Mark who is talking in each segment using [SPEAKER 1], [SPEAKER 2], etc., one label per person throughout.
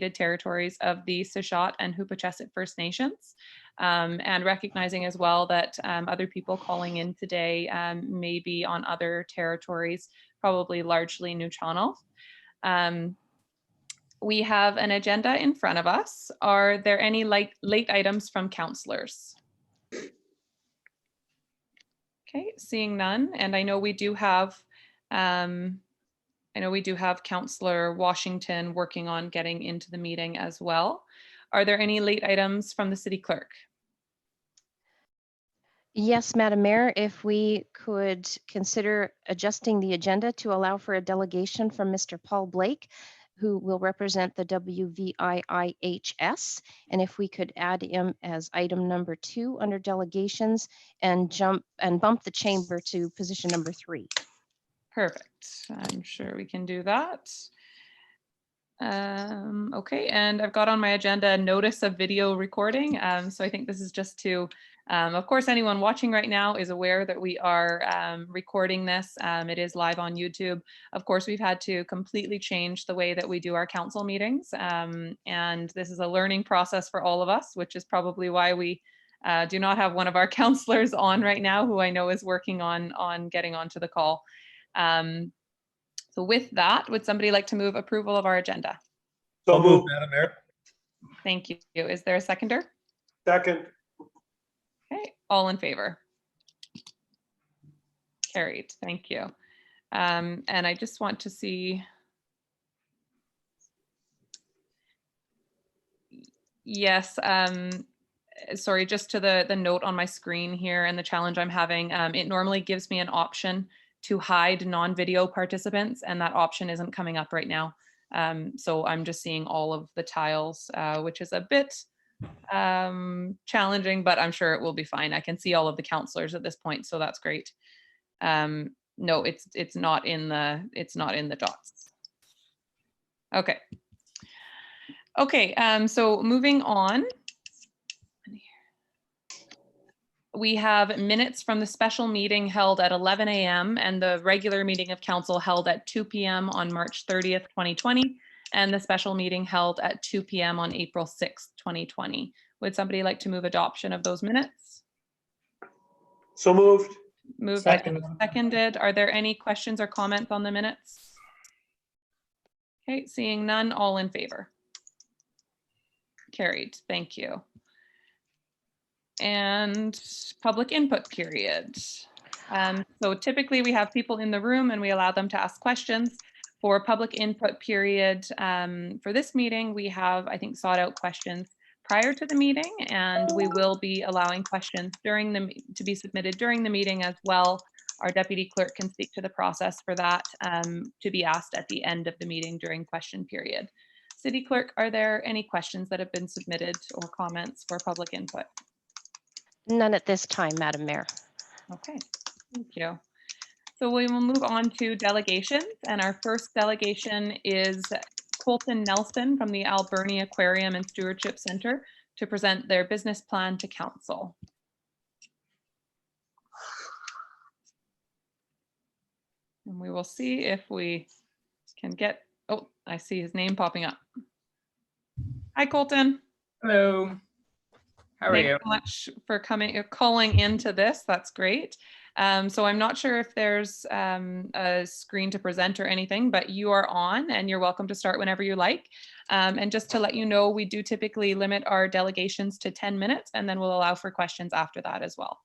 [SPEAKER 1] territories of the Sechot and Hoopachesit First Nations, and recognizing as well that other people calling in today may be on other territories, probably largely New Channel. We have an agenda in front of us. Are there any late items from councillors? Okay, seeing none, and I know we do have Councillor Washington working on getting into the meeting as well. Are there any late items from the City Clerk?
[SPEAKER 2] Yes, Madam Mayor, if we could consider adjusting the agenda to allow for a delegation from Mr. Paul Blake, who will represent the WVIIHS, and if we could add him as item number 2 under delegations and bump the chamber to position number 3.
[SPEAKER 1] Perfect. I'm sure we can do that. Okay, and I've got on my agenda a notice of video recording. So I think this is just to, of course, anyone watching right now is aware that we are recording this. It is live on YouTube. Of course, we've had to completely change the way that we do our council meetings. And this is a learning process for all of us, which is probably why we do not have one of our councillors on right now, who I know is working on getting onto the call. So with that, would somebody like to move approval of our agenda?
[SPEAKER 3] So moved, Madam Mayor.
[SPEAKER 1] Thank you. Is there a seconder?
[SPEAKER 3] Second.
[SPEAKER 1] Okay, all in favor? Carried, thank you. And I just want to see. Yes, sorry, just to the note on my screen here and the challenge I'm having, it normally gives me an option to hide non-video participants, and that option isn't coming up right now. So I'm just seeing all of the tiles, which is a bit challenging, but I'm sure it will be fine. I can see all of the councillors at this point, so that's great. No, it's not in the dots. Okay. Okay, so moving on. We have minutes from the special meeting held at 11 a.m. and the regular meeting of council held at 2 p.m. on March 30th, 2020, and the special meeting held at 2 p.m. on April 6th, 2020. Would somebody like to move adoption of those minutes?
[SPEAKER 3] So moved.
[SPEAKER 1] Moved
[SPEAKER 3] Second.
[SPEAKER 1] and seconded. Are there any questions or comments on the minutes? Okay, seeing none, all in favor? Carried, thank you. And public input period. So typically we have people in the room and we allow them to ask questions. For public input period, for this meeting, we have, I think, sought out questions prior to the meeting, and we will be allowing questions to be submitted during the meeting as well. Our deputy clerk can speak to the process for that, to be asked at the end of the meeting during question period. City Clerk, are there any questions that have been submitted or comments for public input?
[SPEAKER 2] None at this time, Madam Mayor.
[SPEAKER 1] Okay, thank you. So we will move on to delegations, and our first delegation is Colton Nelson from the Alberni Aquarium and Stewardship Center to present their business plan to council. And we will see if we can get, oh, I see his name popping up. Hi, Colton.
[SPEAKER 4] Hello. How are you?
[SPEAKER 1] Thanks so much for calling into this. That's great. So I'm not sure if there's a screen to present or anything, but you are on and you're welcome to start whenever you like. And just to let you know, we do typically limit our delegations to 10 minutes and then we'll allow for questions after that as well.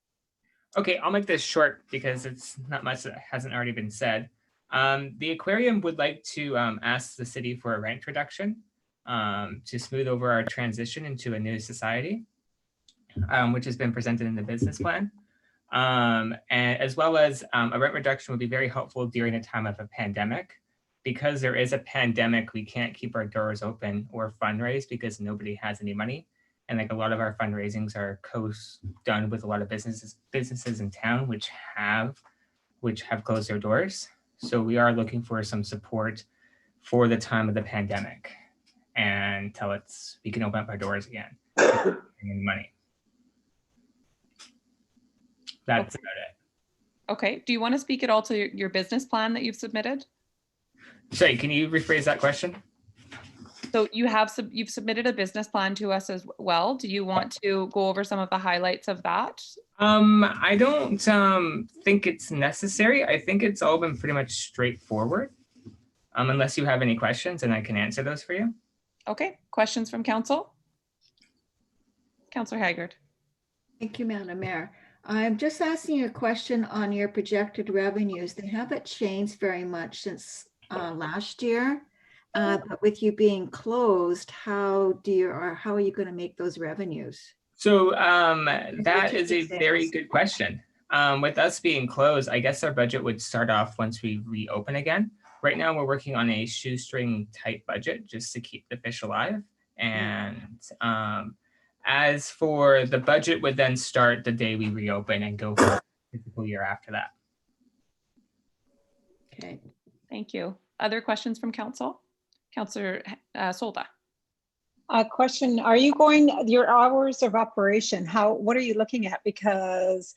[SPEAKER 4] Okay, I'll make this short because it's not much that hasn't already been said. The aquarium would like to ask the city for a rent reduction to smooth over our transition into a new society, which has been presented in the business plan. And as well as a rent reduction would be very helpful during a time of a pandemic. Because there is a pandemic, we can't keep our doors open or fundraise because nobody has any money. And like a lot of our fundraisings are done with a lot of businesses in town which have closed their doors. So we are looking for some support for the time of the pandemic and until we can open up our doors again and money. That's about it.
[SPEAKER 1] Okay, do you want to speak at all to your business plan that you've submitted?
[SPEAKER 4] Sorry, can you rephrase that question?
[SPEAKER 1] So you've submitted a business plan to us as well. Do you want to go over some of the highlights of that?
[SPEAKER 4] I don't think it's necessary. I think it's all been pretty much straightforward. Unless you have any questions, and I can answer those for you.
[SPEAKER 1] Okay, questions from council? Councillor Haggard.
[SPEAKER 5] Thank you, Madam Mayor. I'm just asking a question on your projected revenues. They haven't changed very much since last year. But with you being closed, how are you going to make those revenues?
[SPEAKER 4] So that is a very good question. With us being closed, I guess our budget would start off once we reopen again. Right now, we're working on a shoestring tight budget just to keep the fish alive. And as for the budget would then start the day we reopen and go for the fiscal year after that.
[SPEAKER 5] Okay.
[SPEAKER 1] Thank you. Other questions from council? Councillor Solda.
[SPEAKER 6] Question, are you going, your hours of operation, what are you looking at? Because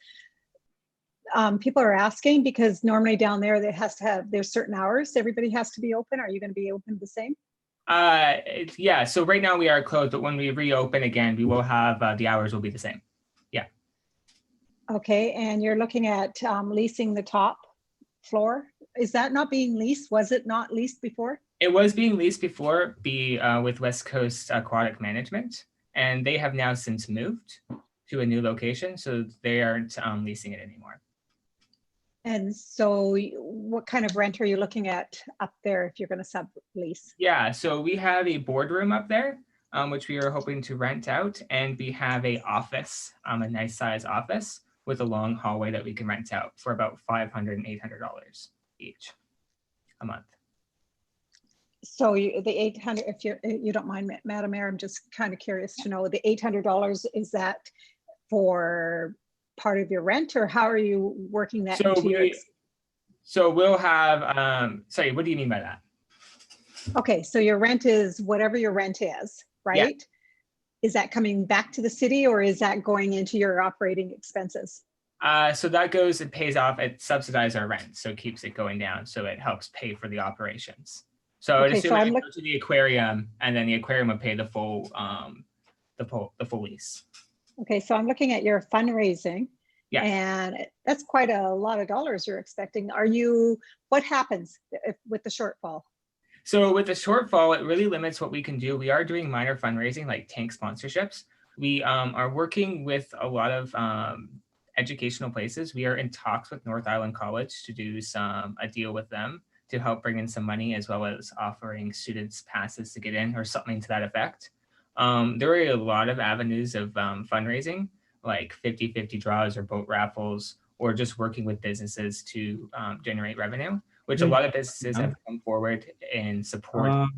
[SPEAKER 6] people are asking, because normally down there, there's certain hours, everybody has to be open. Are you going to be open the same?
[SPEAKER 4] Yeah, so right now we are closed, but when we reopen again, we will have, the hours will be the same. Yeah. Okay,
[SPEAKER 6] and you're looking at leasing the top floor. Is that not being leased? Was it not leased before?
[SPEAKER 4] It was being leased before with West Coast Aquatic Management, and they have now since moved to a new location, so they aren't leasing it anymore.
[SPEAKER 6] And so what kind of rent are you looking at up there if you're going to sublease?
[SPEAKER 4] Yeah, so we have a boardroom up there, which we are hoping to rent out, and we have a office, a nice size office with a long hallway that we can rent out for about $500 and $800 each a month.
[SPEAKER 6] So the 800, if you don't mind, Madam Mayor, I'm just kind of curious to know, the $800, is that for part of your rent, or how are you working that into your?
[SPEAKER 4] So we'll have, sorry, what do you mean by that?
[SPEAKER 6] Okay, so your rent is whatever your rent is, right? Yeah. Is that coming back to the city, or is that going into your operating expenses?
[SPEAKER 4] So that goes, it pays off, it subsidizes our rent, so it keeps it going down, so it helps pay for the operations. So okay, so I go to the aquarium, and then the aquarium would pay the full lease. Okay,
[SPEAKER 6] so I'm looking at your fundraising, and that's quite a lot of dollars you're expecting. What happens with the shortfall?
[SPEAKER 4] So with the shortfall, it really limits what we can do. We are doing minor fundraising like tank sponsorships. We are working with a lot of educational places. We are in talks with North Island College to do a deal with them to help bring in some money, as well as offering students passes to get in or something to that effect. There are a lot of avenues of fundraising, like 50-50 draws or boat raffles, or just working with businesses to generate revenue, which a lot of businesses have come forward in support.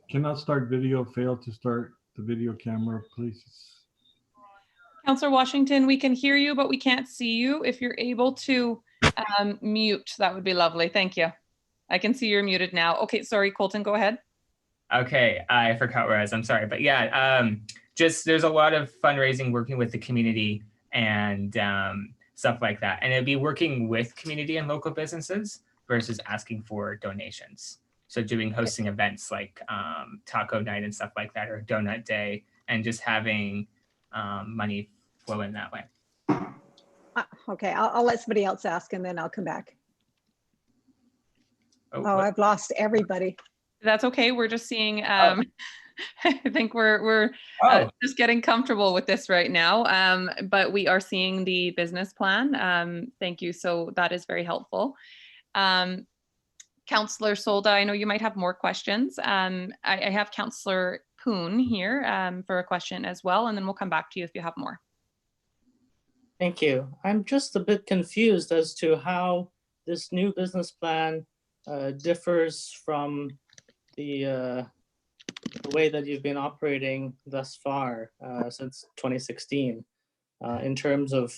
[SPEAKER 7] Cannot start video, fail to start the video camera, please.
[SPEAKER 1] Councillor Washington, we can hear you, but we can't see you. If you're able to mute, that would be lovely. Thank you. I can see you're muted now. Okay, sorry, Colton, go ahead.
[SPEAKER 4] Okay, I forgot where I was, I'm sorry. But yeah, just there's a lot of fundraising working with the community and stuff like that. And it'd be working with community and local businesses versus asking for donations. So hosting events like taco night and stuff like that, or donut day, and just having money flow in that way.
[SPEAKER 6] Okay, I'll let somebody else ask, and then I'll come back. Oh, I've lost everybody.
[SPEAKER 1] That's okay. We're just seeing, I think we're just getting comfortable with this right now, but we are seeing the business plan. Thank you. So that is very helpful. Councillor Solda, I know you might have more questions. I have Councillor Poon here for a question as well, and then we'll come back to you if you have more.
[SPEAKER 8] Thank you. I'm just a bit confused as to how this new business plan differs from the way that you've been operating thus far since 2016 in terms of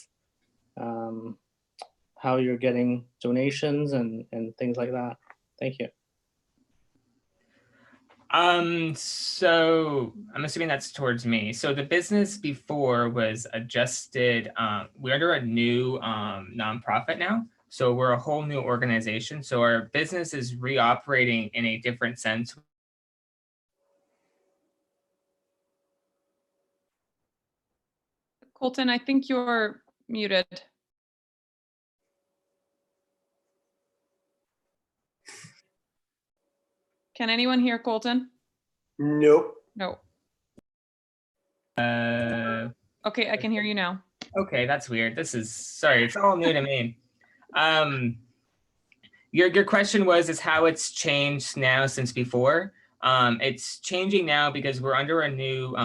[SPEAKER 8] how you're getting donations and things like that. Thank you.
[SPEAKER 4] So I'm assuming that's towards me. So the business before was adjusted. We're under a new nonprofit now. So we're a whole new organization. So our business is reoperating in a different sense.
[SPEAKER 1] Colton, I think you're muted. Can anyone hear Colton?
[SPEAKER 3] Nope.
[SPEAKER 1] No.
[SPEAKER 4] Uh,
[SPEAKER 1] Okay, I can hear you now.
[SPEAKER 4] okay, that's weird. Sorry, it's all new to me. Your question is how it's changed now since before. It's changing now because we're under a new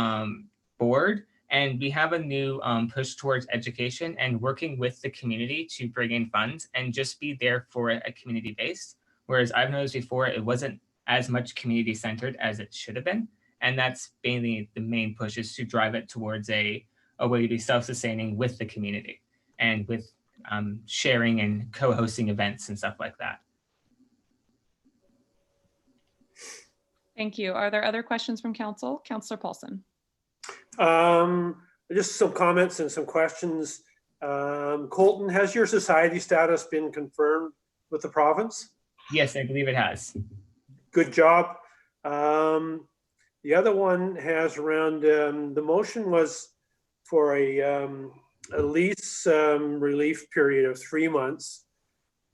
[SPEAKER 4] board, and we have a new push towards education and working with the community to bring in funds and just be there for a community based. Whereas I've noticed before, it wasn't as much community centered as it should have been. And that's mainly the main push, is to drive it towards a way to be self-sustaining with the community and with sharing and co-hosting events and stuff like that.
[SPEAKER 1] Thank you. Are there other questions from council? Councillor Paulson.
[SPEAKER 3] Just some comments and some questions. Colton, has your society status been confirmed with the province?
[SPEAKER 4] Yes, I believe it has.
[SPEAKER 3] Good job. The other one has around, the motion was for a lease relief period of 3 months.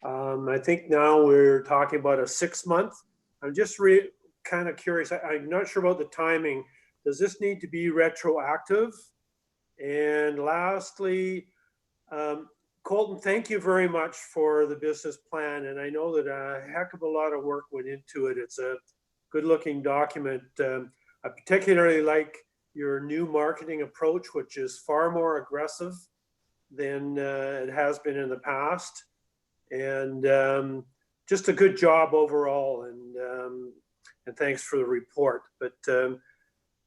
[SPEAKER 3] I think now we're talking about a 6 month. I'm just kind of curious. I'm not sure about the timing. Does this need to be retroactive? And lastly, Colton, thank you very much for the business plan. And I know that a heck of a lot of work went into it. It's a good looking document. I particularly like your new marketing approach, which is far more aggressive than it has been in the past. And just a good job overall. And thanks for the report. But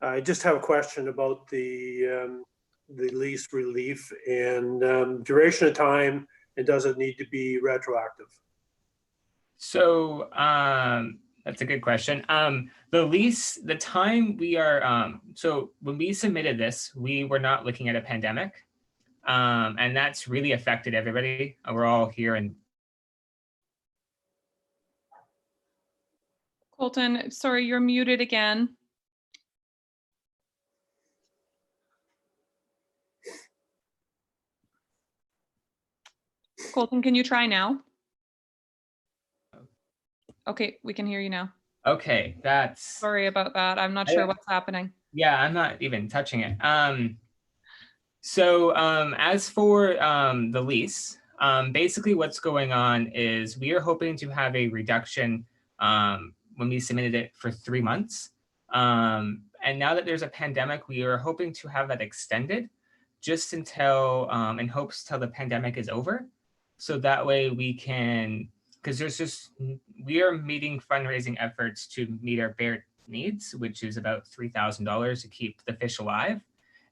[SPEAKER 3] I just have a question about the lease relief and duration of time, and does it need to be retroactive?
[SPEAKER 4] So that's a good question. The time we are, so when we submitted this, we were not looking at a pandemic, and that's really affected everybody. We're all here and
[SPEAKER 1] Colton, sorry, you're muted again. Colton, can you try now? Okay, we can hear you now.
[SPEAKER 4] okay, that's
[SPEAKER 1] Sorry about that. I'm not sure what's happening.
[SPEAKER 4] yeah, I'm not even touching it. So as for the lease, basically what's going on is we are hoping to have a reduction when we submitted it for 3 months. And now that there's a pandemic, we are hoping to have that extended just until, in hopes till the pandemic is over. So that way we can, because we are meeting fundraising efforts to meet our bare needs, which is about $3,000 to keep the fish alive.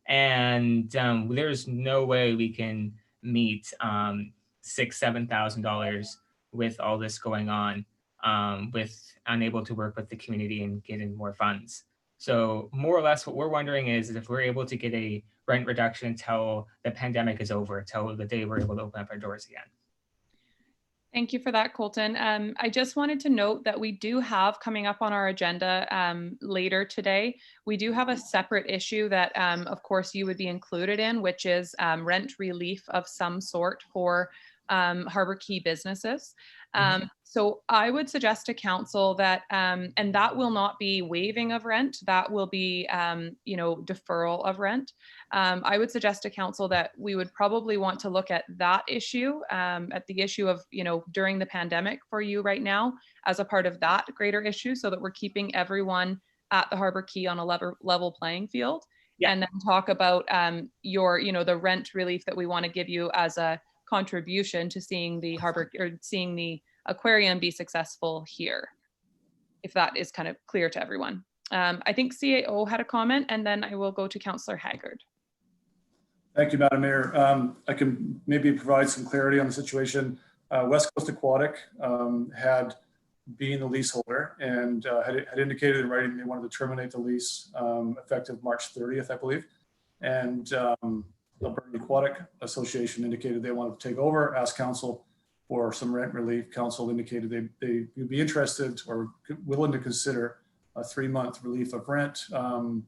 [SPEAKER 4] And there's no way we can meet $6,000–7,000 with all this going on, with unable to work with the community and get in more funds. So more or less what we're wondering is if we're able to get a rent reduction until the pandemic is over, till the day we're able to open up our doors again.
[SPEAKER 1] Thank you for that, Colton. I just wanted to note that we do have coming up on our agenda later today, we do have a separate issue that, of course, you would be included in, which is rent relief of some sort for Harbor Key businesses. So I would suggest to council that, and that will not be waiving of rent, that will be, deferral of rent. I would suggest to council that we would probably want to look at that issue, at the issue of, during the pandemic for you right now, as a part of that greater issue, so that we're keeping everyone at the Harbor Key on a level playing field. Yeah. And then talk about the rent relief that we want to give you as a contribution to seeing the harbor or seeing the aquarium be successful here, if that is kind of clear to everyone. I think CAO had a comment, and then I will go to Councillor Haggard.
[SPEAKER 9] Thank you, Madam Mayor. I can maybe provide some clarity on the situation. West Coast Aquatic had been the leaseholder and had indicated in writing they wanted to terminate the lease effective March 30th, I believe. And Alberni Aquatic Association indicated they wanted to take over, asked council for some rent relief. Council indicated they would be interested or willing to consider a 3-month relief of rent,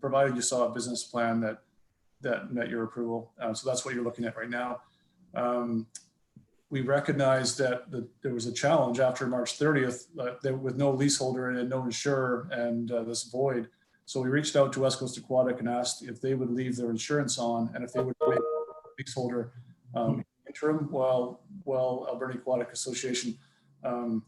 [SPEAKER 9] provided you saw a business plan that that met your approval. So that's what you're looking at right now. We recognized that there was a challenge after March 30th with no leaseholder and no insurer and this void. So we reached out to West Coast Aquatic and asked if they would leave their insurance on and if they would waive leaseholder interim while Alberni Aquatic Association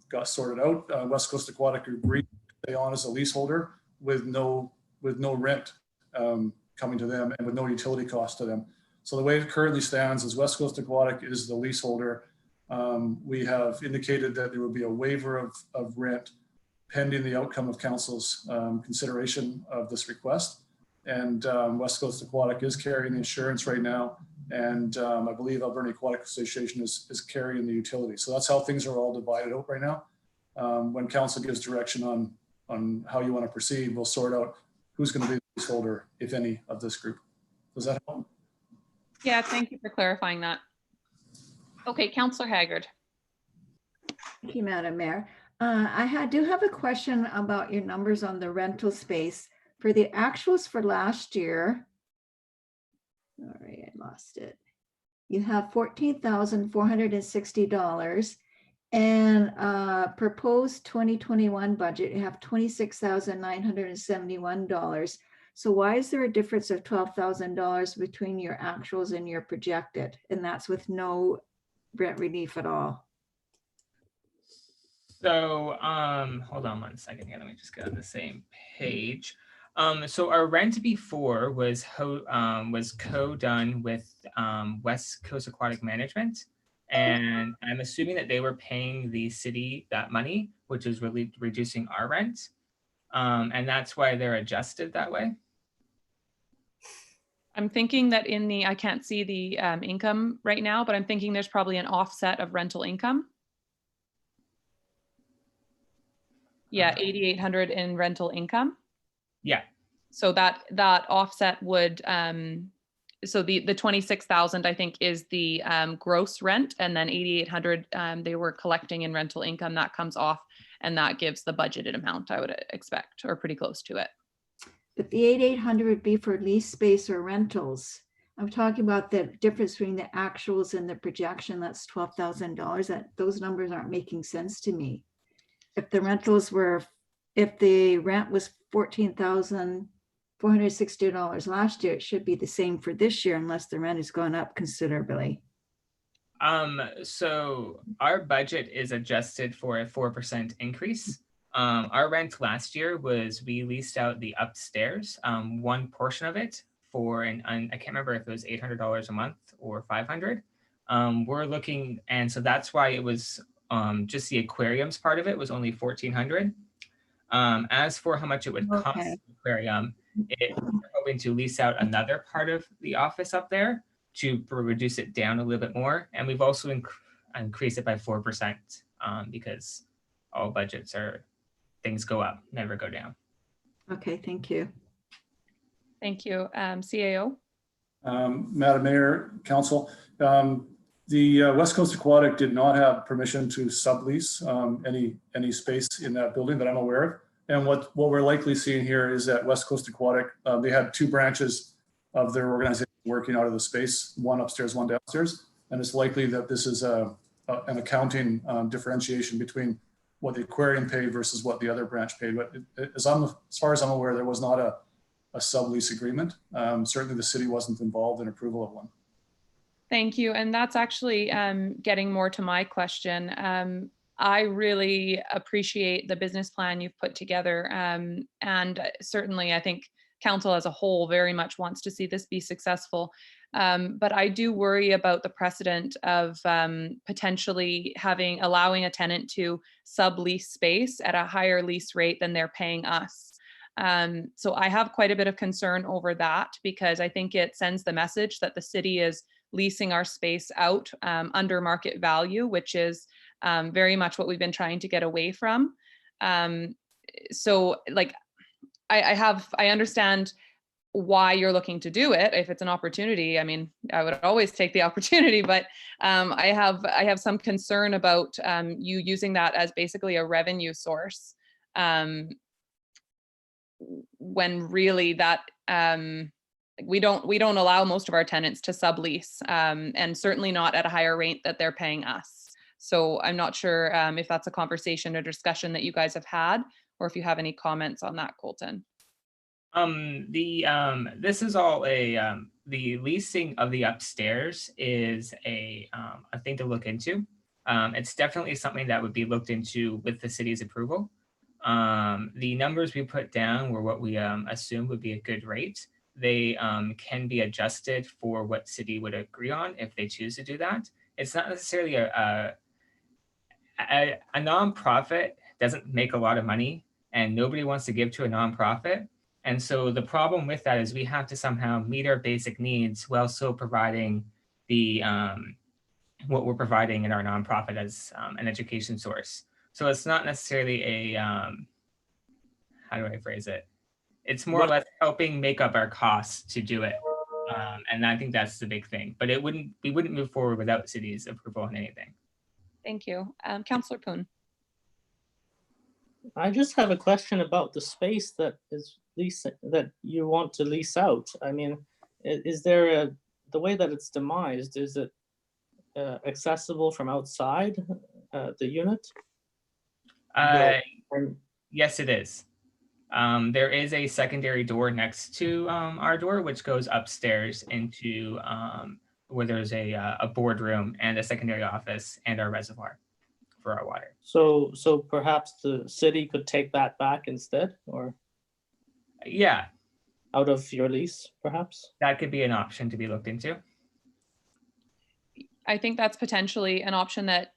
[SPEAKER 9] got sorted out. West Coast Aquatic agreed to stay on as a leaseholder with no rent coming to them and with no utility cost to them. So the way it currently stands is West Coast Aquatic is the leaseholder. We have indicated that there will be a waiver of rent pending the outcome of council's consideration of this request. And West Coast Aquatic is carrying the insurance right now. And I believe Alberni Aquatic Association is carrying the utility. So that's how things are all divided out right now. When council gives direction on how you want to proceed, we'll sort out who's going to be the leaseholder, if any, of this group. Does that help?
[SPEAKER 1] Yeah, thank you for clarifying that. Okay, Councillor Haggard.
[SPEAKER 5] Thank you, Madam Mayor. I do have a question about your numbers on the rental space. For the actuals for last year, sorry, I lost it. You have $14,460 and proposed 2021 budget, you have $26,971. So why is there a difference of $12,000 between your actuals and your projected? And that's with no rent relief at all.
[SPEAKER 4] So hold on one second here. Let me just get on the same page. So our rent before was co-done with West Coast Aquatic Management. And I'm assuming that they were paying the city that money, which is really reducing our rent. And that's why they're adjusted that way.
[SPEAKER 1] I'm thinking that I can't see the income right now, but I'm thinking there's probably an offset of rental income. Yeah, 8,800 in rental income.
[SPEAKER 4] Yeah.
[SPEAKER 1] So that offset would, so the 26,000 I think is the gross rent, and then 8,800 they were collecting in rental income that comes off, and that gives the budgeted amount I would expect, or pretty close to it.
[SPEAKER 5] But the 8,800 would be for lease space or rentals. I'm talking about the difference between the actuals and the projection. That's $12,000. That those numbers aren't making sense to me. If the rentals were, if the rent was $14,460 last year, it should be the same for this year unless the rent has gone up considerably.
[SPEAKER 4] So our budget is adjusted for a 4% increase. Our rent last year was, we leased out the upstairs, one portion of it for I can't remember if it was $800 a month or $500. We're looking, and so that's why it was just the aquariums part of it was only $1,400. As for how much it would cost the aquarium, we're hoping to lease out another part of the office up there to reduce it down a little bit more. And we've also increased it by 4% because all budgets are, things go up, never go down.
[SPEAKER 5] Okay, thank you.
[SPEAKER 1] Thank you. CAO.
[SPEAKER 9] Madam Mayor, Council, the West Coast Aquatic did not have permission to sublease any space in that building that I'm aware of. And what we're likely seeing here is that West Coast Aquatic, they had two branches of their organization working out of the space, one upstairs, one downstairs. And it's likely that this is an accounting differentiation between what the aquarium paid versus what the other branch paid. But as far as I'm aware, there was not a sublease agreement. Certainly the city wasn't involved in approval of one.
[SPEAKER 1] Thank you. And that's actually getting more to my question. I really appreciate the business plan you've put together. And certainly I think council as a whole very much wants to see this be successful. But I do worry about the precedent of potentially allowing a tenant to sublease space at a higher lease rate than they're paying us. So I have quite a bit of concern over that, because I think it sends the message that the city is leasing our space out under market value, which is very much what we've been trying to get away from. So like, I understand why you're looking to do it. If it's an opportunity, I mean, I would always take the opportunity, but I have some concern about you using that as basically a revenue source when really that we don't allow most of our tenants to sublease, and certainly not at a higher rate that they're paying us. So I'm not sure if that's a conversation or discussion that you guys have had, or if you have any comments on that, Colton.
[SPEAKER 4] This is all the leasing of the upstairs is a thing to look into. It's definitely something that would be looked into with the city's approval. The numbers we put down were what we assume would be a good rate. They can be adjusted for what city would agree on if they choose to do that. It's not necessarily a nonprofit doesn't make a lot of money, and nobody wants to give to a nonprofit. And so the problem with that is we have to somehow meet our basic needs while still providing the what we're providing in our nonprofit as an education source. So it's not necessarily a how do I phrase it? It's more or less helping make up our costs to do it. And I think that's the big thing. But we wouldn't move forward without the city's approval on anything.
[SPEAKER 1] Thank you. Councillor Poon.
[SPEAKER 8] I just have a question about the space that you want to lease out. I mean, is there the way that it's demised, is it accessible from outside the unit?
[SPEAKER 4] Yes, it is. There is a secondary door next to our door, which goes upstairs into where there's a boardroom and a secondary office and our reservoir for our water.
[SPEAKER 8] So perhaps the city could take that back instead, or?
[SPEAKER 4] Yeah.
[SPEAKER 8] Out of your lease, perhaps?
[SPEAKER 4] That could be an option to be looked into.
[SPEAKER 1] I think that's potentially an option that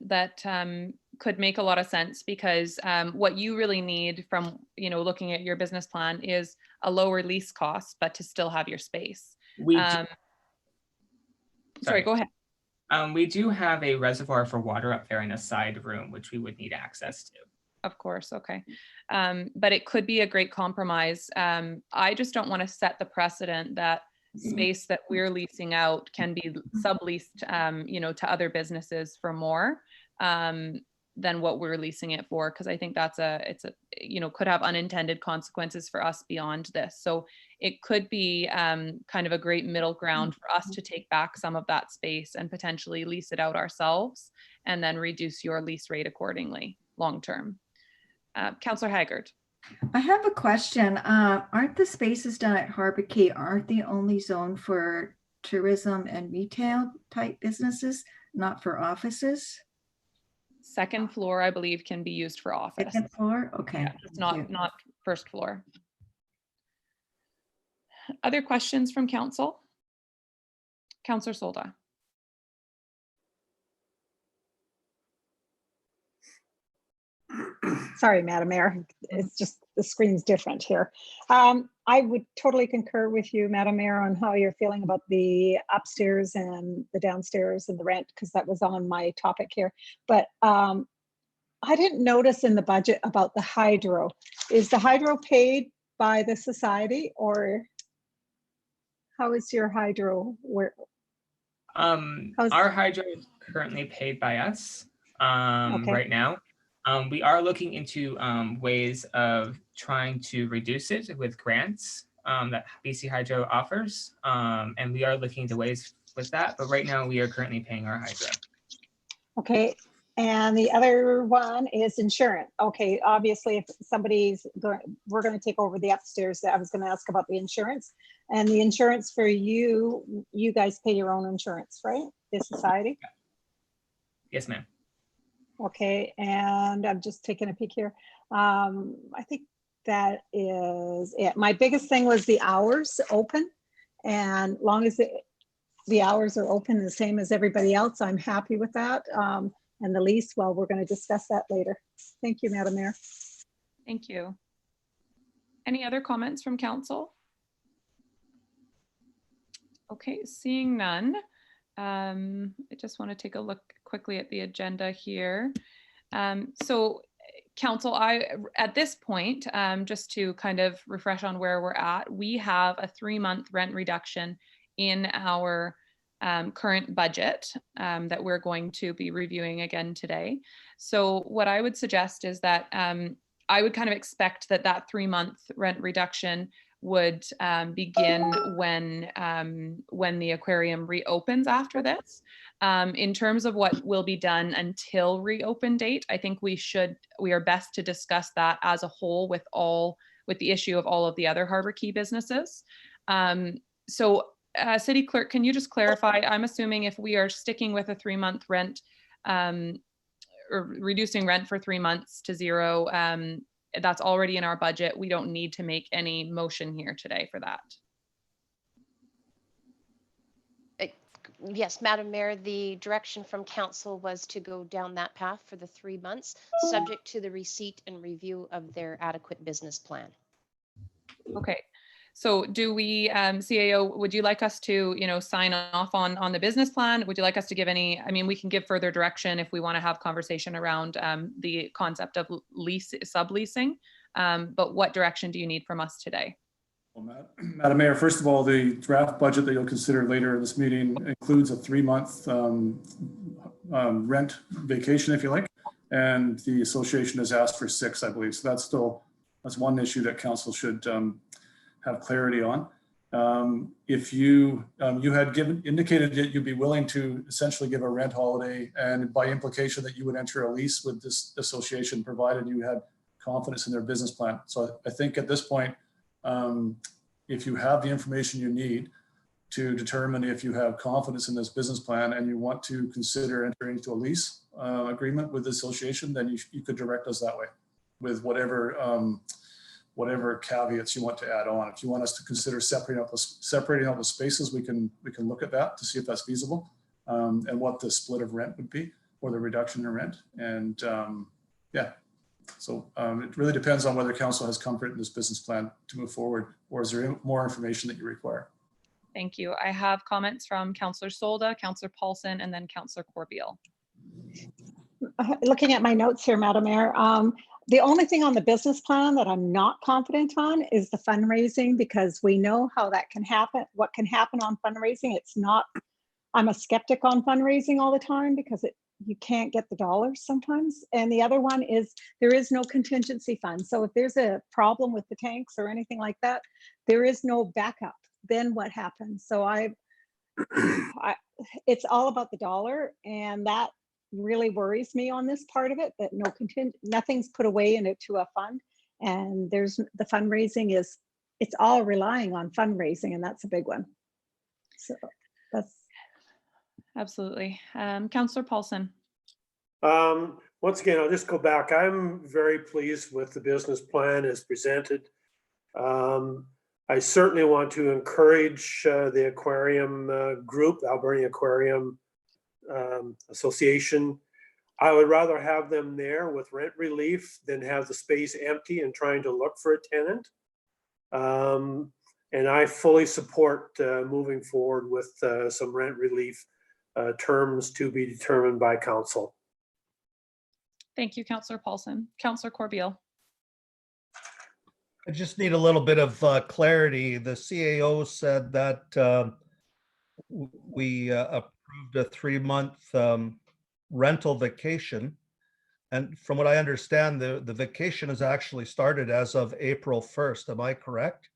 [SPEAKER 1] could make a lot of sense, because what you really need from looking at your business plan is a lower lease cost, but to still have your space. Sorry, go ahead.
[SPEAKER 4] We do have a reservoir for water up there in a side room, which we would need access to.
[SPEAKER 1] Of course, okay. But it could be a great compromise. I just don't want to set the precedent that space that we're leasing out can be subleased, to other businesses for more than what we're leasing it for, because I think that's could have unintended consequences for us beyond this. So it could be kind of a great middle ground for us to take back some of that space and potentially lease it out ourselves, and then reduce your lease rate accordingly long term. Councillor Haggard.
[SPEAKER 5] I have a question. Aren't the spaces down at Harbor Key, aren't they only zoned for tourism and retail type businesses, not for offices?
[SPEAKER 1] Second floor, I believe, can be used for office.
[SPEAKER 5] Second floor? Okay.
[SPEAKER 1] Yeah, it's not first floor. Other questions from council? Councillor Solda.
[SPEAKER 6] Sorry, Madam Mayor, it's just the screen's different here. I would totally concur with you, Madam Mayor, on how you're feeling about the upstairs and the downstairs and the rent, because that was on my topic here. But I didn't notice in the budget about the hydro. Is the hydro paid by the society, or how is your hydro?
[SPEAKER 4] Our hydro is currently paid by us right now. We are looking into ways of trying to reduce it with grants that BC Hydro offers. And we are looking into ways with that. But right now we are currently paying our hydro.
[SPEAKER 6] Okay. And the other one is insurance. Okay. Obviously, if we're going to take over the upstairs, I was going to ask about the insurance. And the insurance for you guys pay your own insurance, right? The society?
[SPEAKER 4] Yes, ma'am.
[SPEAKER 6] Okay, and I'm just taking a peek here. I think that is it. My biggest thing was the hours open, and long as the hours are open the same as everybody else, I'm happy with that. And the lease, well, we're going to discuss that later. Thank you, Madam Mayor.
[SPEAKER 1] Thank you. Any other comments from council? Okay, seeing none. I just want to take a look quickly at the agenda here. So council, at this point, just to kind of refresh on where we're at, we have a 3-month rent reduction in our current budget that we're going to be reviewing again today. So what I would suggest is that I would kind of expect that 3-month rent reduction would begin when the aquarium reopens after this. In terms of what will be done until reopen date, I think we are best to discuss that as a whole with the issue of all of the other Harbor Key businesses. City Clerk, can you just clarify? I'm assuming if we are sticking with a 3-month rent, or reducing rent for 3 months to 0, that's already in our budget. We don't need to make any motion here today for that.
[SPEAKER 2] Yes, Madam Mayor, the direction from council was to go down that path for the 3 months, subject to the receipt and review of their adequate business plan.
[SPEAKER 1] Okay. So do we, CAO, would you like us to, sign off on the business plan? Would you like us to give any, we can give further direction if we want to have conversation around the concept of subleasing. But what direction do you need from us today?
[SPEAKER 9] Well, Madam Mayor, first of all, the draft budget that you'll consider later in this meeting includes a 3-month rent vacation, if you like, and the association has asked for 6, I believe. So that's one issue that council should have clarity on. If you had indicated that you'd be willing to essentially give a rent holiday, and by implication that you would enter a lease with this association, provided you had confidence in their business plan. So I think at this point, if you have the information you need to determine if you have confidence in this business plan and you want to consider entering into a lease agreement with the association, then you could direct us that way with whatever caveats you want to add on. If you want us to consider separating out the spaces, we can look at that to see if that's feasible, and what the split of rent would be or the reduction in rent. And yeah. So it really depends on whether council has comfort in this business plan to move forward, or is there more information that you require?
[SPEAKER 1] Thank you. I have comments from Councillor Solda, Councillor Paulson, and then Councillor Corbeil.
[SPEAKER 6] Looking at my notes here, Madam Mayor, the only thing on the business plan that I'm not confident on is the fundraising, because we know how that can happen, what can happen on fundraising. I'm a skeptic on fundraising all the time because you can't get the dollars sometimes. And the other one is there is no contingency fund. So if there's a problem with the tanks or anything like that, there is no backup. Then what happens? So it's all about the dollar, and that really worries me on this part of it, that nothing's put away into a fund, and the fundraising it's all relying on fundraising, and that's a big one. So that's
[SPEAKER 1] absolutely. Councillor Paulson.
[SPEAKER 3] Once again, I'll just go back. I'm very pleased with the business plan as presented. I certainly want to encourage the aquarium group, Alberni Aquarium Association. I would rather have them there with rent relief than have the space empty and trying to look for a tenant. And I fully support moving forward with some rent relief terms to be determined by council.
[SPEAKER 1] Thank you, Councillor Paulson. Councillor Corbeil.
[SPEAKER 10] I just need a little bit of clarity. The CAO said that we approved a 3-month rental vacation. And from what I understand, the vacation has actually started as of April 1st. Am I correct?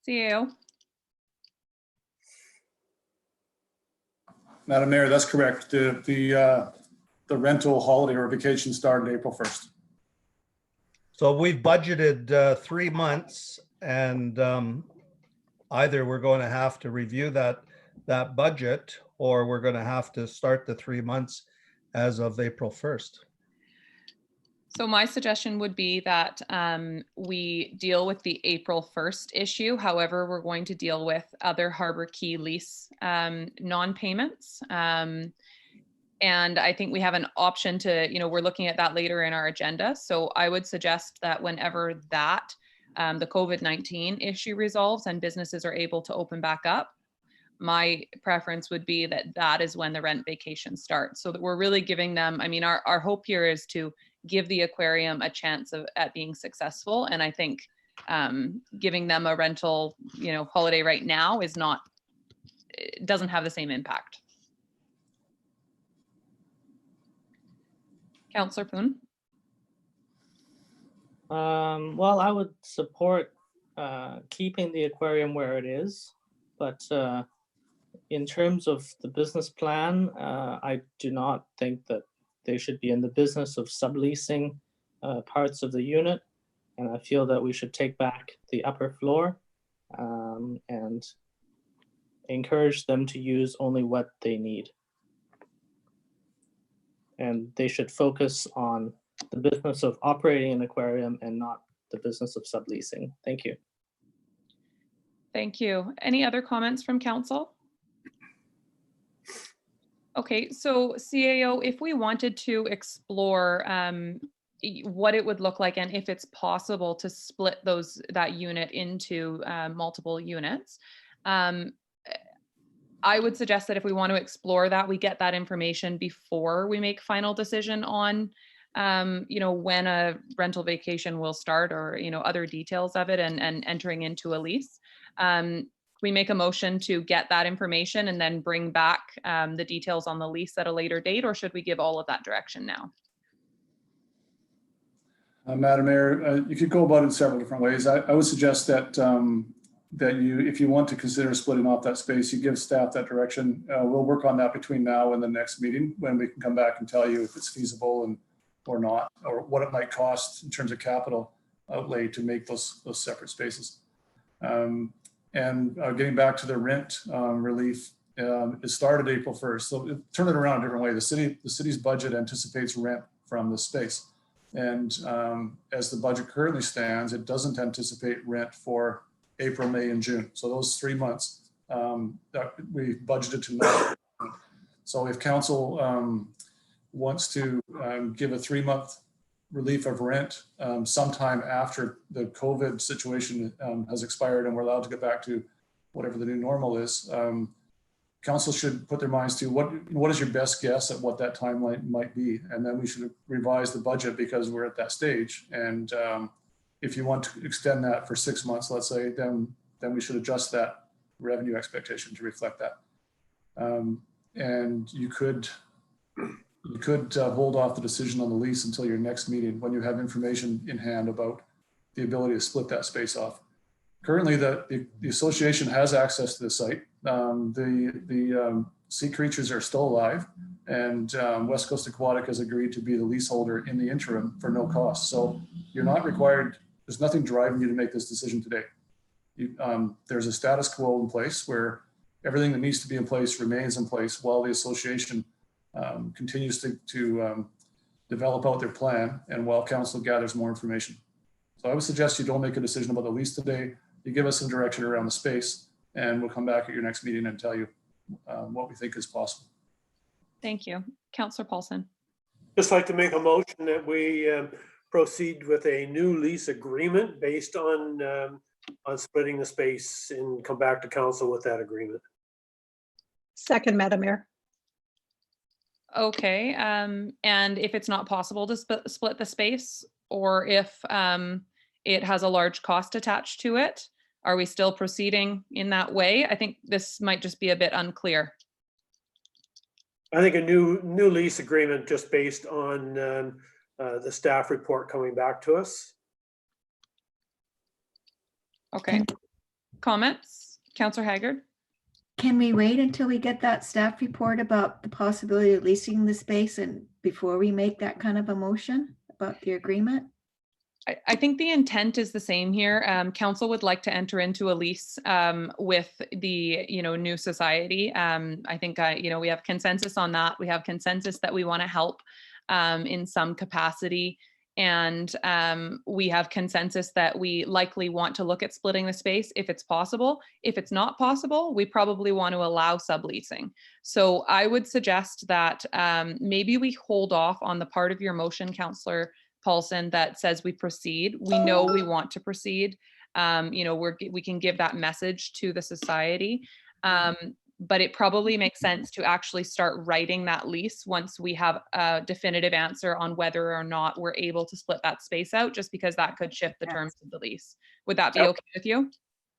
[SPEAKER 1] CAO.
[SPEAKER 9] Madam Mayor, that's correct. The rental holiday or vacation started April 1st.
[SPEAKER 10] So we've budgeted 3 months, and either we're going to have to review that budget, or we're going to have to start the 3 months as of April 1st.
[SPEAKER 1] So my suggestion would be that we deal with the April 1st issue. However, we're going to deal with other Harbor Key lease non-payments. And I think we have an option to, we're looking at that later in our agenda. So I would suggest that whenever that the COVID-19 issue resolves and businesses are able to open back up, my preference would be that is when the rent vacation starts, so that we're really giving them, our hope here is to give the aquarium a chance at being successful. And I think giving them a rental, holiday right now it doesn't have the same impact. Councillor Poon.
[SPEAKER 8] Well, I would support keeping the aquarium where it is, but in terms of the business plan, I do not think that they should be in the business of subleasing parts of the unit. And I feel that we should take back the upper floor and encourage them to use only what they need. And they should focus on the business of operating an aquarium and not the business of subleasing. Thank you.
[SPEAKER 1] Thank you. Any other comments from council? Okay, so CAO, if we wanted to explore what it would look like and if it's possible to split that unit into multiple units, I would suggest that if we want to explore that, we get that information before we make final decision on when a rental vacation will start, or other details of it, and entering into a lease. We make a motion to get that information and then bring back the details on the lease at a later date, or should we give all of that direction now?
[SPEAKER 9] Madam Mayor, you could go about it several different ways. I would suggest that if you want to consider splitting off that space, you give staff that direction. We'll work on that between now and the next meeting, when we can come back and tell you if it's feasible or not, or what it might cost in terms of capital outlay to make those separate spaces. And getting back to the rent relief, it started April 1st. So turn it around a different way. The city's budget anticipates rent from the space. And as the budget currently stands, it doesn't anticipate rent for April, May, and June. So those 3 months that we budgeted to know. So if council wants to give a 3-month relief of rent sometime after the COVID situation has expired and we're allowed to get back to whatever the new normal is, council should put their minds to what is your best guess at what that timeline might be, and then we should revise the budget because we're at that stage. And if you want to extend that for 6 months, let's say, then we should adjust that revenue expectation to reflect that. And you could hold off the decision on the lease until your next meeting, when you have information in hand about the ability to split that space off. Currently, the association has access to the site. The sea creatures are still alive, and West Coast Aquatic has agreed to be the leaseholder in the interim for no cost. So you're not required, there's nothing driving you to make this decision today. There's a status quo in place where everything that needs to be in place remains in place while the association continues to develop out their plan and while council gathers more information. So I would suggest you don't make a decision about the lease today. You give us some direction around the space, and we'll come back at your next meeting and tell you what we think is possible.
[SPEAKER 1] Thank you. Councillor Paulson.
[SPEAKER 3] Just like to make a motion that we proceed with a new lease agreement based on splitting the space, and come back to council with that agreement.
[SPEAKER 6] Second, Madam Mayor.
[SPEAKER 1] Okay, and if it's not possible to split the space, or if it has a large cost attached to it, are we still proceeding in that way? I think this might just be a bit unclear.
[SPEAKER 3] I think a new lease agreement just based on the staff report coming back to us.
[SPEAKER 1] Okay. Comments? Councillor Haggard?
[SPEAKER 5] Can we wait until we get that staff report about the possibility of leasing the space and before we make that kind of a motion about the agreement?
[SPEAKER 1] I think the intent is the same here. Council would like to enter into a lease with the new society. I think we have consensus on that. We have consensus that we want to help in some capacity, and we have consensus that we likely want to look at splitting the space if it's possible. If it's not possible, we probably want to allow subleasing. So I would suggest that maybe we hold off on the part of your motion, Councillor Paulson, that says we proceed. We know we want to proceed. We can give that message to the society, but it probably makes sense to actually start writing that lease once we have a definitive answer on whether or not we're able to split that space out, just because that could shift the terms of the lease. Would that be okay with you?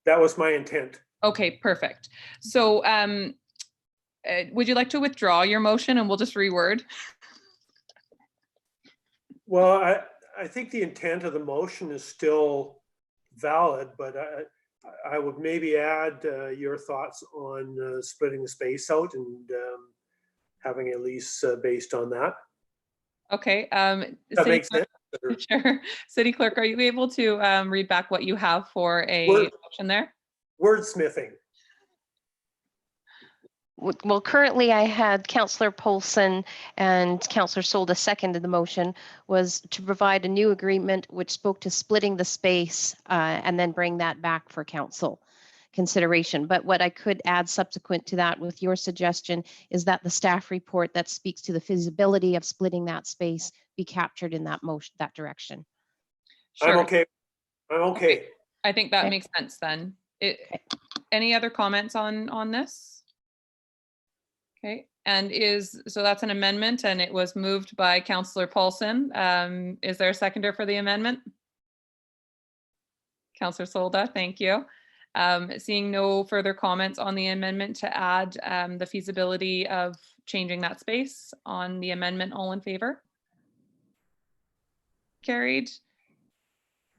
[SPEAKER 3] That was my intent.
[SPEAKER 1] Okay, perfect. So would you like to withdraw your motion and we'll just reword?
[SPEAKER 3] Well, I think the intent of the motion is still valid, but I would maybe add your thoughts on splitting the space out and having a lease based on that.
[SPEAKER 1] Okay.
[SPEAKER 3] That
[SPEAKER 1] City
[SPEAKER 3] makes
[SPEAKER 1] Clerk,
[SPEAKER 3] sense.
[SPEAKER 1] sure. City Clerk, are you able to read back what you have for a
[SPEAKER 3] Word-
[SPEAKER 1] motion there?
[SPEAKER 3] Wordsmithing.
[SPEAKER 2] Well, currently I had Councillor Polson and Councillor Solda seconded the motion, was to provide a new agreement which spoke to splitting the space and then bring that back for council consideration. But what I could add subsequent to that with your suggestion is that the staff report that speaks to the feasibility of splitting that space be captured in that motion, that direction.
[SPEAKER 3] I'm
[SPEAKER 1] Sure.
[SPEAKER 3] okay. I'm okay.
[SPEAKER 1] I think that
[SPEAKER 2] Okay.
[SPEAKER 1] makes sense then. Any other comments on this? Okay, and so that's an amendment and it was moved by Councillor Paulson. Is there a seconder for the amendment? Councillor Solda, thank you. Seeing no further comments on the amendment to add the feasibility of changing that space on the amendment, all in favor? Carried.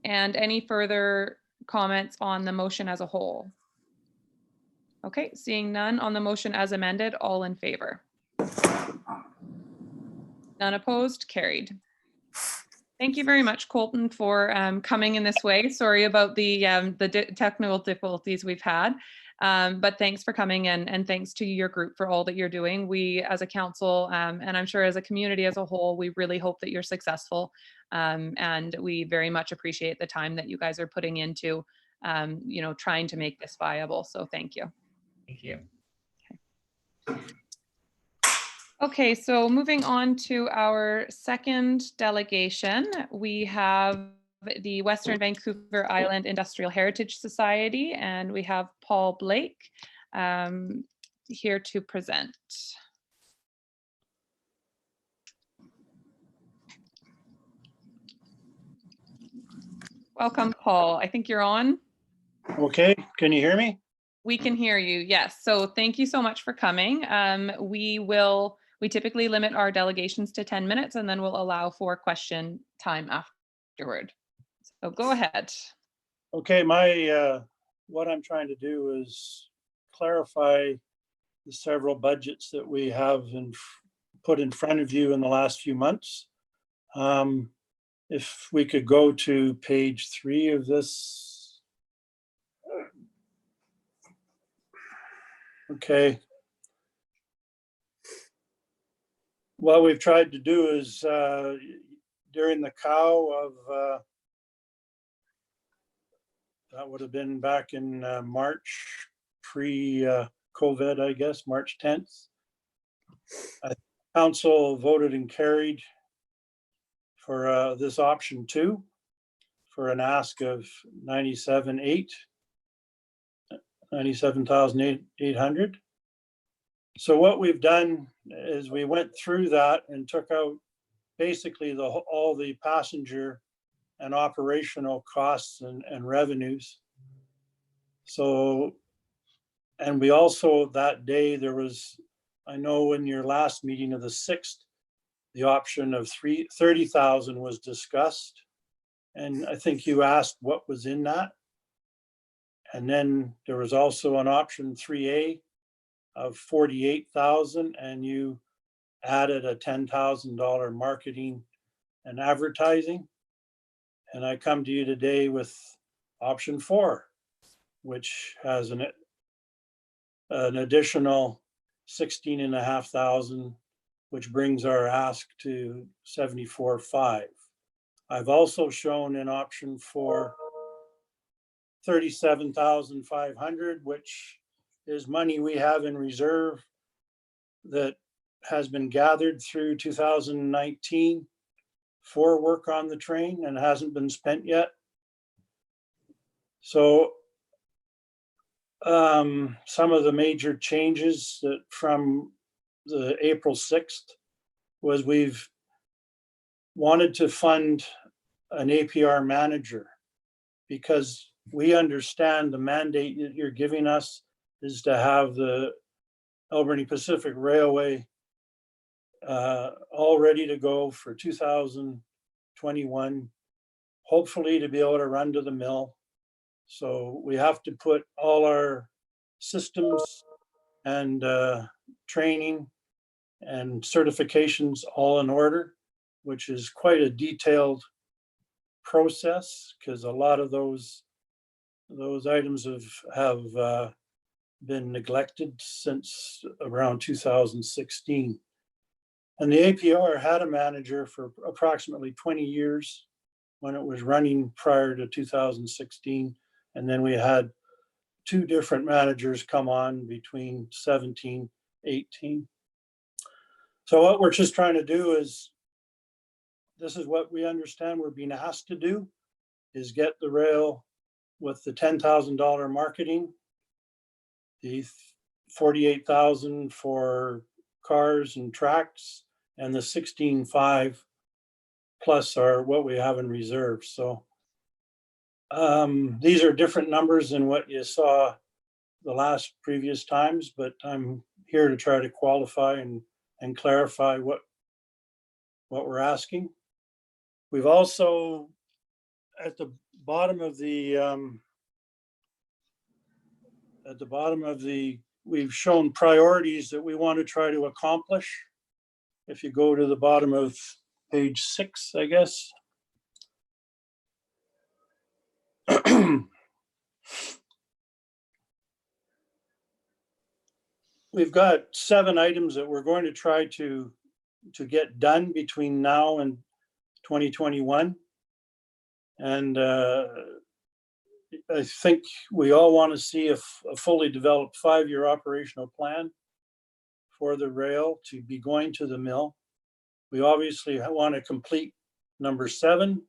[SPEAKER 1] And any further comments on the motion as a whole? Okay, seeing none on the motion as amended, all in favor? None opposed, carried. Thank you very much, Colton, for coming in this way. Sorry about the technical difficulties we've had, but thanks for coming and thanks to your group for all that you're doing. We as a council, and I'm sure as a community as a whole, we really hope that you're successful. And we very much appreciate the time that you guys are putting into, trying to make this viable. So thank you.
[SPEAKER 4] Thank you.
[SPEAKER 1] Okay, so moving on to our second delegation, we have the Western Vancouver Island Industrial Heritage Society, and we have Paul Blake here to present. Welcome, Paul. I think you're on.
[SPEAKER 11] Okay, can you hear me?
[SPEAKER 1] We can hear you, yes. So thank you so much for coming. We typically limit our delegations to 10 minutes and then we'll allow for question time afterward. So go ahead.
[SPEAKER 11] Okay, what I'm trying to do is clarify the several budgets that we have put in front of you in the last few months. If we could go to page 3 of this. Okay. What we've tried to do is during the cow of, that would have been back in March, pre-COVID, I guess, March 10th. Council voted and carried for this option 2 for an ask of 97,800. So what we've done is we went through that and took out basically all the passenger and operational costs and revenues. So, and we also, that day, there was, I know in your last meeting of the 6th, the option of 30,000 was discussed. And I think you asked what was in that. And then there was also an option 3A of 48,000, and you added a $10,000 marketing and advertising. And I come to you today with option 4, which has an additional 16,500, which brings our ask to 74,500. I've also shown in option 4 37,500, which is money we have in reserve that has been gathered through 2019 for work on the train and hasn't been spent yet. So some of the major changes that from the April 6th was we've wanted to fund an APR manager because we understand the mandate that you're giving us is to have the Alberni Pacific Railway all ready to go for 2021, hopefully to be able to run to the mill So we have to put all our systems and training and certifications all in order, which is quite a detailed process, because a lot of those items have been neglected since around 2016. And the APR had a manager for approximately 20 years when it was running prior to 2016. And then we had 2 different managers come on between 17, 18. So what we're just trying to do is, this is what we understand we're being asked to do, is get the rail with the $10,000 marketing, the 48,000 for cars and tracks, and the 16.5 plus are what we have in reserve. So these are different numbers than what you saw the last previous times, but I'm here to try to qualify and clarify what we're asking. We've also, at the bottom of the, we've shown priorities that we want to try to accomplish. If you go to the bottom of page 6, I guess. We've got 7 items that we're going to try to get done between now and 2021. And I think we all want to see a fully developed 5-year operational plan for the rail to be going to the mill. We obviously want to complete number 7.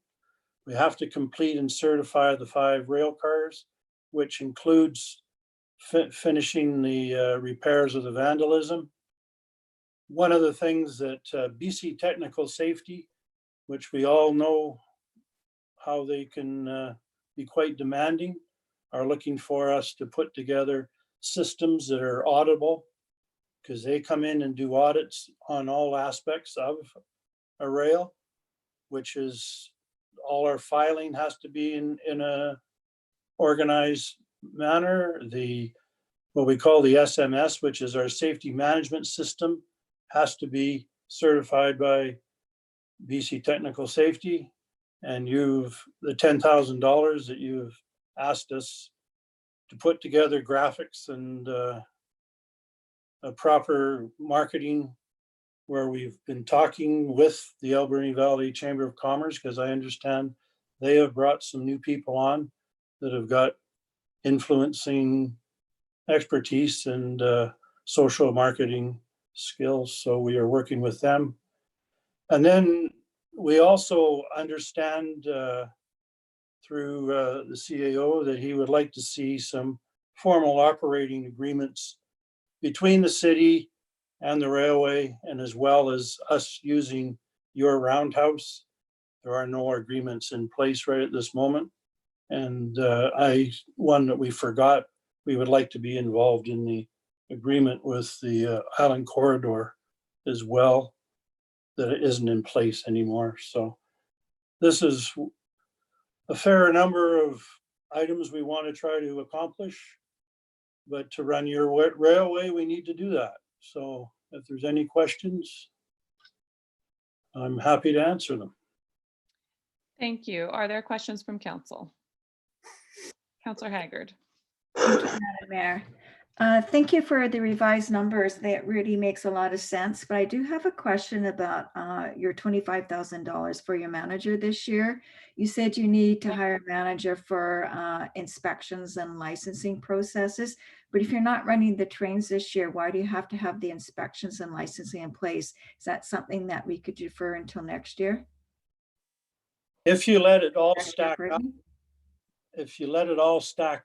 [SPEAKER 11] We have to complete and certify the 5 rail cars, which includes finishing the repairs of the vandalism. One of the things that BC Technical Safety, which we all know how they can be quite demanding, are looking for us to put together systems that are auditable, because they come in and do audits on all aspects of a rail, which is all our filing has to be in a organized manner. What we call the SMS, which is our safety management system, has to be certified by BC Technical Safety. And the $10,000 that you've asked us to put together graphics and a proper marketing, where we've been talking with the Alberni Valley Chamber of Commerce, because I understand they have brought some new people on that have got influencing expertise and social marketing skills. So we are working with them. And then we also understand through the CAO that he would like to see some formal operating agreements between the city and the railway, and as well as us using your roundhouse. There are no agreements in place right at this moment. And one that we forgot, we would like to be involved in the agreement with the Island Corridor as well, that it isn't in place anymore. So this is a fair number of items we want to try to accomplish, but to run your railway, we need to do that. So if there's any questions, I'm happy to answer them.
[SPEAKER 1] Thank you. Are there questions from council? Councillor Haggard.
[SPEAKER 5] Thank you, Madam Mayor. Thank you for the revised numbers. That really makes a lot of sense. But I do have a question about your $25,000 for your manager this year. You said you need to hire a manager for inspections and licensing processes. But if you're not running the trains this year, why do you have to have the inspections and licensing in place? Is that something that we could defer until next year?
[SPEAKER 11] If you let it all stack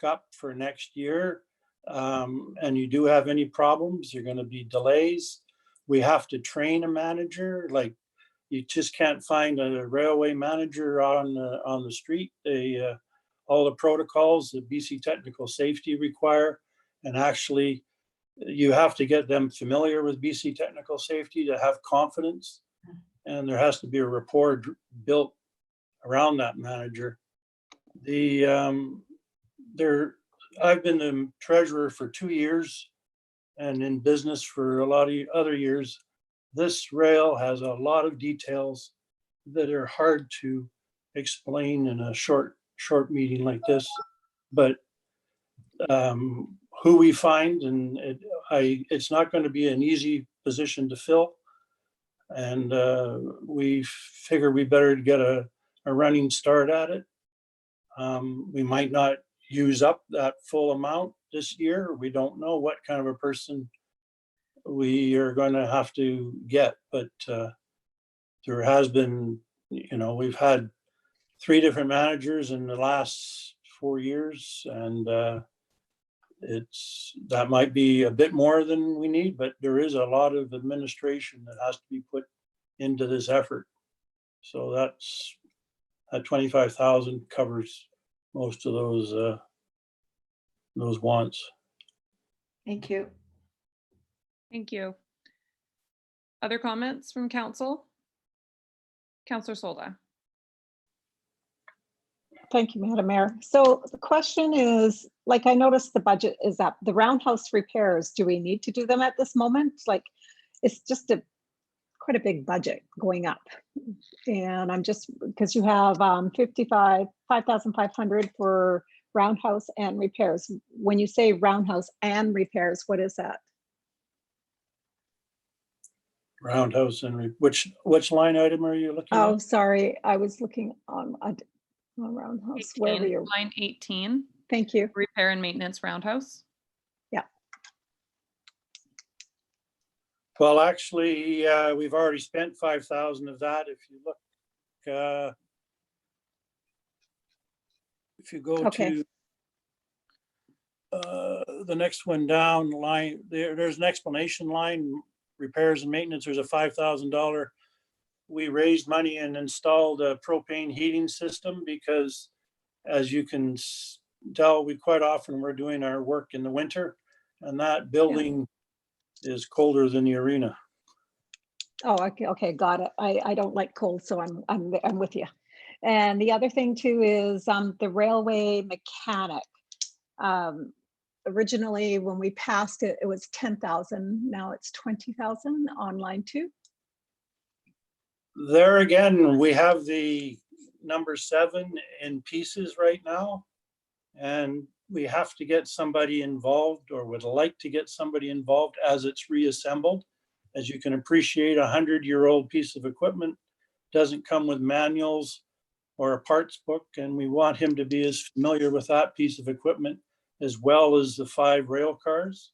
[SPEAKER 11] up, for next year, and you do have any problems, you're going to be delays. We have to train a manager. Like, you just can't find a railway manager on the street. All the protocols that BC Technical Safety require, and actually you have to get them familiar with BC Technical Safety to have confidence, and there has to be a rapport built around that manager. The I've been the treasurer for 2 years and in business for a lot of other years. This rail has a lot of details that are hard to explain in a short meeting like this. But who we find, and it's not going to be an easy position to fill. And we figure we better get a running start at it. We might not use up that full amount this year. We don't know what kind of a person we are going to have to get, but there has been, we've had 3 different managers in the last 4 years, and that might be a bit more than we need, but there is a lot of administration that has to be put into this effort. So that 25,000 covers most of those wants.
[SPEAKER 5] Thank you.
[SPEAKER 1] Thank you. Other comments from council? Councillor Solda.
[SPEAKER 6] Thank you, Madam Mayor. So the question is, like, I noticed the budget is up. The roundhouse repairs, do we need to do them at this moment? Like, it's just quite a big budget going up. And I'm just, because you have 5,500 for roundhouse and repairs. When you say roundhouse and repairs, what is that?
[SPEAKER 11] Roundhouse and which line item are you looking
[SPEAKER 6] Oh,
[SPEAKER 11] at?
[SPEAKER 6] sorry, I was looking on roundhouse. Where were
[SPEAKER 1] 18,
[SPEAKER 6] you?
[SPEAKER 1] line 18.
[SPEAKER 6] Thank you.
[SPEAKER 1] Repair and maintenance roundhouse.
[SPEAKER 6] Yeah.
[SPEAKER 11] Well, actually, we've already spent 5,000 of that. If you look, if you go
[SPEAKER 6] Okay.
[SPEAKER 11] to the next one down line, there's an explanation line, repairs and maintenance. There's a $5,000. We raised money and installed a propane heating system because, as you can tell, we quite often we're doing our work in the winter, and that building is colder than the arena.
[SPEAKER 6] Oh, okay, got it. I don't like cold, so I'm with you. And the other thing too is the railway mechanic. Originally, when we passed it, it was 10,000. Now it's 20,000 on line 2.
[SPEAKER 11] There again, we have the number 7 in pieces right now, and we have to get somebody involved, or would like to get somebody involved as it's reassembled. As you can appreciate, 100-year-old piece of equipment doesn't come with manuals or a parts book, and we want him to be as familiar with that piece of equipment as well as the 5 rail cars.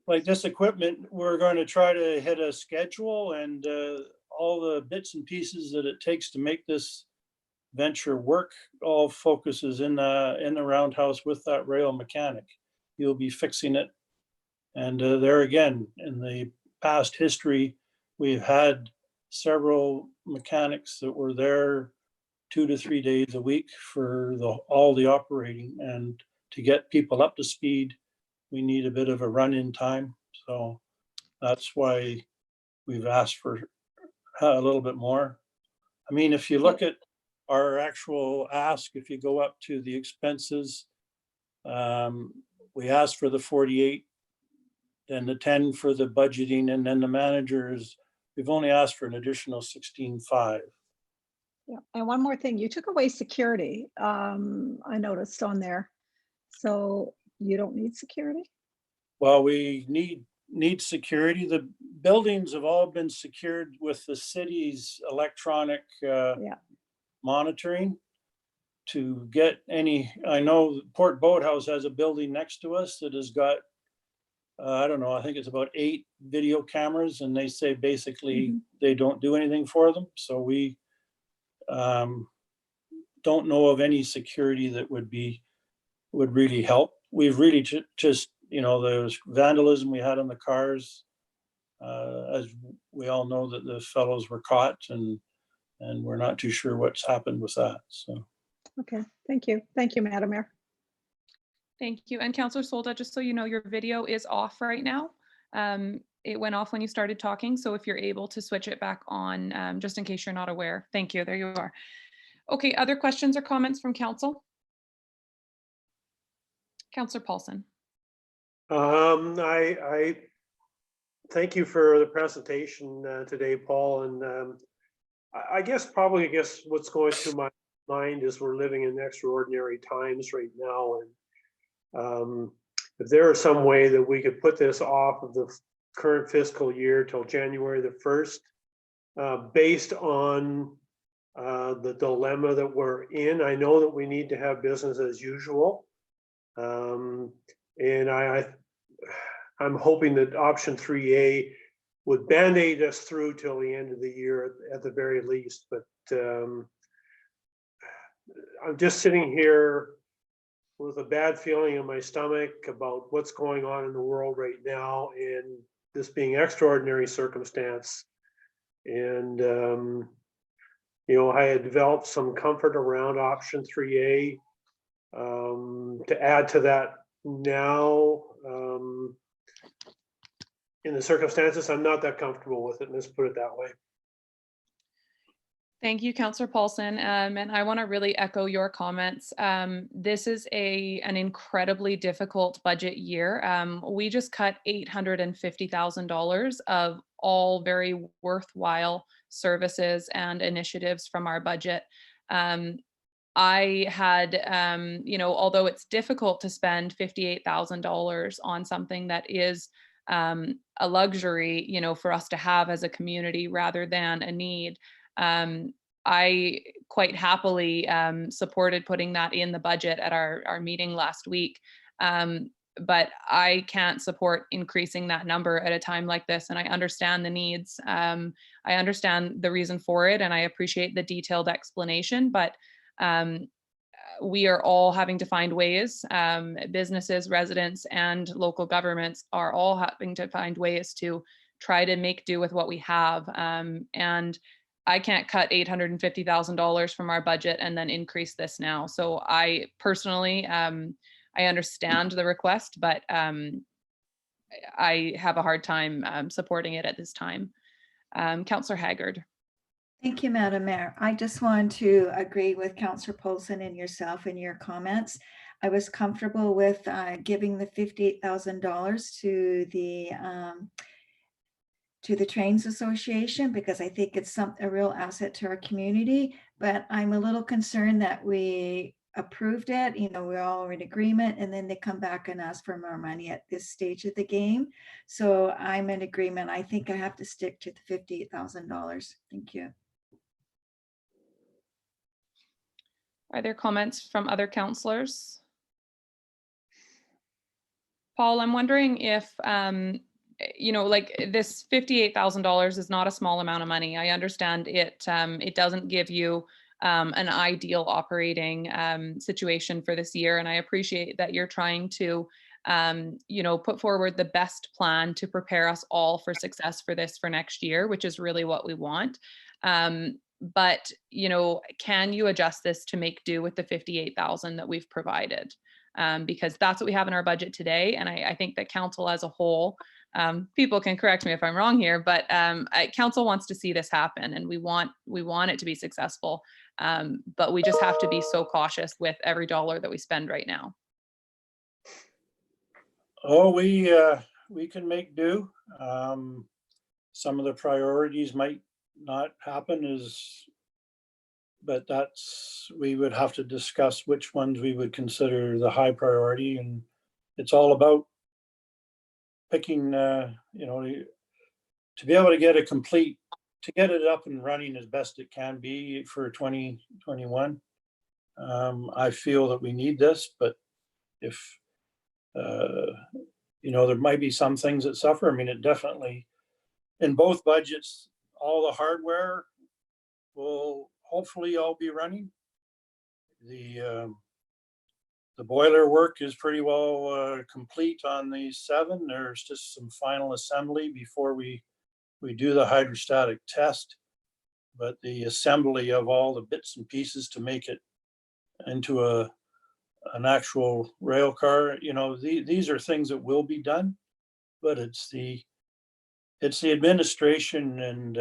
[SPEAKER 11] Like this equipment, we're going to try to hit a schedule, and all the bits and pieces that it takes to make this venture work all focuses in the roundhouse with that rail mechanic. You'll be fixing it. And there again, in the past history, we've had several mechanics that were there 2 to 3 days a week for all the operating, and to get people up to speed, we need a bit of a run-in time. So that's why we've asked for a little bit more. I mean, if you look at our actual ask, if you go up to the expenses, we asked for the 48, then the 10 for the budgeting, and then the managers, we've only asked for an additional 16.5.
[SPEAKER 6] Yeah, and one more thing, you took away security. I noticed on there. So you don't need security?
[SPEAKER 11] Well, we need security. The buildings have all been secured with the city's electronic monitoring. To get any, I know Port Boathouse has a building next to us that has got, I don't know, I think it's about 8 video cameras, and they say basically they don't do anything for them. So we don't know of any security that would really help. We've really just, there's vandalism we had on the cars. As we all know, that the fellows were caught, and we're not too sure what's happened with that. So.
[SPEAKER 6] Okay, thank you. Thank you, Madam Mayor.
[SPEAKER 1] Thank you. And Councillor Solda, just so you know, your video is off right now. It went off when you started talking. So if you're able to switch it back on, just in case you're not aware. Thank you. There you are. Okay, other questions or comments from council? Councillor Paulson.
[SPEAKER 3] I thank you for the presentation today, Paul. And I guess what's going through my mind is we're living in extraordinary times right now. And if there is some way that we could put this off of the current fiscal year till January the 1st, based on the dilemma that we're in. I know that we need to have business as usual. And I'm hoping that option 3A would band-aid us through till the end of the year at the very least. But I'm just sitting here with a bad feeling in my stomach about what's going on in the world right now, and this being extraordinary circumstance. And I had developed some comfort around option 3A. To add to that now, in the circumstances, I'm not that comfortable with it. Let's put it that way.
[SPEAKER 1] Thank you, Councillor Paulson. And I want to really echo your comments. This is an incredibly difficult budget year. We just cut $850,000 of all very worthwhile services and initiatives from our budget. I had, although it's difficult to spend $58,000 on something that is a luxury, for us to have as a community rather than a need, I quite happily supported putting that in the budget at our meeting last week. But I can't support increasing that number at a time like this. And I understand the needs. I understand the reason for it, and I appreciate the detailed explanation, but we are all having to find ways, businesses, residents, and local governments are all having to find ways to try to make do with what we have. And I can't cut $850,000 from our budget and then increase this now. So I personally, I understand the request, but I have a hard time supporting it at this time. Councillor Haggard.
[SPEAKER 5] Thank you, Madam Mayor. I just want to agree with Councillor Paulson and yourself in your comments. I was comfortable with giving the $58,000 to the Trains Association because I think it's a real asset to our community. But I'm a little concerned that we approved it, we're all in agreement, and then they come back and ask for more money at this stage of the game. So I'm in agreement. I think I have to stick to the $58,000. Thank you.
[SPEAKER 1] Are there comments from other councillors? Paul, I'm wondering if, this $58,000 is not a small amount of money. I understand it doesn't give you an ideal operating situation for this year. And I appreciate that you're trying to, put forward the best plan to prepare us all for success for next year, which is really what we want. But, can you adjust this to make do with the $58,000 that we've provided? Because that's what we have in our budget today. And I think that council as a whole, people can correct me if I'm wrong here, but council wants to see this happen, and we want it to be successful. But we just have to be so cautious with every dollar that we spend right now.
[SPEAKER 11] Oh, we can make do. Some of the priorities might not happen but we would have to discuss which ones we would consider the high priority, and it's all about picking, to be able to get it up and running as best it can be for 2021. I feel that we need this, but if, there might be some things that suffer. I mean, it definitely, in both budgets, all the hardware will hopefully all be running. The boiler work is pretty well complete on the 7. There's just some final assembly before we do the hydrostatic test. But the assembly of all the bits and pieces to make it into an actual rail car, these are things that will be done, but it's the administration and,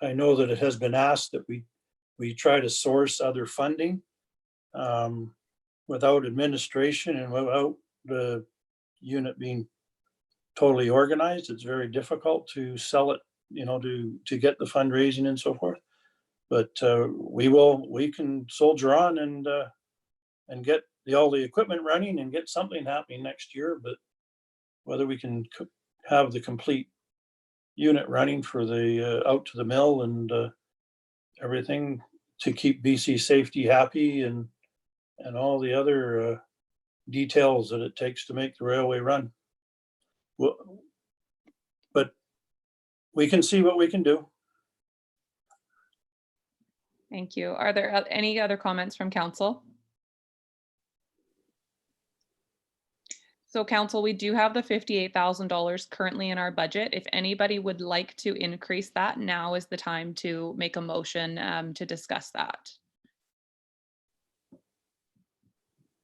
[SPEAKER 11] I know that it has been asked that we we try to source other funding. Without administration and without the unit being totally organized, it's very difficult to sell it, you know, to get the fundraising and so forth. But we can soldier on and get all the equipment running and get something happening next year. But whether we can have the complete unit running for the out to the mill and everything to keep BC Safety happy and all the other details that it takes to make the railway run. Well, but we can see what we can do.
[SPEAKER 1] Thank you. Are there any other comments from council? So council, we do have the $58,000 currently in our budget. If anybody would like to increase that, now is the time to make a motion to discuss that.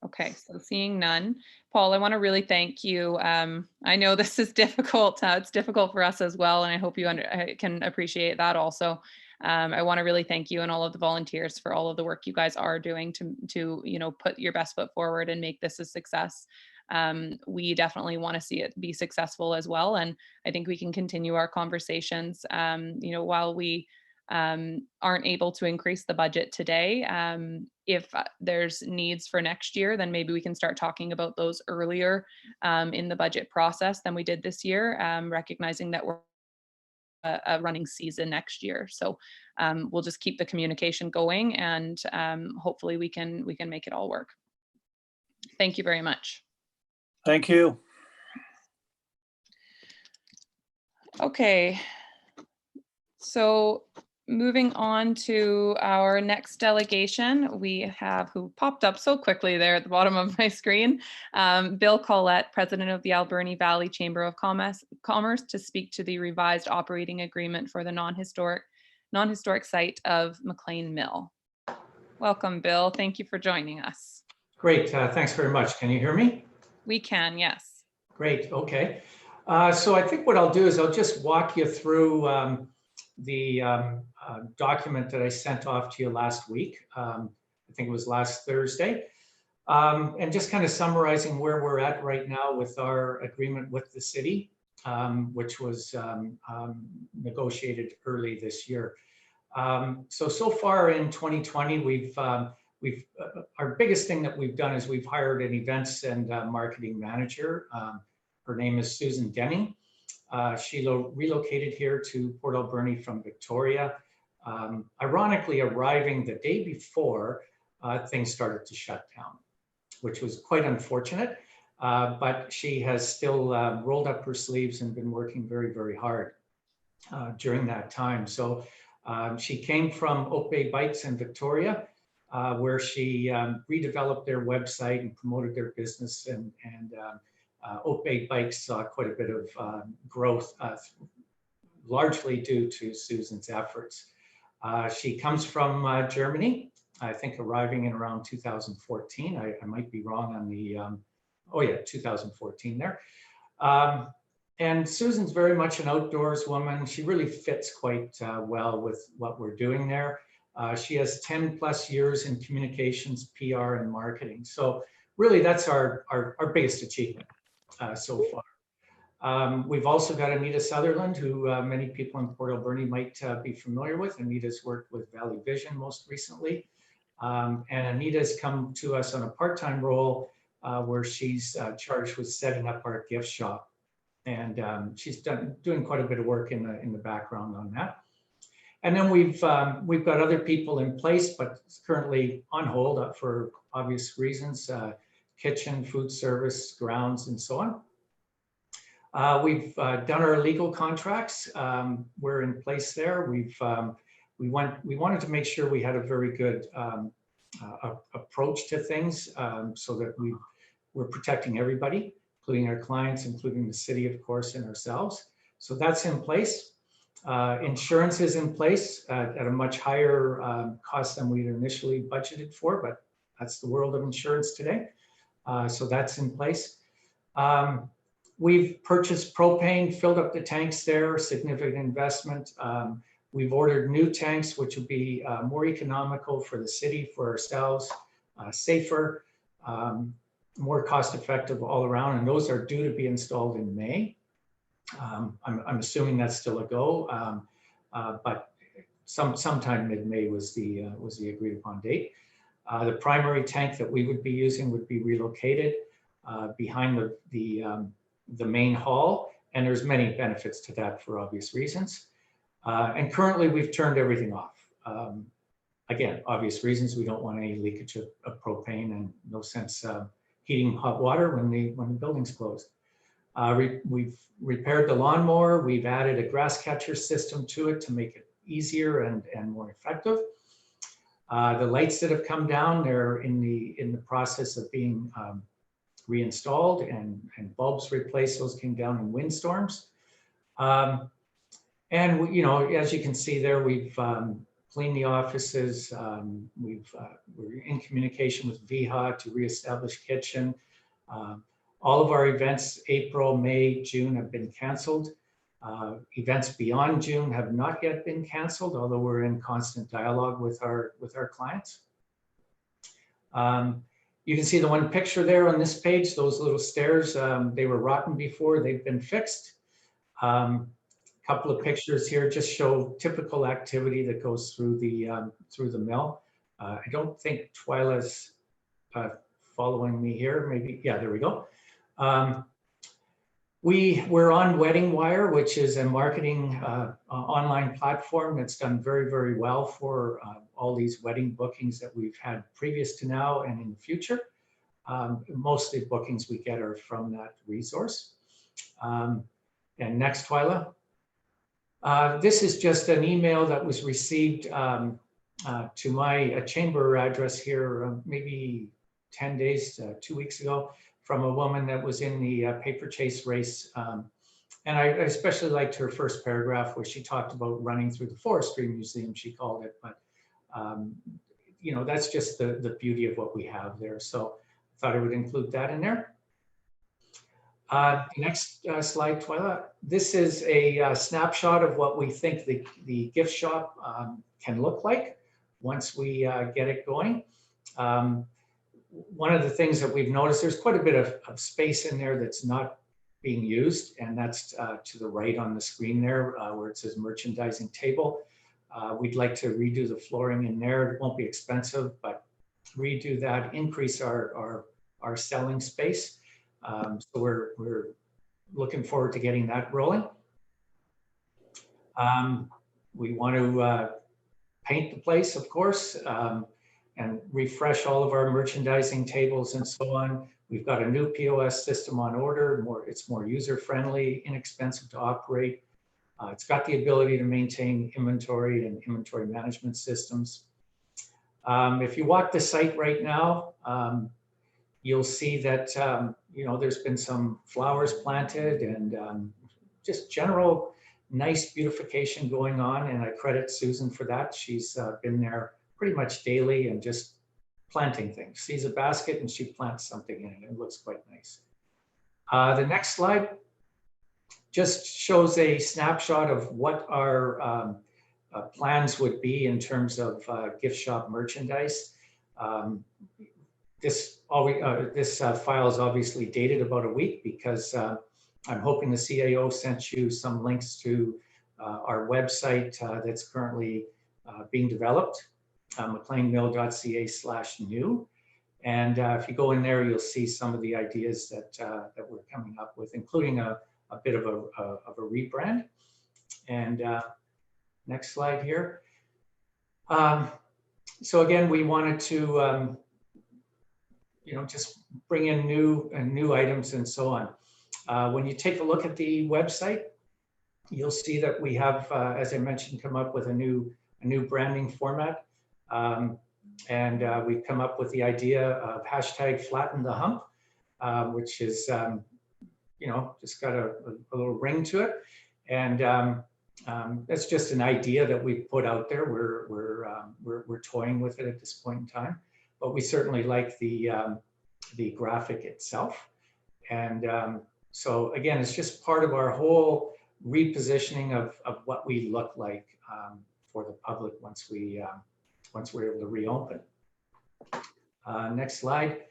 [SPEAKER 1] Okay, so seeing none. Paul, I want to really thank you. I know this is difficult. It's difficult for us as well, and I hope you can appreciate that also. I want to really thank you and all of the volunteers for all of the work you guys are doing to you know, put your best foot forward and make this a success. We definitely want to see it be successful as well, and I think we can continue our conversations. You know, while we aren't able to increase the budget today, if there's needs for next year, then maybe we can start talking about those earlier in the budget process than we did this year, recognizing that we're a running season next year. So we'll just keep the communication going, and hopefully we can make it all work. Thank you very much.
[SPEAKER 11] Thank you.
[SPEAKER 1] Okay, so moving on to our next delegation, we have, who popped up so quickly there at the bottom of my screen, Bill Collette, President of the Alberni Valley Chamber of Commerce, to speak to the revised operating agreement for the non-historic site of McLean Mill. Welcome, Bill. Thank you for joining us.
[SPEAKER 12] Great. Thanks very much. Can you hear me?
[SPEAKER 1] We can, yes.
[SPEAKER 12] Great. Okay. So I think what I'll do is I'll just walk you through the document that I sent off to you last week. I think it was last Thursday. And just kind of summarizing where we're at right now with our agreement with the city, which was negotiated early this year. So far in 2020, our biggest thing that we've done is we've hired an events and marketing manager. Her name is Susan Denning. She relocated here to Port Alberni from Victoria, ironically arriving the day before things started to shut down, which was quite unfortunate. But she has still rolled up her sleeves and been working very, very hard during that time. So she came from Oak Bay Bikes in Victoria, where she redeveloped their website and promoted their business, and Oak Bay Bikes saw quite a bit of growth, largely due to Susan's efforts. She comes from Germany, I think arriving in around 2014. I might be wrong on the, 2014 there. And Susan's very much an outdoors woman. She really fits quite well with what we're doing there. She has 10 plus years in communications, PR, and marketing. So really that's our biggest achievement so far. We've also got Anita Sutherland, who many people in Port Alberni might be familiar with. Anita's worked with Valley Vision most recently. And Anita's come to us on a part-time role where she's charged with setting up our gift shop. And she's doing quite a bit of work in the background on that. And then we've got other people in place, but currently on hold for obvious reasons, kitchen, food service, grounds, and so on. We've done our legal contracts. We're in place there. We wanted to make sure we had a very good approach to things so that we're protecting everybody, including our clients, including the city, of course, and ourselves. So that's in place. Insurance is in place at a much higher cost than we'd initially budgeted for, but that's the world of insurance today. So that's in place. We've purchased propane, filled up the tanks there, significant investment. We've ordered new tanks, which will be more economical for the city, for ourselves, safer, more cost effective all around. And those are due to be installed in May. I'm assuming that's still a go, but sometime mid-May was the agreed upon date. The primary tank that we would be using would be relocated behind the main hall, and there's many benefits to that for obvious reasons. And currently we've turned everything off. Again, obvious reasons, we don't want any leakage of propane, and no sense heating hot water when the building's closed. We've repaired the lawnmower. We've added a grass catcher system to it to make it easier and more effective. The lights that have come down, they're in the process of being reinstalled, and bulbs replaced. Those came down in windstorms. And you know, as you can see there, we've cleaned the offices. We're in communication with VHA to reestablish kitchen. All of our events, April, May, June, have been canceled. Events beyond June have not yet been canceled, although we're in constant dialogue with our clients. You can see the one picture there on this page, those little stairs, they were rotten before, they've been fixed. Couple of pictures here just show typical activity that goes through the mill. I don't think Twyla's following me here, maybe, yeah, there we go. We're on Wedding Wire, which is a marketing online platform that's done very, very well for all these wedding bookings that we've had previous to now and in the future. Most of the bookings we get are from that resource. And next, Twyla. This is just an email that was received to my chamber address here maybe 10 days, 2 weeks ago, from a woman that was in the paper chase race. And I especially liked her first paragraph where she talked about running through the Forestry Museum, she called it. But, you know, that's just the beauty of what we have there. So I thought I would include that in there. Next slide, Twyla. This is a snapshot of what we think the gift shop can look like once we get it going. One of the things that we've noticed, there's quite a bit of space in there that's not being used, and that's to the right on the screen there where it says merchandising table. We'd like to redo the flooring in there. It won't be expensive, but redo that, increase our selling space. So we're looking forward to getting that rolling. We want to paint the place, of course, and refresh all of our merchandising tables and so on. We've got a new POS system on order. It's more user-friendly, inexpensive to operate. It's got the ability to maintain inventory and inventory management systems. If you walk the site right now, you'll see that you know, there's been some flowers planted and just general nice beautification going on, and I credit Susan for that. She's been there pretty much daily and just planting things. Sees a basket and she plants something in it. It looks quite nice. The next slide just shows a snapshot of what our plans would be in terms of gift shop merchandise. This file is obviously dated about a week because I'm hoping the CAO sent you some links to our website that's currently being developed, mcleanmill.ca/new. And if you go in there, you'll see some of the ideas that we're coming up with, including a bit of a rebrand. And next slide here. So again, we wanted to you know, just bring in new items and so on. When you take a look at the website, you'll see that we have, as I mentioned, come up with a new branding format. And we've come up with the idea of #FlattenTheHump, which is, you know, just got a little ring to it. And that's just an idea that we put out there. We're toying with it at this point in time, but we certainly like the graphic itself. And so again, it's just part of our whole repositioning of what we look like for the public once we're able to reopen. Next slide.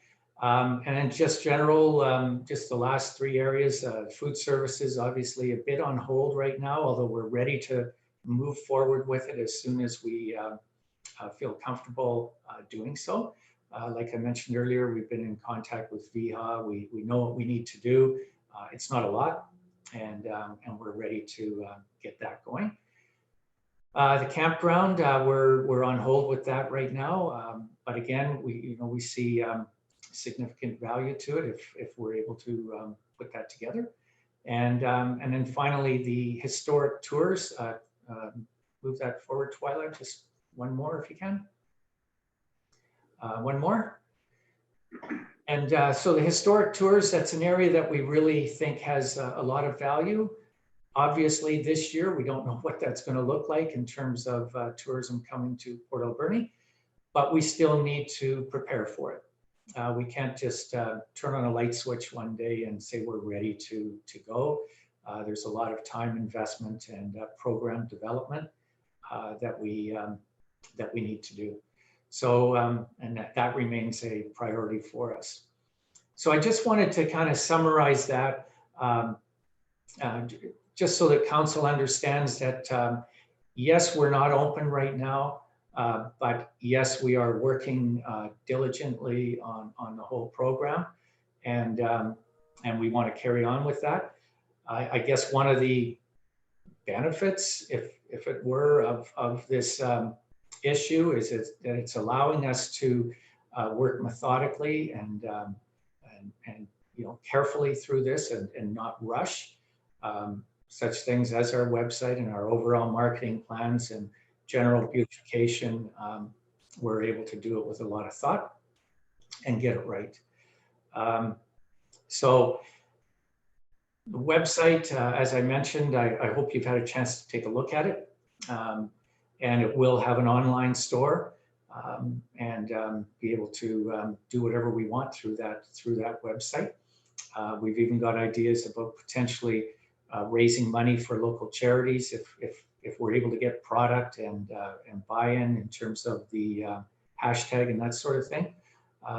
[SPEAKER 12] And then just general, just the last three areas, food services, obviously a bit on hold right now, although we're ready to move forward with it as soon as we feel comfortable doing so. Like I mentioned earlier, we've been in contact with VHA. We know what we need to do. It's not a lot, and we're ready to get that going. The campground, we're on hold with that right now, but again, we see significant value to it if we're able to put that together. And then finally, the historic tours. Move that forward, Twyla, just one more if you can. One more. And so the historic tours, that's an area that we really think has a lot of value. Obviously, this year, we don't know what that's going to look like in terms of tourism coming to Port Alberni, but we still need to prepare for it. We can't just turn on a light switch one day and say we're ready to go. There's a lot of time investment and program development that we need to do. So, and that remains a priority for us. So I just wanted to kind of summarize that, just so that council understands that, yes, we're not open right now, but yes, we are working diligently on the whole program, and we want to carry on with that. I guess one of the benefits, if it were, of this issue is that it's allowing us to work methodically and carefully through this and not rush. Such things as our website and our overall marketing plans and general beautification, we're able to do it with a lot of thought and get it right. So the website, as I mentioned, I hope you've had a chance to take a look at it. And it will have an online store and be able to do whatever we want through that website. We've even got ideas about potentially raising money for local charities if we're able to get product and buy-in in terms of the hashtag and that sort of thing.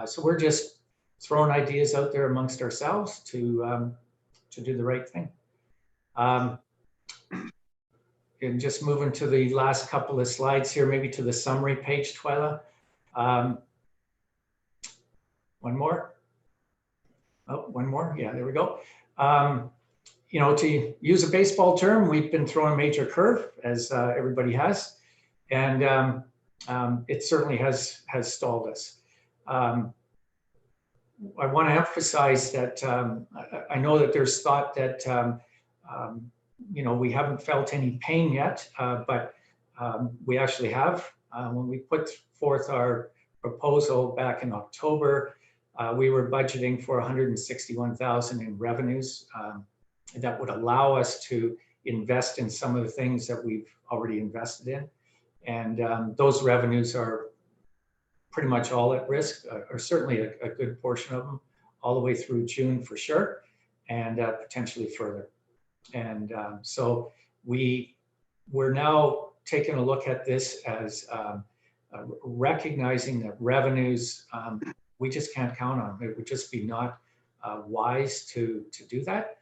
[SPEAKER 12] So we're just throwing ideas out there amongst ourselves to do the right thing. And just moving to the last couple of slides here, maybe to the summary page, Twyla. One more. Oh, one more. Yeah, there we go. To use a baseball term, we've been throwing a major curve, as everybody has, and it certainly has stalled us. I want to emphasize that I know that there's thought that we haven't felt any pain yet, but we actually have. When we put forth our proposal back in October, we were budgeting for 161,000 in revenues that would allow us to invest in some of the things that we've already invested in. And those revenues are pretty much all at risk, or certainly a good portion of them, all the way through June for sure, and potentially further. And so we're now taking a look at this as recognizing that revenues we just can't count on. It would just be not wise to do that.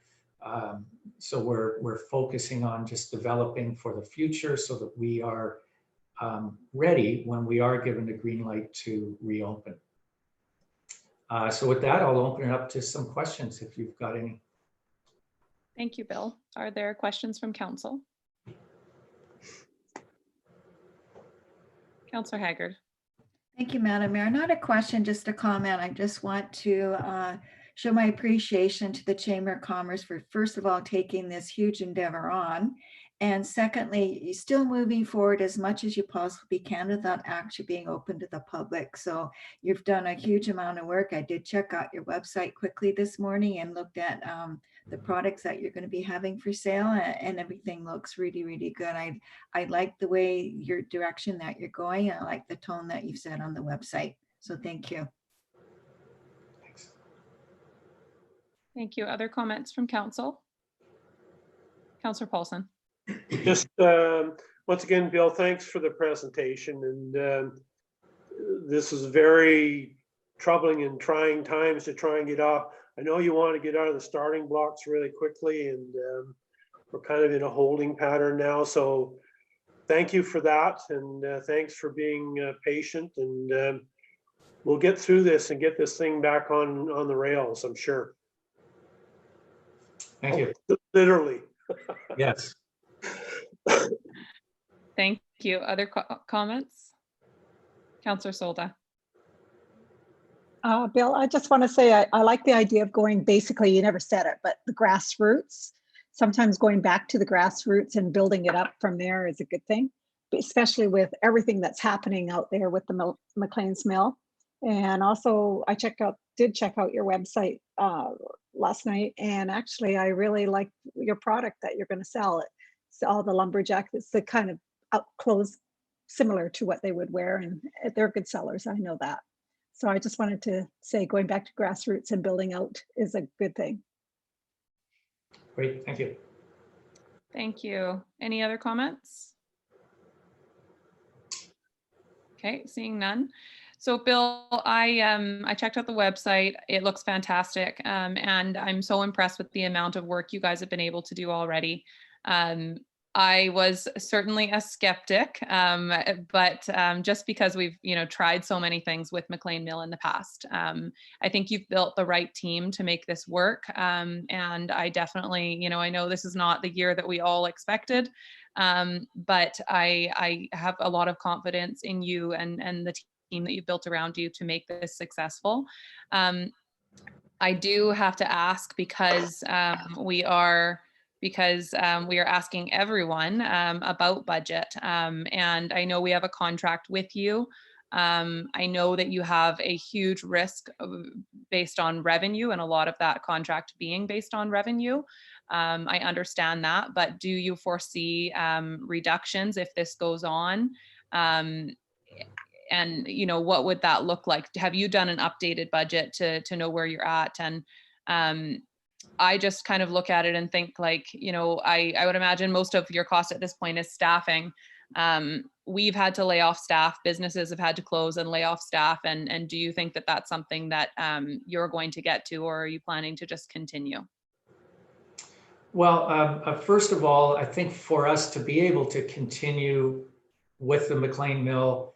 [SPEAKER 12] So we're focusing on just developing for the future so that we are ready when we are given the green light to reopen. So with that, I'll open it up to some questions if you've got any.
[SPEAKER 1] Thank you, Bill. Are there questions from council? Councillor Haggard.
[SPEAKER 5] Thank you, Madam Mayor. Not a question, just a comment. I just want to show my appreciation to the Chamber of Commerce for, first of all, taking this huge endeavor on. And secondly, you're still moving forward as much as you possibly can without actually being open to the public. So you've done a huge amount of work. I did check out your website quickly this morning and looked at the products that you're going to be having for sale, and everything looks really, really good. I like the way your direction that you're going. I like the tone that you've set on the website. So thank you.
[SPEAKER 12] Thanks.
[SPEAKER 1] Thank you. Other comments from council? Councillor Paulson.
[SPEAKER 3] Just once again, Bill, thanks for the presentation. And this is very troubling and trying times to try and get off. I know you want to get out of the starting blocks really quickly, and we're kind of in a holding pattern now. So thank you for that. And thanks for being patient. And we'll get through this and get this thing back on the rails, I'm sure.
[SPEAKER 12] Thank you.
[SPEAKER 3] Literally.
[SPEAKER 12] Yes.
[SPEAKER 1] Thank you. Other comments? Councillor Solda.
[SPEAKER 6] Bill, I just want to say I like the idea of going, basically, you never said it, but the grassroots. Sometimes going back to the grassroots and building it up from there is a good thing, especially with everything that's happening out there with the McLean's Mill. And also, I did check out your website last night, and actually, I really like your product that you're going to sell. It's all the lumberjack. It's the kind of up close, similar to what they would wear, and they're good sellers. I know that. So I just wanted to say, going back to grassroots and building out is a good thing.
[SPEAKER 12] Great, thank you.
[SPEAKER 1] Thank you. Any other comments? Okay, seeing none. So Bill, I checked out the website. It looks fantastic. And I'm so impressed with the amount of work you guys have been able to do already. I was certainly a skeptic, but just because we've tried so many things with McLean Mill in the past, I think you've built the right team to make this work. And I definitely, I know this is not the year that we all expected, but I have a lot of confidence in you and the team that you've built around you to make this successful. I do have to ask because we are asking everyone about budget. And I know we have a contract with you. I know that you have a huge risk based on revenue, and a lot of that contract being based on revenue. I understand that, but do you foresee reductions if this goes on? And what would that look like? Have you done an updated budget to know where you're at? And I just kind of look at it and think like, I would imagine most of your cost at this point is staffing. We've had to lay off staff, businesses have had to close and lay off staff. And do you think that that's something that you're going to get to, or are you planning to just continue?
[SPEAKER 12] Well, first of all, I think for us to be able to continue with the McLean Mill,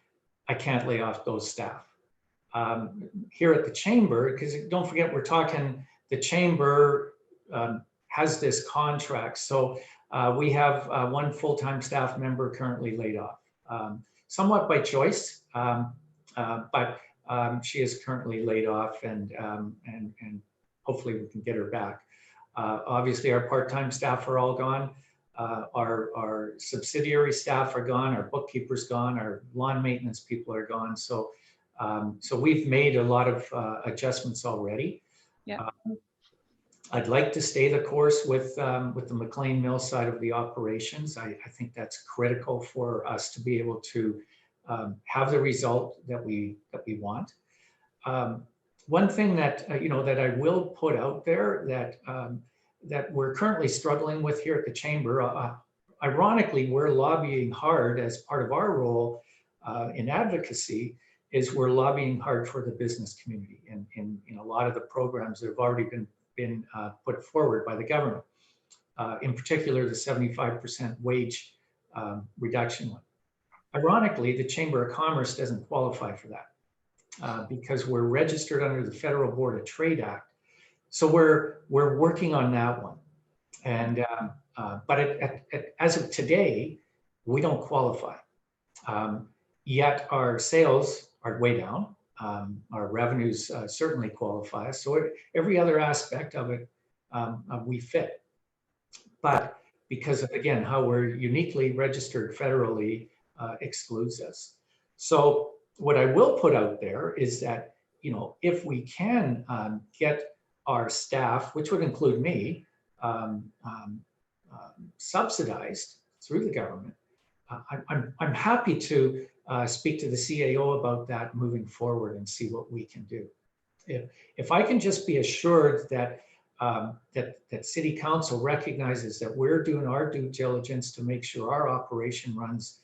[SPEAKER 12] I can't lay off those staff. Here at the chamber, because don't forget, we're talking, the chamber has this contract. So we have one full-time staff member currently laid off, somewhat by choice, but she is currently laid off, and hopefully we can get her back. Obviously, our part-time staff are all gone. Our subsidiary staff are gone. Our bookkeeper's gone. Our lawn maintenance people are gone. So, so we've made a lot of adjustments already.
[SPEAKER 1] Yeah.
[SPEAKER 12] I'd like to stay the course with the McLean Mill side of the operations. I think that's critical for us to be able to have the result that we want. One thing that that I will put out there that we're currently struggling with here at the chamber. Ironically, we're lobbying hard as part of our role in advocacy. Is we're lobbying hard for the business community in a lot of the programs that have already been put forward by the government. In particular, the 75% wage reduction one. Ironically, the Chamber of Commerce doesn't qualify for that because we're registered under the Federal Board of Trade Act. So we're working on that one. And but as of today, we don't qualify. Yet our sales are way down. Our revenues certainly qualify. So every other aspect of it, we fit. But because of, again, how we're uniquely registered federally excludes us. So what I will put out there is that, if we can get our staff, which would include me, subsidized through the government, I'm happy to speak to the CAO about that moving forward and see what we can do. If I can just be assured that that City Council recognizes that we're doing our due diligence to make sure our operation runs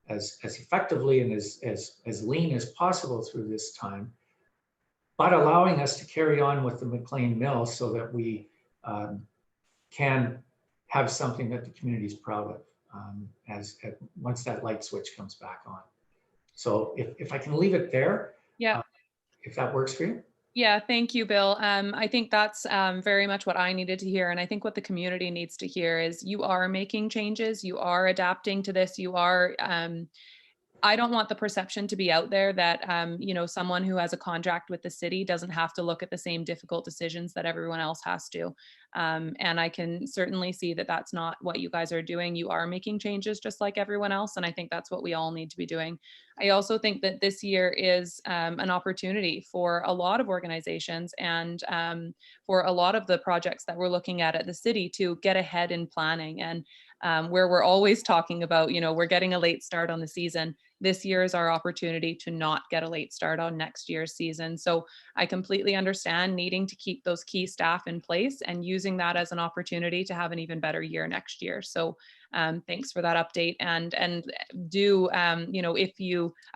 [SPEAKER 12] as effectively and as lean as possible through this time, but allowing us to carry on with the McLean Mill so that we can have something that the community is proud of once that light switch comes back on. So if I can leave it there,
[SPEAKER 1] Yeah.
[SPEAKER 12] If that works for you.
[SPEAKER 1] Yeah, thank you, Bill. I think that's very much what I needed to hear. And I think what the community needs to hear is you are making changes, you are adapting to this, you are, I don't want the perception to be out there that, someone who has a contract with the city doesn't have to look at the same difficult decisions that everyone else has to. And I can certainly see that that's not what you guys are doing. You are making changes just like everyone else. And I think that's what we all need to be doing. I also think that this year is an opportunity for a lot of organizations and for a lot of the projects that we're looking at the city to get ahead in planning. And where we're always talking about, we're getting a late start on the season. This year is our opportunity to not get a late start on next year's season. So I completely understand needing to keep those key staff in place and using that as an opportunity to have an even better year next year. So thanks for that update. And do, I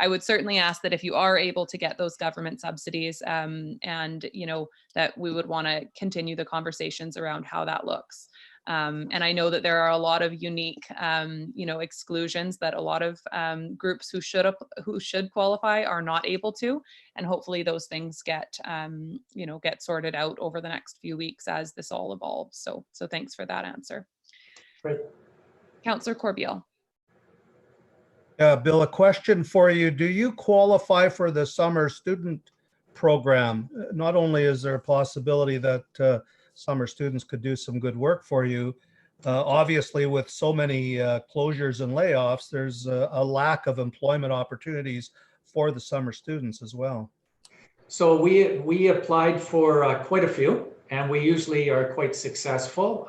[SPEAKER 1] would certainly ask that if you are able to get those government subsidies that we would want to continue the conversations around how that looks. And I know that there are a lot of unique, exclusions that a lot of groups who should qualify are not able to, and hopefully those things get sorted out over the next few weeks as this all evolves. So thanks for that answer.
[SPEAKER 12] Great.
[SPEAKER 1] Councillor Corbeil.
[SPEAKER 10] Bill, a question for you. Do you qualify for the summer student program? Not only is there a possibility that summer students could do some good work for you, obviously with so many closures and layoffs, there's a lack of employment opportunities for the summer students as well.
[SPEAKER 12] So we applied for quite a few, and we usually are quite successful.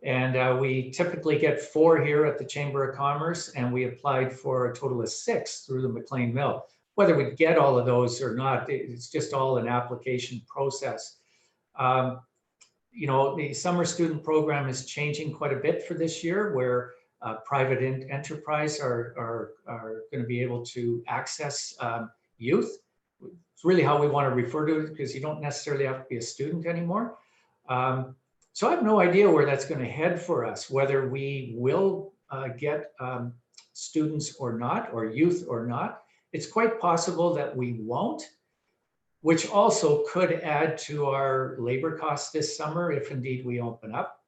[SPEAKER 12] And we typically get 4 here at the Chamber of Commerce, and we applied for a total of 6 through the McLean Mill. Whether we get all of those or not, it's just all an application process. The summer student program is changing quite a bit for this year, where private enterprise are going to be able to access youth. It's really how we want to refer to it, because you don't necessarily have to be a student anymore. So I have no idea where that's going to head for us, whether we will get students or not, or youth or not. It's quite possible that we won't, which also could add to our labor costs this summer if indeed we open up.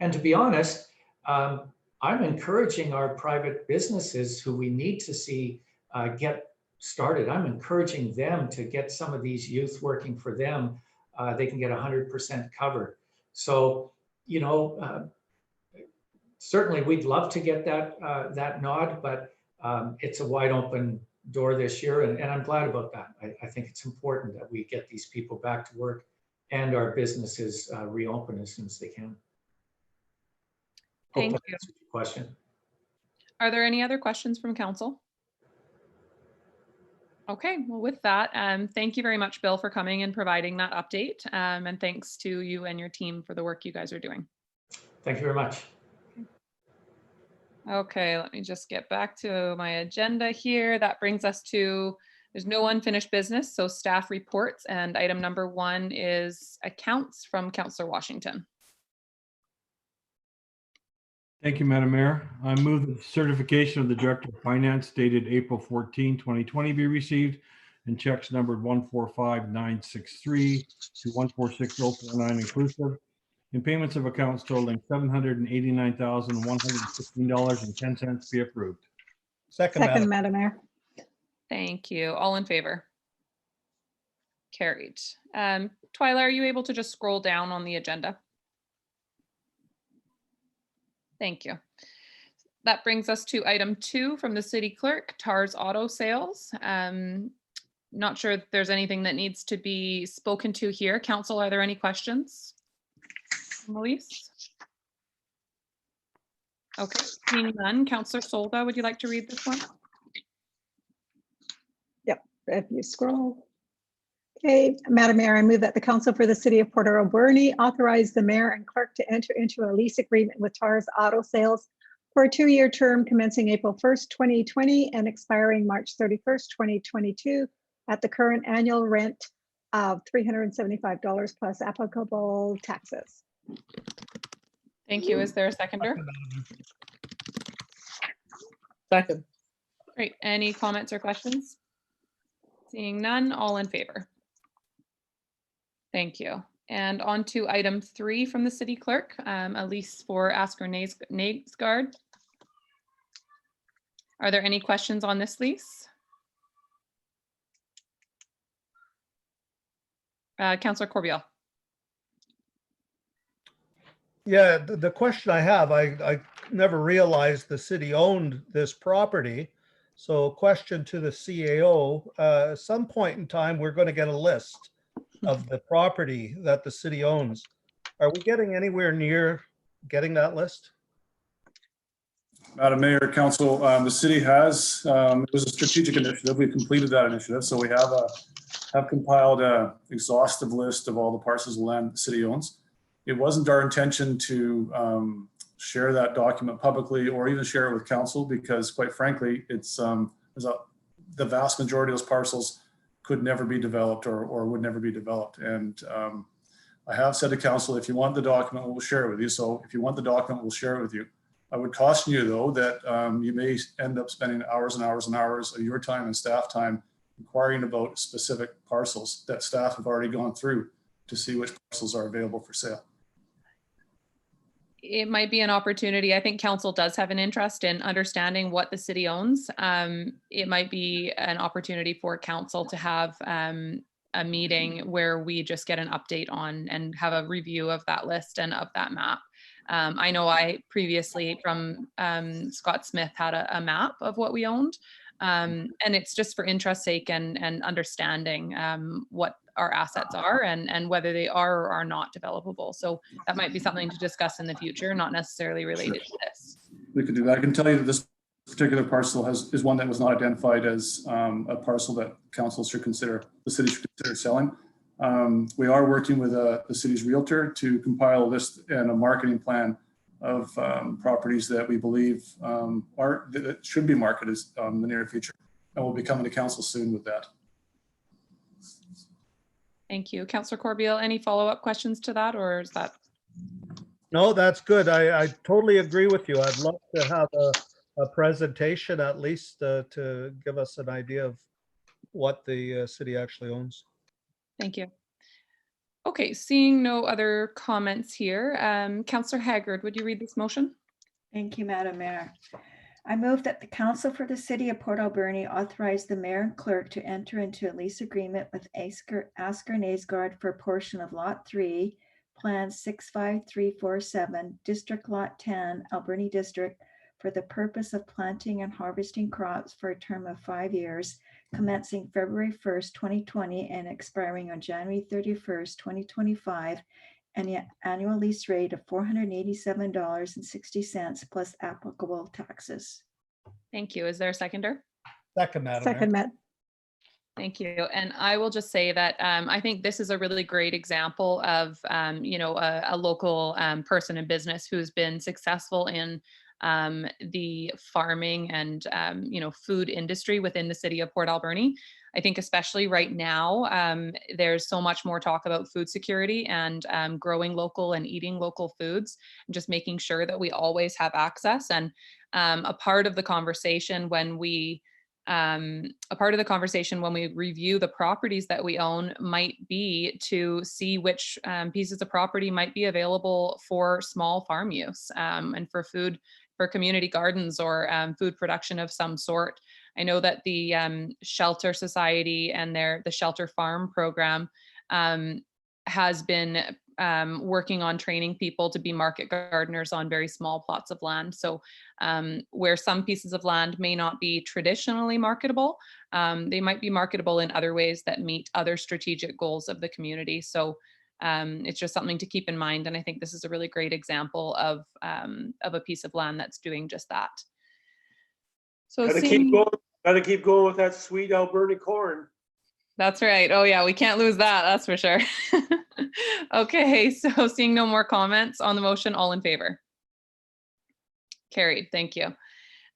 [SPEAKER 12] And to be honest, I'm encouraging our private businesses who we need to see get started. I'm encouraging them to get some of these youth working for them. They can get 100% covered. So, certainly we'd love to get that nod, but it's a wide open door this year, and I'm glad about that. I think it's important that we get these people back to work and our businesses reopen as soon as they can.
[SPEAKER 1] Thank
[SPEAKER 12] Hope that
[SPEAKER 1] you.
[SPEAKER 12] answers your question.
[SPEAKER 1] Are there any other questions from council? Okay, well, with that, thank you very much, Bill, for coming and providing that update. And thanks to you and your team for the work you guys are doing.
[SPEAKER 12] Thank you very much.
[SPEAKER 1] Okay, let me just get back to my agenda here. That brings us to, there's no unfinished business, so staff reports, and item number 1 is accounts from Councillor Washington.
[SPEAKER 7] Thank you, Madam Mayor. I move that the certification of the Director of Finance dated April 14, 2020 be received, and checks numbered 145963 to 146049 inclusive, and payments of accounts totaling $789,116.10 be approved.
[SPEAKER 6] Second, Madam Mayor.
[SPEAKER 1] Thank you. All in favor? Carried. Twyla, are you able to just scroll down on the agenda? Thank you. That brings us to item 2 from the city clerk, TARS auto sales. Not sure if there's anything that needs to be spoken to here. Council, are there any questions? Elise? Okay, seeing none. Councillor Solda, would you like to read this one?
[SPEAKER 6] Yep, if you scroll. Okay, Madam Mayor, I move that the Council for the City of Port Alberni authorize the mayor and clerk to enter into a lease agreement with TARS Auto Sales for a 2-year term commencing April 1st, 2020 and expiring March 31st, 2022 at the current annual rent of $375 plus applicable taxes.
[SPEAKER 1] Thank you. Is there a seconder?
[SPEAKER 8] Second.
[SPEAKER 1] Great. Any comments or questions? Seeing none, all in favor? Thank you. And on to item 3 from the city clerk, a lease for Asker Nagsgaard. Are there any questions on this lease? Councillor Corbeil.
[SPEAKER 10] Yeah, the question I have, I never realized the city owned this property. So question to the CAO, at some point in time, we're going to get a list of the property that the city owns. Are we getting anywhere near getting that list?
[SPEAKER 9] Madam Mayor, Council, the city has, it was a strategic initiative. We completed that initiative. So we have compiled an exhaustive list of all the parcels of land the city owns. It wasn't our intention to share that document publicly or even share it with council because quite frankly, it's the vast majority of those parcels could never be developed or would never be developed. And I have said to council, if you want the document, we'll share it with you. So if you want the document, we'll share it with you. I would caution you though, that you may end up spending hours and hours and hours of your time and staff time inquiring about specific parcels that staff have already gone through to see which parcels are available for sale.
[SPEAKER 1] It might be an opportunity. I think council does have an interest in understanding what the city owns. It might be an opportunity for council to have a meeting where we just get an update on and have a review of that list and of that map. I know I previously from Scott Smith had a map of what we owned. And it's just for interest's sake and understanding what our assets are and whether they are or are not developable. So that might be something to discuss in the future, not necessarily related to this. We
[SPEAKER 9] could do that. I can tell you that this particular parcel is one that was not identified as a parcel that council should consider, the city should consider selling. We are working with the city's realtor to compile a list and a marketing plan of properties that we believe that should be marketed in the near future. And we'll be coming to council soon with that.
[SPEAKER 1] Thank you. Councillor Corbeil, any follow-up questions to that, or is that?
[SPEAKER 10] No, that's good. I totally agree with you. I'd love to have a presentation at least to give us an idea of what the city actually owns.
[SPEAKER 1] Thank you. Okay, seeing no other comments here, Councillor Haggard, would you read this motion?
[SPEAKER 5] Thank you, Madam Mayor. I move that the Council for the City of Port Alberni authorize the mayor and clerk to enter into a lease agreement with Asker Nagsgaard for a portion of Lot 3, Plan 65347, District Lot 10, Alberni District, for the purpose of planting and harvesting crops for a term of 5 years, commencing February 1st, 2020 and expiring on January 31st, 2025, and the annual lease rate of $487.60 plus applicable taxes.
[SPEAKER 1] Thank you. Is there a seconder?
[SPEAKER 10] Second, Madam Mayor.
[SPEAKER 6] Second, Matt.
[SPEAKER 1] Thank you. And I will just say that I think this is a really great example of, a local person and business who's been successful in the farming and, food industry within the city of Port Alberni. I think especially right now, there's so much more talk about food security and growing local and eating local foods, and just making sure that we always have access. And a part of the conversation when we review the properties that we own might be to see which pieces of property might be available for small farm use and for food, for community gardens or food production of some sort. I know that the Shelter Society and the Shelter Farm program has been working on training people to be market gardeners on very small plots of land. So where some pieces of land may not be traditionally marketable, they might be marketable in other ways that meet other strategic goals of the community. So it's just something to keep in mind. And I think this is a really great example of a piece of land that's doing just that. So
[SPEAKER 3] Gotta keep going with that sweet Alberni corn.
[SPEAKER 1] That's right. Oh yeah, we can't lose that. That's for sure. Okay, so seeing no more comments on the motion, all in favor? Carried. Thank you.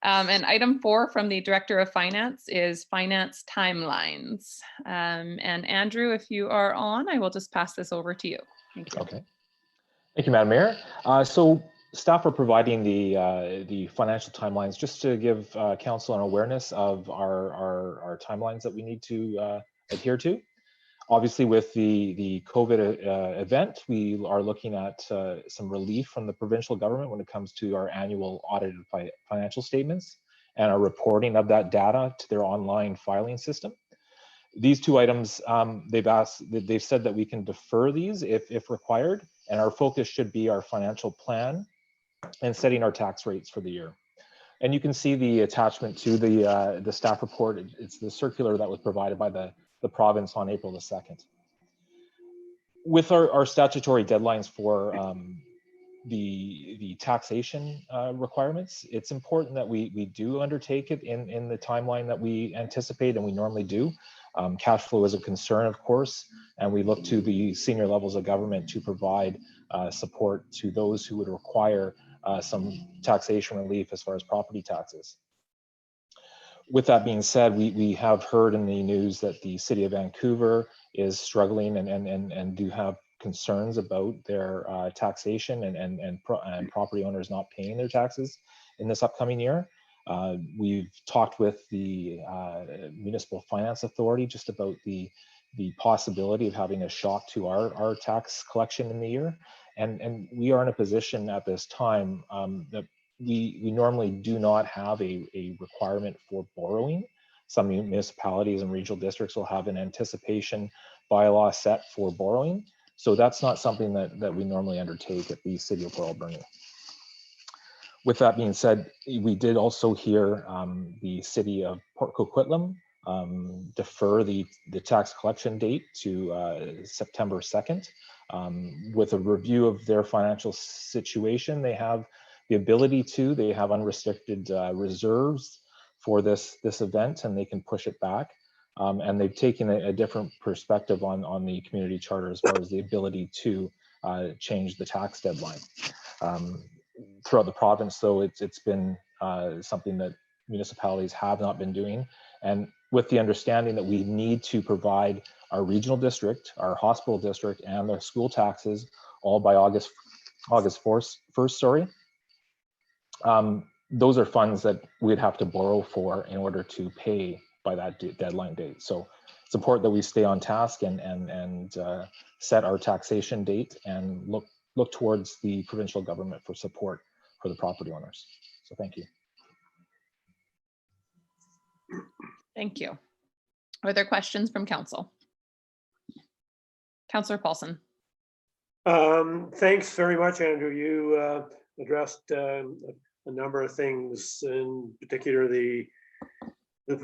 [SPEAKER 1] And item 4 from the Director of Finance is finance timelines. And Andrew, if you are on, I will just pass this over to you. Thank you.
[SPEAKER 13] Okay. Thank you, Madam Mayor. So staff are providing the financial timelines just to give council an awareness of our timelines that we need to adhere to. Obviously, with the COVID event, we are looking at some relief from the provincial government when it comes to our annual audited financial statements and our reporting of that data to their online filing system. These two items, they've said that we can defer these if required, and our focus should be our financial plan and setting our tax rates for the year. And you can see the attachment to the staff report. It's the circular that was provided by the province on April the 2nd. With our statutory deadlines for the taxation requirements, it's important that we do undertake it in the timeline that we anticipate and we normally do. Cash flow is a concern, of course, and we look to the senior levels of government to provide support to those who would require some taxation relief as far as property taxes. With that being said, we have heard in the news that the City of Vancouver is struggling and do have concerns about their taxation and property owners not paying their taxes in this upcoming year. We've talked with the Municipal Finance Authority just about the possibility of having a shock to our tax collection in the year. And we are in a position at this time that we normally do not have a requirement for borrowing. Some municipalities and regional districts will have an anticipation bylaw set for borrowing. So that's not something that we normally undertake at the City of Port Alberni. With that being said, we did also hear the City of Port Coquitlam defer the tax collection date to September 2nd. With a review of their financial situation, they have the ability to, they have unrestricted reserves for this event, and they can push it back. And they've taken a different perspective on the community charter as far as the ability to change the tax deadline. Throughout the province, though, it's been something that municipalities have not been doing. And with the understanding that we need to provide our regional district, our hospital district, and the school taxes all by August 1st, sorry. Those are funds that we'd have to borrow for in order to pay by that deadline date. So it's important that we stay on task and set our taxation date and look towards the provincial government for support for the property owners. So thank you.
[SPEAKER 1] Thank you. Are there questions from council? Councillor Paulson.
[SPEAKER 3] Thanks very much, Andrew. You addressed a number of things, in particular the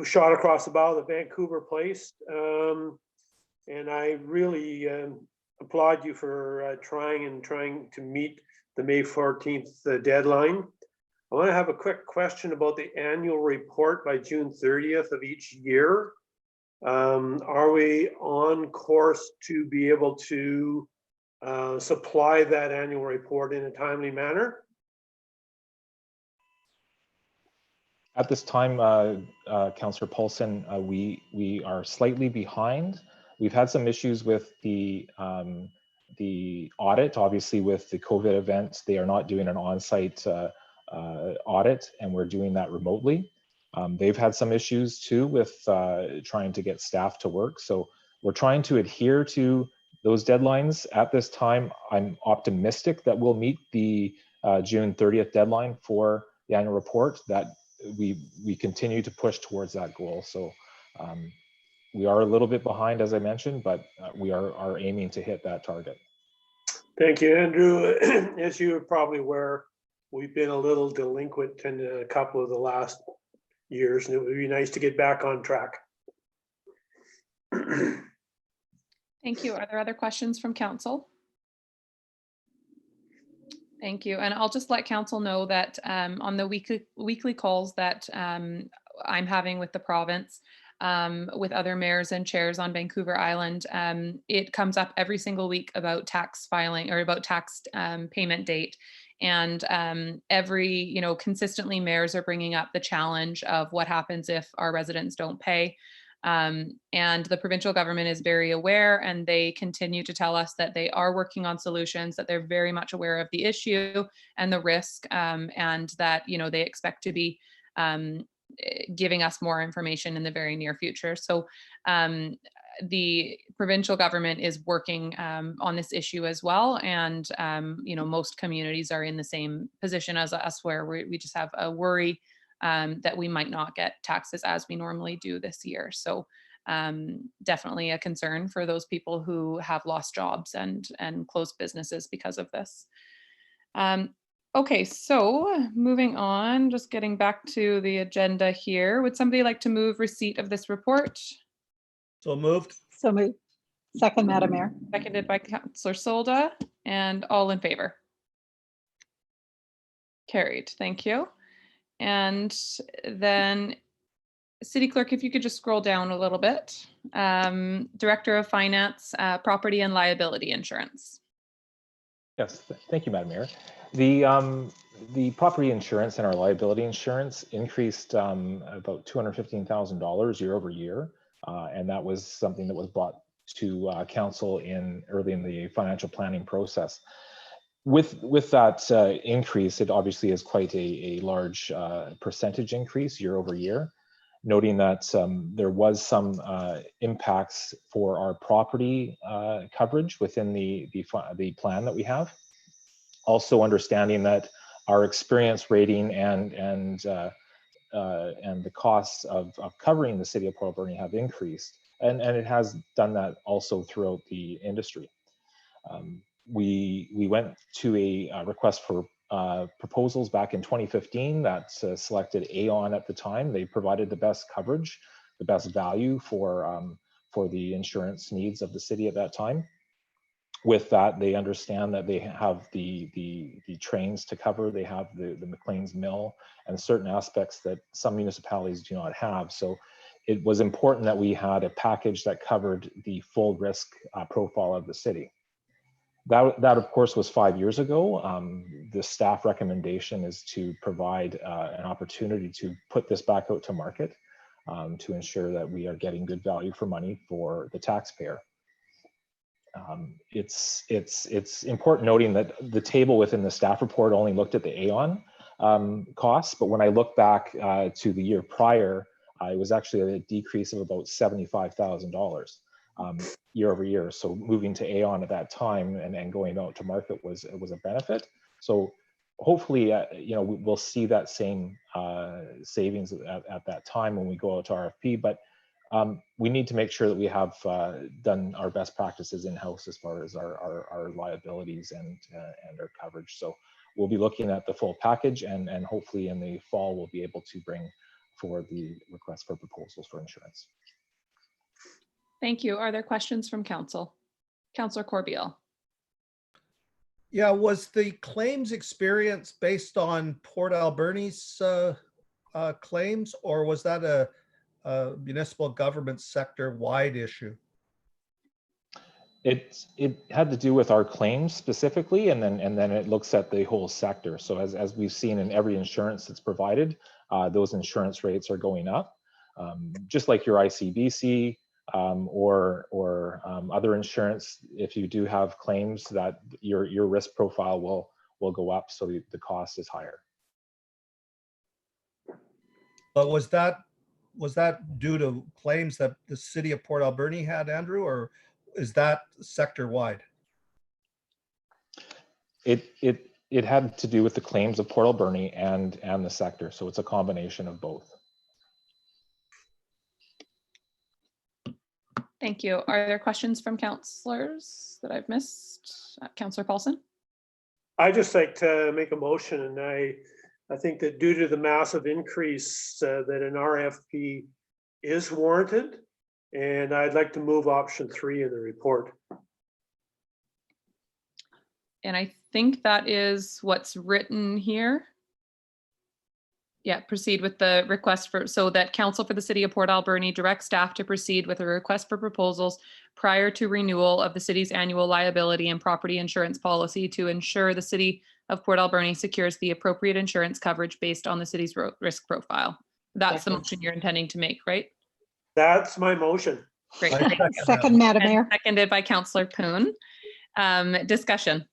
[SPEAKER 3] shot across the bow that Vancouver placed. And I really applaud you for trying to meet the May 14th deadline. I want to have a quick question about the annual report by June 30th of each year. Are we on course to be able to supply that annual report in a timely manner?
[SPEAKER 13] At this time, Councillor Paulson, we are slightly behind. We've had some issues with the audit. Obviously, with the COVID event, they are not doing an on-site audit, and we're doing that remotely. They've had some issues too with trying to get staff to work. So we're trying to adhere to those deadlines. At this time, I'm optimistic that we'll meet the June 30th deadline for the annual report, that we continue to push towards that goal. So we are a little bit behind, as I mentioned, but we are aiming to hit that target.
[SPEAKER 3] Thank you, Andrew. As you're probably aware, we've been a little delinquent in a couple of the last years, and it would be nice to get back on track.
[SPEAKER 1] Thank you. Are there other questions from council? Thank you. And I'll just let council know that on the weekly calls that I'm having with the province, with other mayors and chairs on Vancouver Island. It comes up every single week about tax filing or about tax payment date. And consistently mayors are bringing up the challenge of what happens if our residents don't pay. And the provincial government is very aware, and they continue to tell us that they are working on solutions, that they're very much aware of the issue and the risk, and that they expect to be giving us more information in the very near future. So the provincial government is working on this issue as well, and most communities are in the same position as us, where we just have a worry that we might not get taxes as we normally do this year. So definitely a concern for those people who have lost jobs and closed businesses because of this. Okay, so moving on, just getting back to the agenda here. Would somebody like to move receipt of this report?
[SPEAKER 10] So moved.
[SPEAKER 6] So moved. Second, Madam Mayor.
[SPEAKER 1] Seconded by Councillor Solda, and all in favor? Carried, thank you. And then City Clerk, if you could just scroll down a little bit. Director of Finance, Property and Liability Insurance.
[SPEAKER 13] Yes, thank you, Madam Mayor. The property insurance and our liability insurance increased about $215,000 year over year. And that was something that was brought to council early in the financial planning process. With that increase, it obviously is quite a large percentage increase year over year, noting that there was some impacts for our property coverage within the plan that we have. Also understanding that our experience rating and the costs of covering the city of Port Alberni have increased, and it has done that also throughout the industry. We went to a request for proposals back in 2015 that selected Aon at the time. They provided the best coverage, the best value for the insurance needs of the city at that time. With that, they understand that they have the trains to cover, they have the McLean's Mill, and certain aspects that some municipalities do not have. So it was important that we had a package that covered the full risk profile of the city. That of course was 5 years ago. The staff recommendation is to provide an opportunity to put this back out to market to ensure that we are getting good value for money for the taxpayer. It's important noting that the table within the staff report only looked at the Aon costs, but when I look back to the year prior, it was actually a decrease of about $75,000 year over year. So moving to Aon at that time and going out to market was a benefit. So hopefully, we'll see that same savings at that time when we go out to RFP. But we need to make sure that we have done our best practices in-house as far as our liabilities and our coverage. So we'll be looking at the full package, and hopefully in the fall we'll be able to bring forward the request for proposals for insurance.
[SPEAKER 1] Thank you. Are there questions from council? Councillor Corbeil.
[SPEAKER 10] Yeah, was the claims experience based on Port Alberni's claims, or was that a municipal government sector wide issue?
[SPEAKER 13] It had to do with our claims specifically, and then it looks at the whole sector. So as we've seen in every insurance that's provided, those insurance rates are going up, just like your ICBC or other insurance. If you do have claims, that your risk profile will go up, so the cost is higher.
[SPEAKER 10] But was that due to claims that the city of Port Alberni had, Andrew, or is that sector wide?
[SPEAKER 13] It had to do with the claims of Port Alberni and the sector, so it's a combination of both.
[SPEAKER 1] Thank you. Are there questions from councillors that I've missed? Councillor Paulson?
[SPEAKER 3] I'd just like to make a motion, and I think that due to the massive increase that an RFP is warranted, and I'd like to move option 3 in the report. And
[SPEAKER 1] I think that is what's written here. Yeah, proceed with the request for, so that Council for the City of Port Alberni directs staff to proceed with a request for proposals prior to renewal of the city's annual liability and property insurance policy to ensure the City of Port Alberni secures the appropriate insurance coverage based on the city's risk profile. That's the
[SPEAKER 8] Second.
[SPEAKER 1] motion you're intending to make, right?
[SPEAKER 3] That's my motion.
[SPEAKER 1] Great.
[SPEAKER 10] I second that.
[SPEAKER 6] Second, Madam
[SPEAKER 1] And
[SPEAKER 6] Mayor.
[SPEAKER 1] seconded by Councillor Poon. Discussion.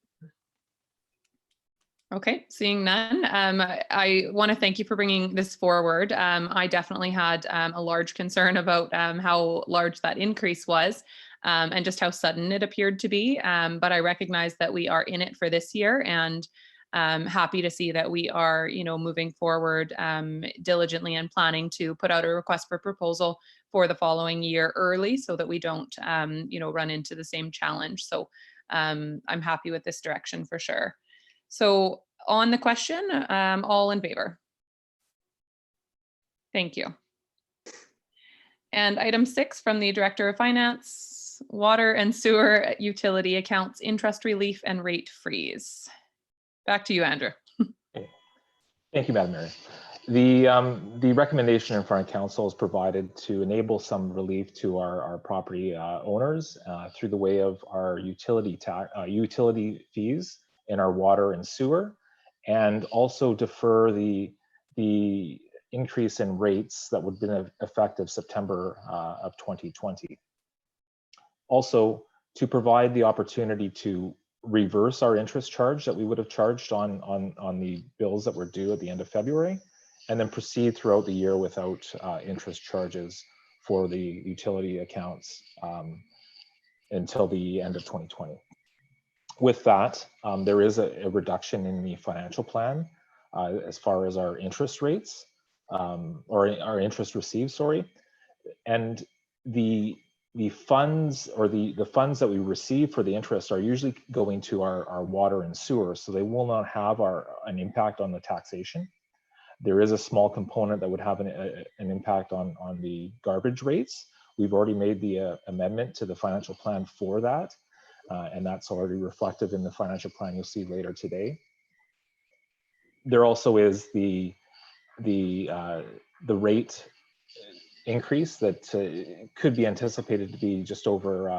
[SPEAKER 1] Okay, seeing none. I want to thank you for bringing this forward. I definitely had a large concern about how large that increase was and just how sudden it appeared to be. But I recognize that we are in it for this year, and happy to see that we are, moving forward diligently and planning to put out a request for proposal for the following year early so that we don't, run into the same challenge. So I'm happy with this direction for sure. So on the question, all in favor? Thank you. And item 6 from the Director of Finance, water and sewer utility accounts, interest relief and rate freeze. Back to you, Andrew.
[SPEAKER 13] Thank you, Madam Mayor. The recommendation in front of council is provided to enable some relief to our property owners through the way of our utility fees in our water and sewer, and also defer the increase in rates that would have been effective September of 2020. Also, to provide the opportunity to reverse our interest charge that we would have charged on the bills that were due at the end of February, and then proceed throughout the year without interest charges for the utility accounts until the end of 2020. With that, there is a reduction in the financial plan as far as our interest rates, or our interest received, sorry. And the funds, or the funds that we receive for the interest, are usually going to our water and sewer, so they will not have an impact on the taxation. There is a small component that would have an impact on the garbage rates. We've already made the amendment to the financial plan for that. And that's already reflected in the financial plan you'll see later today. There also is the rate increase that could be anticipated to be just over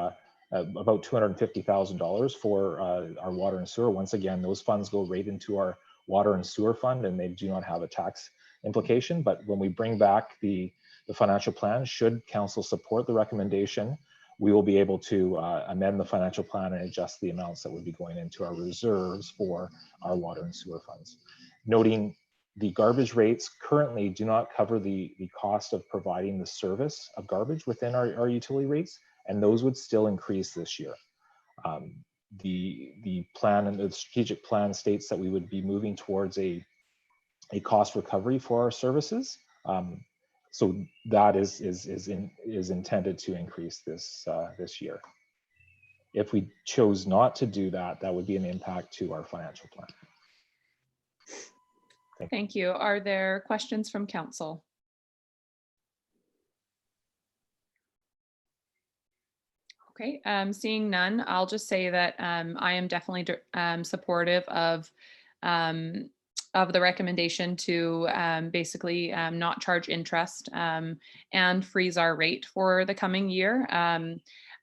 [SPEAKER 13] about $250,000 for our water and sewer. Once again, those funds go right into our water and sewer fund, and they do not have a tax implication. But when we bring back the financial plan, should council support the recommendation, we will be able to amend the financial plan and adjust the amounts that would be going into our reserves for our water and sewer funds. Noting the garbage rates currently do not cover the cost of providing the service of garbage within our utility rates, and those would still increase this year. The plan and the strategic plan states that we would be moving towards a cost recovery for our services. So that is intended to increase this year. If we chose not to do that, that would be an impact to our financial plan.
[SPEAKER 1] Thank you. Are there questions from council? Okay, seeing none, I'll just say that I am definitely supportive of the recommendation to basically not charge interest and freeze our rate for the coming year.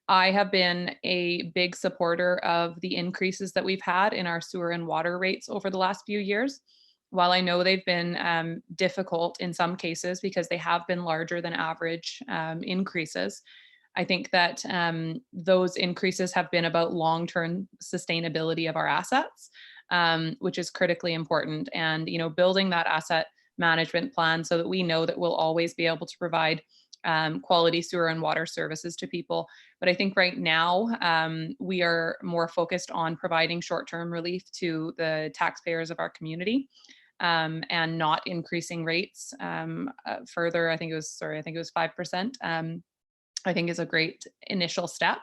[SPEAKER 1] I have been a big supporter of the increases that we've had in our sewer and water rates over the last few years. While I know they've been difficult in some cases because they have been larger than average increases, I think that those increases have been about long-term sustainability of our assets, which is critically important. And, building that asset management plan so that we know that we'll always be able to provide quality sewer and water services to people. But I think right now we are more focused on providing short-term relief to the taxpayers of our community and not increasing rates further. I think it was 5%. I think is a great initial step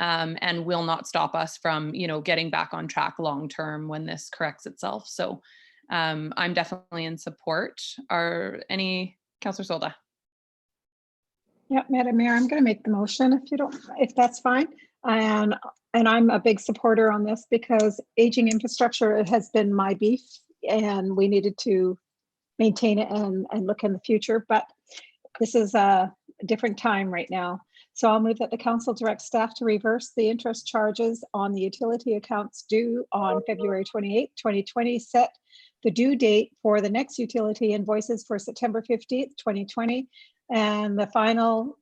[SPEAKER 1] and will not stop us from, getting back on track long-term when this corrects itself. So I'm definitely in support. Are any, Councillor Solda?
[SPEAKER 6] Yeah, Madam Mayor, I'm going to make the motion if that's fine. And I'm a big supporter on this because aging infrastructure has been my beef, and we needed to maintain it and look in the future. But this is a different time right now. So I'll move that the council directs staff to reverse the interest charges on the utility accounts due on February 28, 2020, set the due date for the next utility invoices for September 15th, 2020, and the final,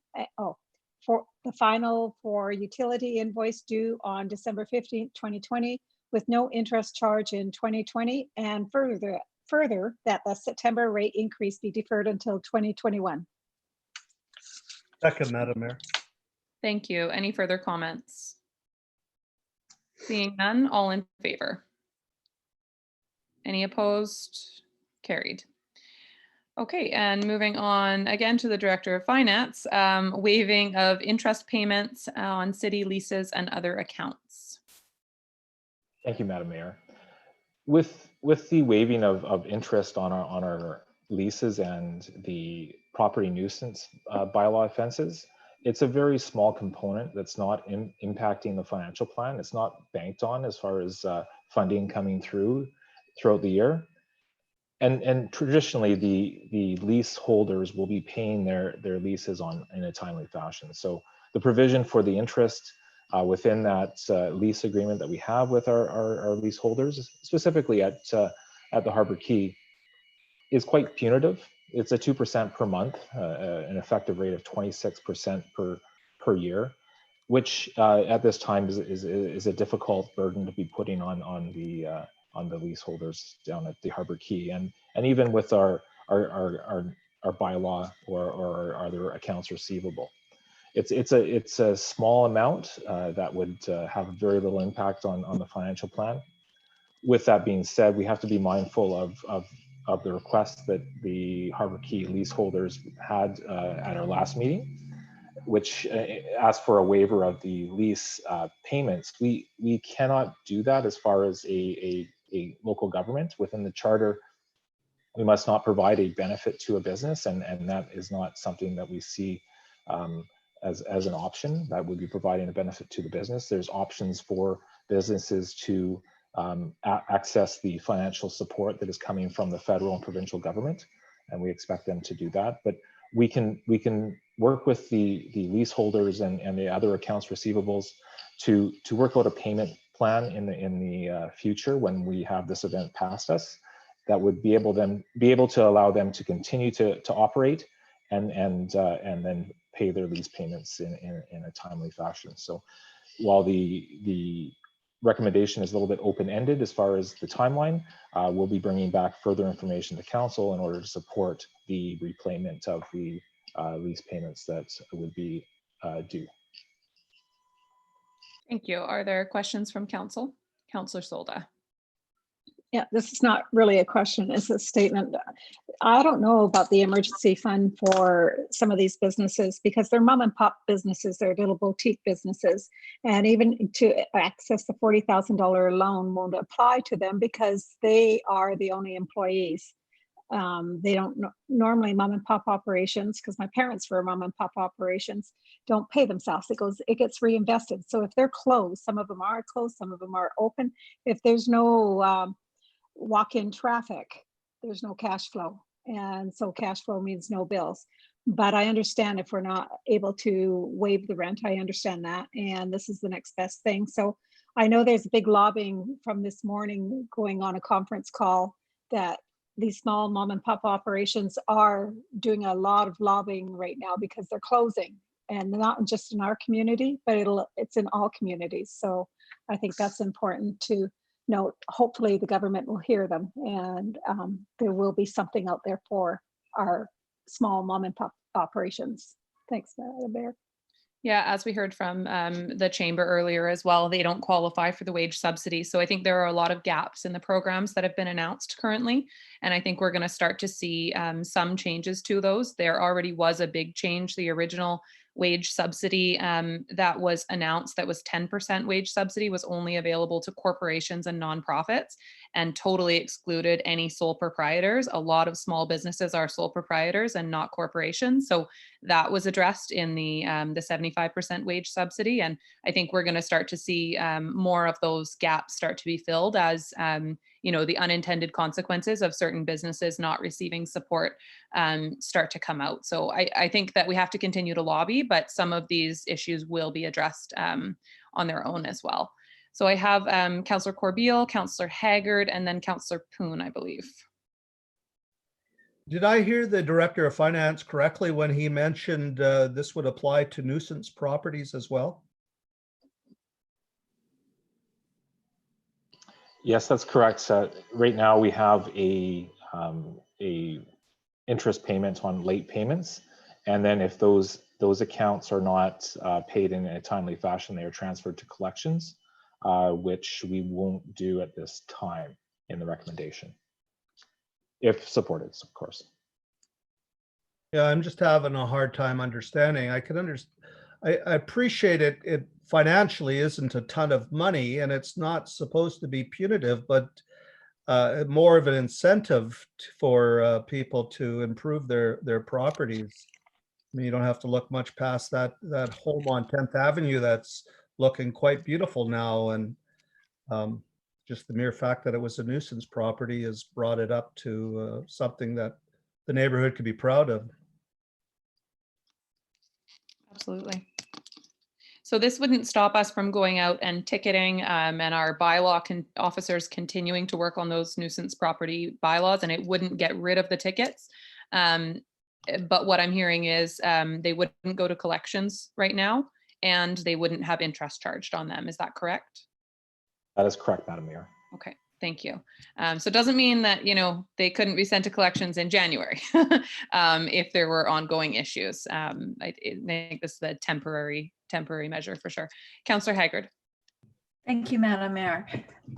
[SPEAKER 6] for utility invoice due on December 15th, 2020, with no interest charge in 2020, and further that the September rate increase be deferred until 2021.
[SPEAKER 10] Second, Madam Mayor.
[SPEAKER 1] Thank you. Any further comments? Seeing none, all in favor? Any opposed? Carried. Okay, and moving on again to the Director of Finance, waiving of interest payments on city leases and other accounts.
[SPEAKER 13] Thank you, Madam Mayor. With the waiving of interest on our leases and the property nuisance bylaw offenses, it's a very small component that's not impacting the financial plan. It's not banked on as far as funding coming throughout the year. And traditionally, the leaseholders will be paying their leases in a timely fashion. So the provision for the interest within that lease agreement that we have with our leaseholders, specifically at the Harbor Quay, is quite punitive. It's a 2% per month, an effective rate of 26% per year, which at this time is a difficult burden to be putting on the leaseholders down at the Harbor Quay, and even with our bylaw or our other accounts receivable. It's a small amount that would have very little impact on the financial plan. With that being said, we have to be mindful of the request that the Harbor Quay leaseholders had at our last meeting, which asked for a waiver of the lease payments. We cannot do that as far as a local government. Within the charter, we must not provide a benefit to a business, and that is not something that we see as an option. That would be providing a benefit to the business. There's options for businesses to access the financial support that is coming from the federal and provincial government, and we expect them to do that. But we can work with the leaseholders and the other accounts receivables to work out a payment plan in the future when we have this event past us, that would be able to allow them to continue to operate and then pay their lease payments in a timely fashion. So while the recommendation is a little bit open-ended as far as the timeline, we'll be bringing back further information to council in order to support the repayment of the lease payments that would be due.
[SPEAKER 1] Thank you. Are there questions from council? Councillor Solda.
[SPEAKER 6] Yeah, this is not really a question, it's a statement. I don't know about the emergency fund for some of these businesses because they're mom and pop businesses, they're little boutique businesses. And even to access the $40,000 loan won't apply to them because they are the only employees. They don't normally mom and pop operations, because my parents were mom and pop operations, don't pay themselves. It gets reinvested. So if they're closed, some of them are closed, some of them are open. If there's no walk-in traffic, there's no cash flow. And so cash flow means no bills. But I understand if we're not able to waive the rent, I understand that. And this is the next best thing. So I know there's a big lobbying from this morning going on a conference call that these small mom and pop operations are doing a lot of lobbying right now because they're closing, and not just in our community, but it's in all communities. So I think that's important to note. Hopefully the government will hear them, and there will be something out there for our small mom and pop operations. Thanks, Madam Mayor.
[SPEAKER 1] Yeah, as we heard from the chamber earlier as well, they don't qualify for the wage subsidy. So I think there are a lot of gaps in the programs that have been announced currently. And I think we're going to start to see some changes to those. There already was a big change. The original wage subsidy that was announced, that was 10% wage subsidy, was only available to corporations and nonprofits and totally excluded any sole proprietors. A lot of small businesses are sole proprietors and not corporations. So that was addressed in the 75% wage subsidy. And I think we're going to start to see more of those gaps start to be filled as the unintended consequences of certain businesses not receiving support start to come out. So I think that we have to continue to lobby, but some of these issues will be addressed on their own as well. So I have Councillor Corbeil, Councillor Haggard, and then Councillor Poon, I believe.
[SPEAKER 10] Did I hear the Director of Finance correctly when he mentioned this would apply to nuisance properties as well?
[SPEAKER 13] Yes, that's correct. Right now we have a interest payment on late payments, and then if those accounts are not paid in a timely fashion, they are transferred to collections, which we won't do at this time in the recommendation, if supported, of course.
[SPEAKER 10] Yeah, I'm just having a hard time understanding. I appreciate it. It financially isn't a ton of money, and it's not supposed to be punitive, but more of an incentive for people to improve their properties. I mean, you don't have to look much past that home on 10th Avenue that's looking quite beautiful now, and just the mere fact that it was a nuisance property has brought it up to something that the neighborhood could be proud of.
[SPEAKER 1] Absolutely. So this wouldn't stop us from going out and ticketing and our bylaw officers continuing to work on those nuisance property bylaws, and it wouldn't get rid of the tickets. But what I'm hearing is they wouldn't go to collections right now, and they wouldn't have interest charged on them. Is that correct?
[SPEAKER 13] That is correct, Madam Mayor.
[SPEAKER 1] Okay, thank you. So it doesn't mean that, they couldn't be sent to collections in January if there were ongoing issues. I think this is a temporary measure for sure. Councillor Haggard.
[SPEAKER 5] Thank you, Madam Mayor.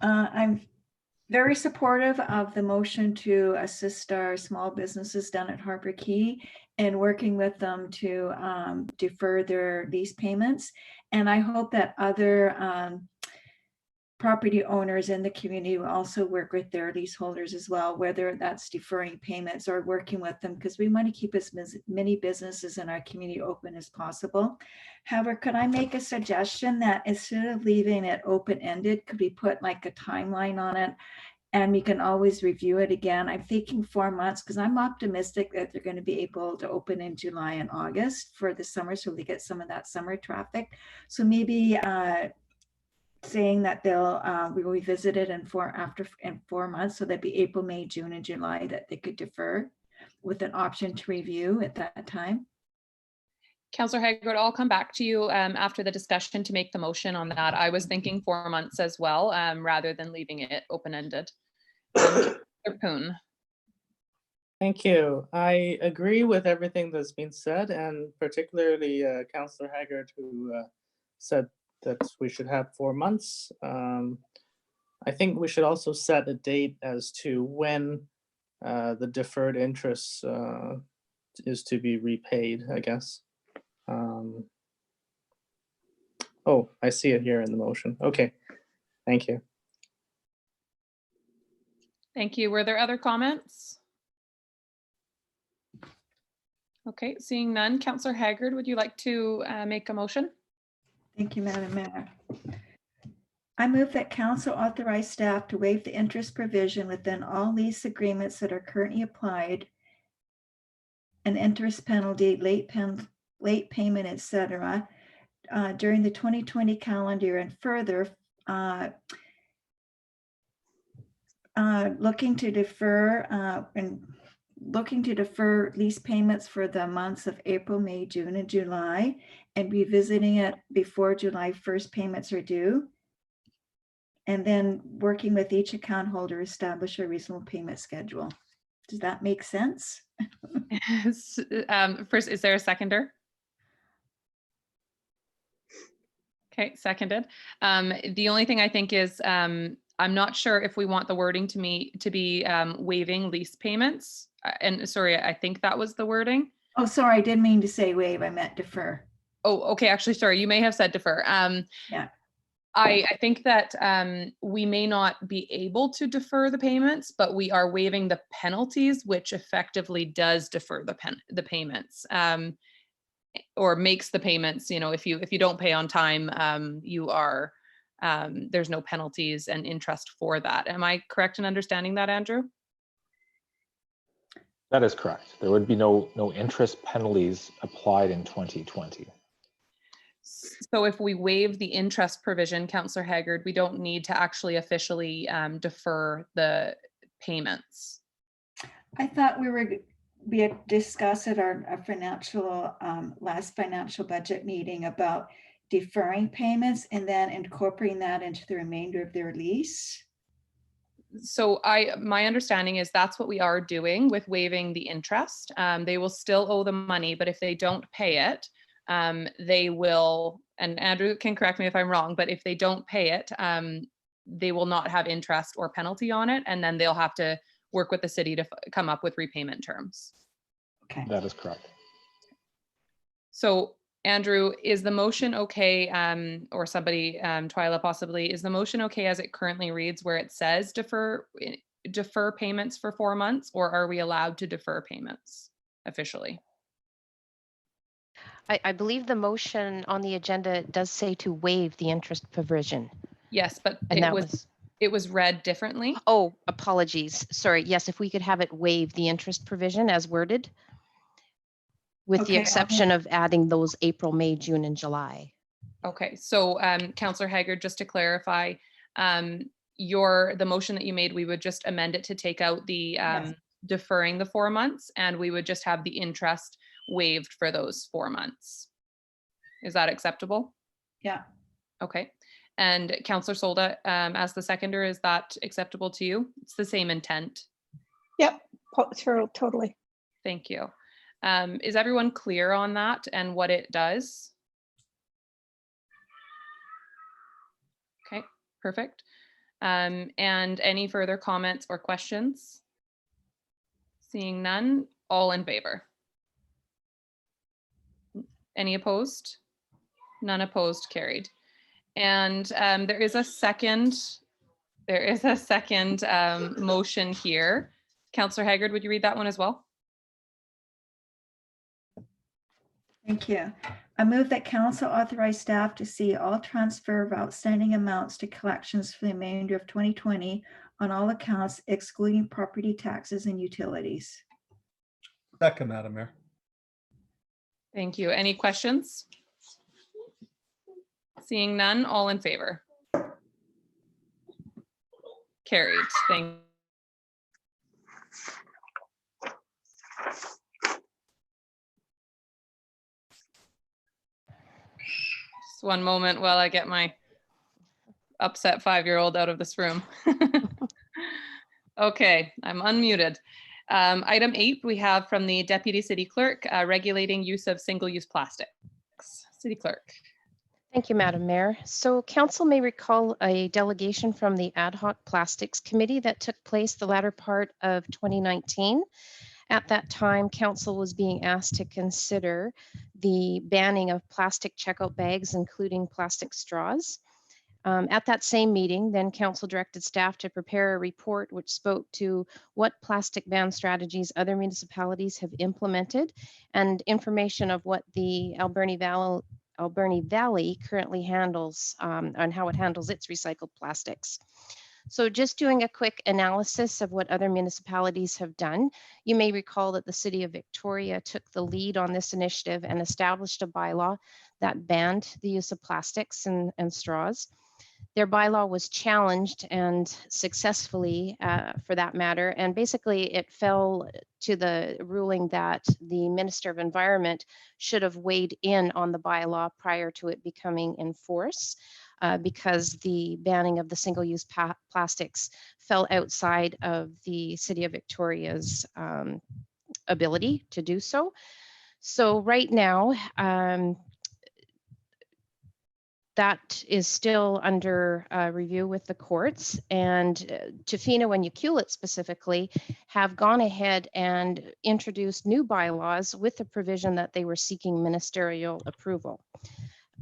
[SPEAKER 5] I'm very supportive of the motion to assist our small businesses down at Harper Quay and working with them to defer their lease payments. And I hope that other property owners in the community will also work with their leaseholders as well, whether that's deferring payments or working with them, because we want to keep as many businesses in our community open as possible. However, could I make a suggestion that instead of leaving it open-ended, could we put like a timeline on it and we can always review it again? I'm thinking 4 months because I'm optimistic that they're going to be able to open in July and August for the summer, so they get some of that summer traffic. So maybe saying that we will revisit it in 4 months, so that'd be April, May, June, and July that they could defer with an option to review at that time.
[SPEAKER 1] Councillor Haggard, I'll come back to you after the discussion to make the motion on that. I was thinking 4 months as well, rather than leaving it open-ended. Councillor Poon.
[SPEAKER 8] Thank you. I agree with everything that's been said, and particularly Councillor Haggard, who said that we should have 4 months. I think we should also set a date as to when the deferred interest is to be repaid, I guess. Oh, I see it here in the motion. Okay, thank you.
[SPEAKER 1] Thank you. Were there other comments? Okay, seeing none. Councillor Haggard, would you like to make a motion?
[SPEAKER 5] Thank you, Madam Mayor. I move that council authorize staff to waive the interest provision within all lease agreements that are currently applied, an interest penalty, late payment, etc., during the 2020 calendar year, and further looking to defer lease payments for the months of April, May, June, and July, and revisiting it before July 1st payments are due. And then working with each account holder, establish a reasonable payment schedule. Does that make sense?
[SPEAKER 1] First, is there a seconder? Okay, seconded. The only thing I think is I'm not sure if we want the wording to be waiving lease payments. And sorry, I think that was the wording.
[SPEAKER 5] Oh, sorry, I didn't mean to say waive. I meant defer.
[SPEAKER 1] Oh, okay. Actually, sorry, you may have said defer.
[SPEAKER 5] Yeah.
[SPEAKER 1] I think that we may not be able to defer the payments, but we are waiving the penalties, which effectively does defer the payments. or makes the payments, if you don't pay on time, there's no penalties and interest for that. Am I correct in understanding that, Andrew?
[SPEAKER 13] That is correct. There would be no interest penalties applied in 2020.
[SPEAKER 1] So if we waive the interest provision, Councillor Haggard, we don't need to actually officially defer the payments.
[SPEAKER 5] I thought we had discussed at our financial, last financial budget meeting about deferring payments and then incorporating that into the remainder of their lease.
[SPEAKER 1] So my understanding is that's what we are doing with waiving the interest. They will still owe the money, but if they don't pay it, they will, and Andrew can correct me if I'm wrong, but if they don't pay it, they will not have interest or penalty on it. And then they'll have to work with the city to come up with repayment terms.
[SPEAKER 5] Okay.
[SPEAKER 13] That is correct.
[SPEAKER 1] So Andrew, is the motion okay, or somebody, Twyla possibly, is the motion okay as it currently reads where it says defer payments for 4 months, or are we allowed to defer payments officially?
[SPEAKER 2] I believe the motion on the agenda does say to waive the interest provision.
[SPEAKER 1] Yes, but
[SPEAKER 2] And
[SPEAKER 1] it was read differently.
[SPEAKER 2] Oh, apologies. Sorry. Yes, if we could have it waive the interest provision as worded, with the
[SPEAKER 5] Okay,
[SPEAKER 2] exception of adding those April, May, June, and July.
[SPEAKER 1] Okay, so Councillor Haggard, just to clarify, the motion that you made, we would just amend it to take out the
[SPEAKER 5] Yes.
[SPEAKER 1] deferring the 4 months, and we would just have the interest waived for those 4 months. Is that acceptable?
[SPEAKER 5] Yeah.
[SPEAKER 1] Okay. And Councillor Solda, as the seconder, is that acceptable to you? It's the same intent.
[SPEAKER 6] Yep, totally.
[SPEAKER 1] Thank you. Is everyone clear on that and what it does? Okay, perfect. And any further comments or questions? Seeing none, all in favor? Any opposed? None opposed, carried. And there is a second motion here. Councillor Haggard, would you read that one as well?
[SPEAKER 5] Thank you. I move that council authorize staff to see all transfer of outstanding amounts to collections for the remainder of 2020 on all accounts excluding property taxes and utilities.
[SPEAKER 10] Second, Madam Mayor.
[SPEAKER 1] Thank you. Any questions? Seeing none, all in favor? Carried. Thank you. Just one moment while I get my upset 5-year-old out of this room. Okay, I'm unmuted. Item 8, we have from the Deputy City Clerk, regulating use of single-use plastics. City Clerk.
[SPEAKER 2] Thank you, Madam Mayor. So council may recall a delegation from the Ad Hoc Plastics Committee that took place the latter part of 2019. At that time, council was being asked to consider the banning of plastic checkout bags, including plastic straws. At that same meeting, then council directed staff to prepare a report which spoke to what plastic ban strategies other municipalities have implemented and information of what the Alberni Valley currently handles on how it handles its recycled plastics. So just doing a quick analysis of what other municipalities have done, you may recall that the City of Victoria took the lead on this initiative and established a bylaw that banned the use of plastics and straws. Their bylaw was challenged and successfully for that matter. And basically it fell to the ruling that the Minister of Environment should have weighed in on the bylaw prior to it becoming in force because the banning of the single-use plastics fell outside of the City of Victoria's ability to do so. So right now, that is still under review with the courts, and Tofino and Ucluelet specifically have gone ahead and introduced new bylaws with the provision that they were seeking ministerial approval.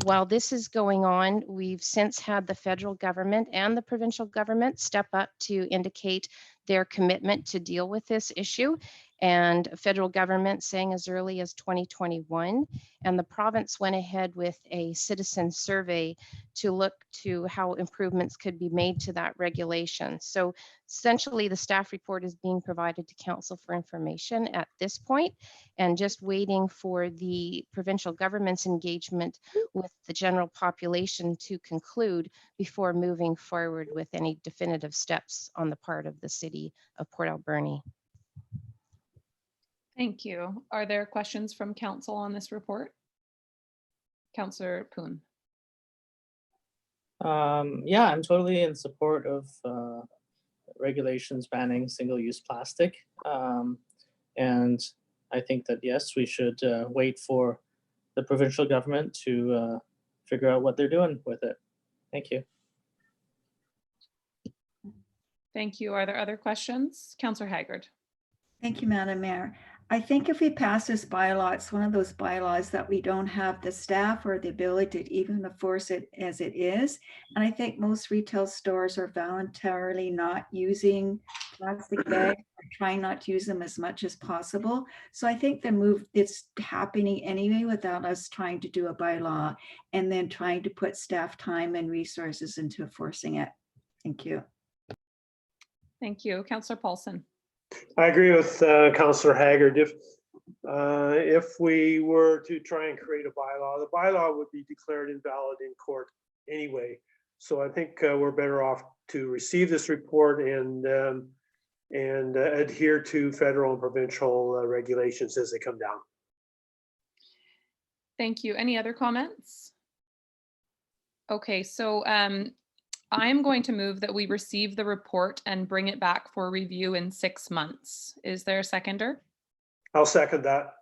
[SPEAKER 2] While this is going on, we've since had the federal government and the provincial government step up to indicate their commitment to deal with this issue. and federal government saying as early as 2021. And the province went ahead with a citizen survey to look to how improvements could be made to that regulation. So essentially, the staff report is being provided to council for information at this point, and just waiting for the provincial government's engagement with the general population to conclude before moving forward with any definitive steps on the part of the city of Port Alberni.
[SPEAKER 1] Thank you. Are there questions from council on this report? Councillor Poon.
[SPEAKER 8] Yeah, I'm totally in support of regulations banning single-use plastic. And I think that, yes, we should wait for the provincial government to figure out what they're doing with it. Thank you.
[SPEAKER 1] Thank you. Are there other questions? Councillor Haggard.
[SPEAKER 5] Thank you, Madam Mayor. I think if we pass this bylaw, it's one of those bylaws that we don't have the staff or the ability to even enforce it as it is. And I think most retail stores are voluntarily not using plastic bags, or trying not to use them as much as possible. So I think the move is happening anyway without us trying to do a bylaw and then trying to put staff time and resources into enforcing it. Thank you.
[SPEAKER 1] Thank you. Councillor Paulson.
[SPEAKER 3] I agree with Councillor Haggard. If we were to try and create a bylaw, the bylaw would be declared invalid in court anyway. So I think we're better off to receive this report and adhere to federal and provincial regulations as they come down.
[SPEAKER 1] Thank you. Any other comments? Okay, so I'm going to move that we receive the report and bring it back for review in 6 months. Is there a seconder?
[SPEAKER 3] I'll second that.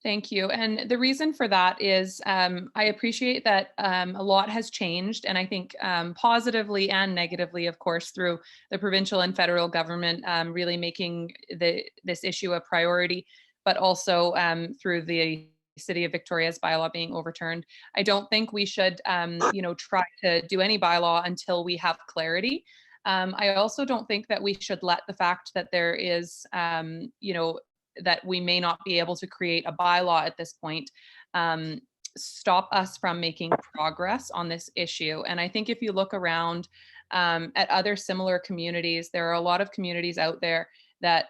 [SPEAKER 1] Thank you. And the reason for that is I appreciate that a lot has changed, and I think positively and negatively, of course, through the provincial and federal government really making this issue a priority, but also through the City of Victoria's bylaw being overturned. I don't think we should, try to do any bylaw until we have clarity. I also don't think that we should let the fact that there is, that we may not be able to create a bylaw at this point stop us from making progress on this issue. And I think if you look around at other similar communities, there are a lot of communities out there that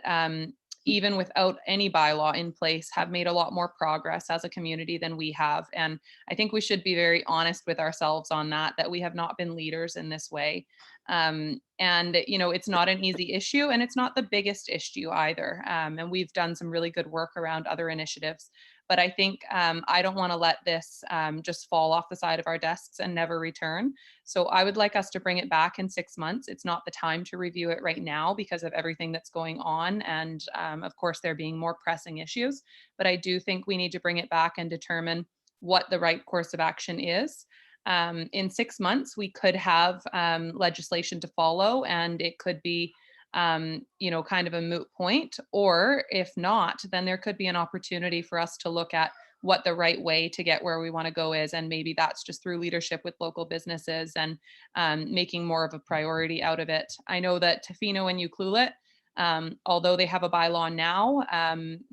[SPEAKER 1] even without any bylaw in place, have made a lot more progress as a community than we have. And I think we should be very honest with ourselves on that we have not been leaders in this way. It's not an easy issue, and it's not the biggest issue either. And we've done some really good work around other initiatives. But I think I don't want to let this just fall off the side of our desks and never return. So I would like us to bring it back in 6 months. It's not the time to review it right now because of everything that's going on. And of course, there being more pressing issues. But I do think we need to bring it back and determine what the right course of action is. In 6 months, we could have legislation to follow, and it could be kind of a moot point, or if not, then there could be an opportunity for us to look at what the right way to get where we want to go is. And maybe that's just through leadership with local businesses and making more of a priority out of it. I know that Tofino and Ucluelet, although they have a bylaw now,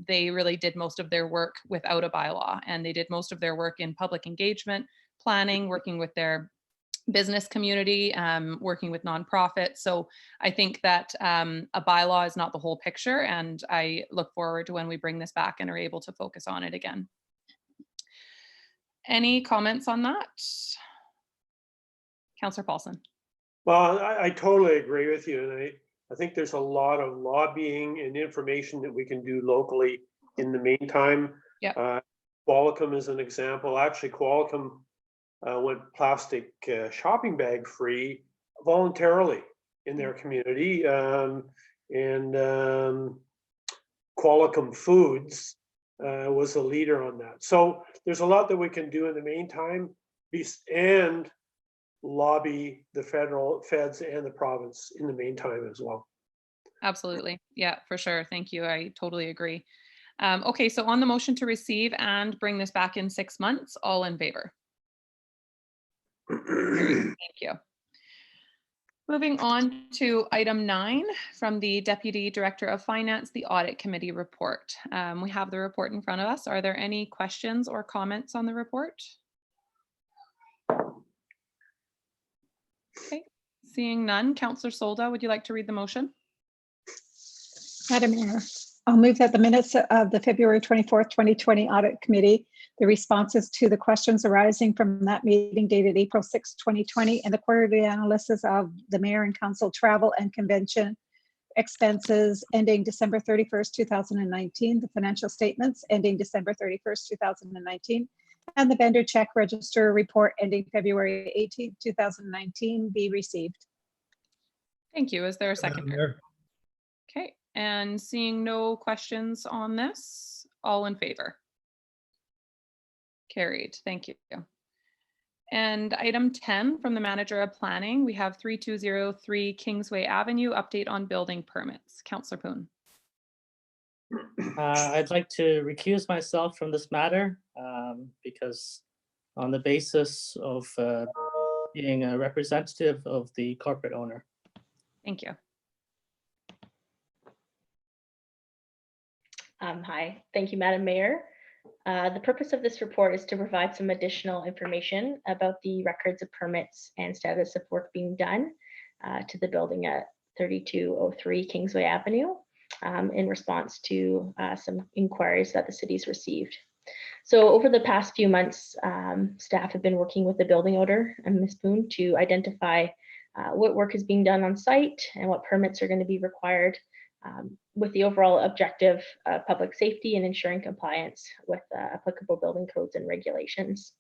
[SPEAKER 1] they really did most of their work without a bylaw, and they did most of their work in public engagement, planning, working with their business community, working with nonprofits. So I think that a bylaw is not the whole picture, and I look forward to when we bring this back and are able to focus on it again. Any comments on that? Councillor Paulson.
[SPEAKER 3] Well, I totally agree with you. And I think there's a lot of lobbying and information that we can do locally in the meantime.
[SPEAKER 1] Yeah.
[SPEAKER 3] Qualicum is an example. Actually, Qualicum went plastic shopping bag free voluntarily in their community. And Qualicum Foods was a leader on that. So there's a lot that we can do in the meantime and lobby the feds and the province in the meantime as well.
[SPEAKER 1] Absolutely. Yeah, for sure. Thank you. I totally agree. Okay, so on the motion to receive and bring this back in 6 months, all in favor? Thank you. Moving on to item 9 from the Deputy Director of Finance, the Audit Committee report. We have the report in front of us. Are there any questions or comments on the report? Okay, seeing none. Councillor Solda, would you like to read the motion?
[SPEAKER 6] Madam Mayor, I'll move that the minutes of the February 24th, 2020 Audit Committee, the responses to the questions arising from that meeting dated April 6, 2020, and the quarterly analysis of the mayor and council travel and convention expenses ending December 31st, 2019, the financial statements ending December 31st, 2019, and the vendor check register report ending February 18th, 2019 be received.
[SPEAKER 1] Thank you. Is there a
[SPEAKER 10] Madam
[SPEAKER 1] second?
[SPEAKER 10] Mayor.
[SPEAKER 1] Okay, and seeing no questions on this, all in favor? Carried. Thank you. And item 10 from the Manager of Planning, we have 3203 Kingsway Avenue, update on building permits. Councillor Poon.
[SPEAKER 8] I'd like to recuse myself from this matter because on the basis of being a representative of the corporate owner.
[SPEAKER 1] Thank you.
[SPEAKER 14] Hi, thank you, Madam Mayor. The purpose of this report is to provide some additional information about the records of permits and status of work being done to the building at 3203 Kingsway Avenue in response to some inquiries that the city's received. So over the past few months, staff have been working with the building owner and Ms. Poon to identify what work is being done on site and what permits are going to be required with the overall objective of public safety and ensuring compliance with applicable building codes and regulations.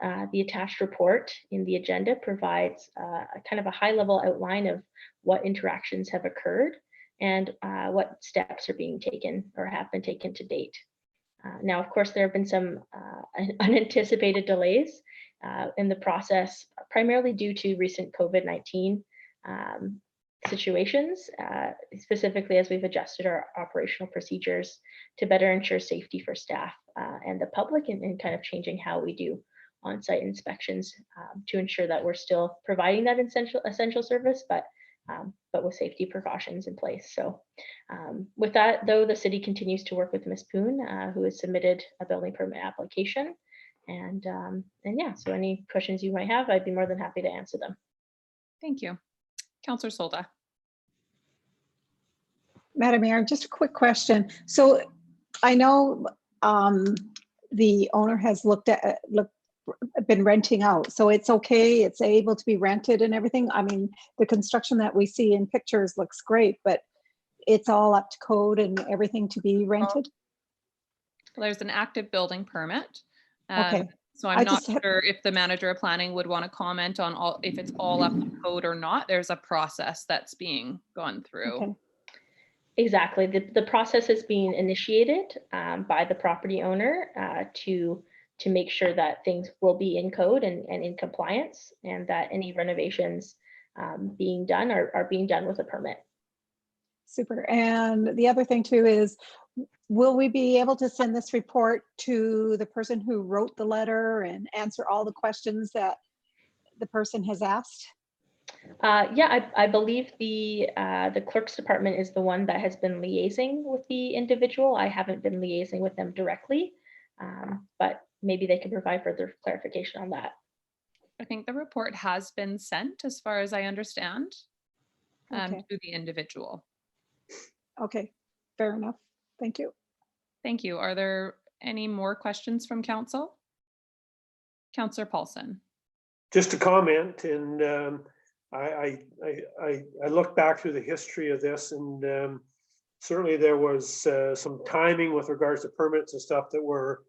[SPEAKER 14] The attached report in the agenda provides a kind of a high-level outline of what interactions have occurred and what steps are being taken or have been taken to date. Now, of course, there have been some unanticipated delays in the process, primarily due to recent COVID-19 situations, specifically as we've adjusted our operational procedures to better ensure safety for staff and the public, and kind of changing how we do on-site inspections to ensure that we're still providing that essential service, but with safety precautions in place. So with that, though, the city continues to work with Ms. Poon, who has submitted a building permit application. And yeah, so any questions you might have, I'd be more than happy to answer them.
[SPEAKER 1] Thank you. Councillor Solda.
[SPEAKER 6] Madam Mayor, just a quick question. So I know the owner has been renting out, so it's okay, it's able to be rented and everything. I mean, the construction that we see in pictures looks great, but it's all up to code and everything to be rented?
[SPEAKER 1] Well, there's an active building permit.
[SPEAKER 6] Okay.
[SPEAKER 1] So I'm not sure if the Manager of Planning would want to comment on if it's all up to code or not. There's a process that's being gone through.
[SPEAKER 6] Okay.
[SPEAKER 14] Exactly. The process is being initiated by the property owner to make sure that things will be in code and in compliance, and that any renovations being done are being done with a permit.
[SPEAKER 6] Super. And the other thing too is, will we be able to send this report to the person who wrote the letter and answer all the questions that the person has asked?
[SPEAKER 14] Yeah, I believe the clerk's department is the one that has been liaising with the individual. I haven't been liaising with them directly, but maybe they can provide further clarification on that.
[SPEAKER 1] I think the report has been sent, as far as I understand,
[SPEAKER 6] Okay.
[SPEAKER 1] to the individual.
[SPEAKER 6] Okay, fair enough. Thank you.
[SPEAKER 1] Thank you. Are there any more questions from council? Councillor Paulson.
[SPEAKER 3] Just a comment, and I look back through the history of this, and certainly there was some timing with regards to permits and stuff that were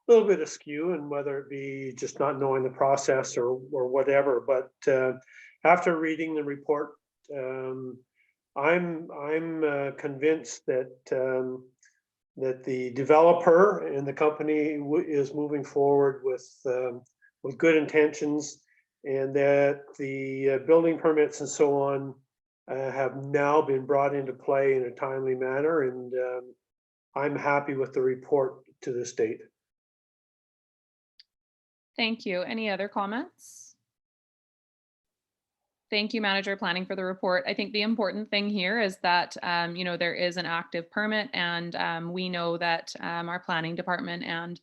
[SPEAKER 3] a little bit askew, and whether it be just not knowing the process or whatever. But after reading the report, I'm convinced that that the developer and the company is moving forward with good intentions, and that the building permits and so on have now been brought into play in a timely manner, and I'm happy with the report to this date.
[SPEAKER 1] Thank you. Any other comments? Thank you, Manager Planning, for the report. I think the important thing here is that, there is an active permit, and we know that our planning department and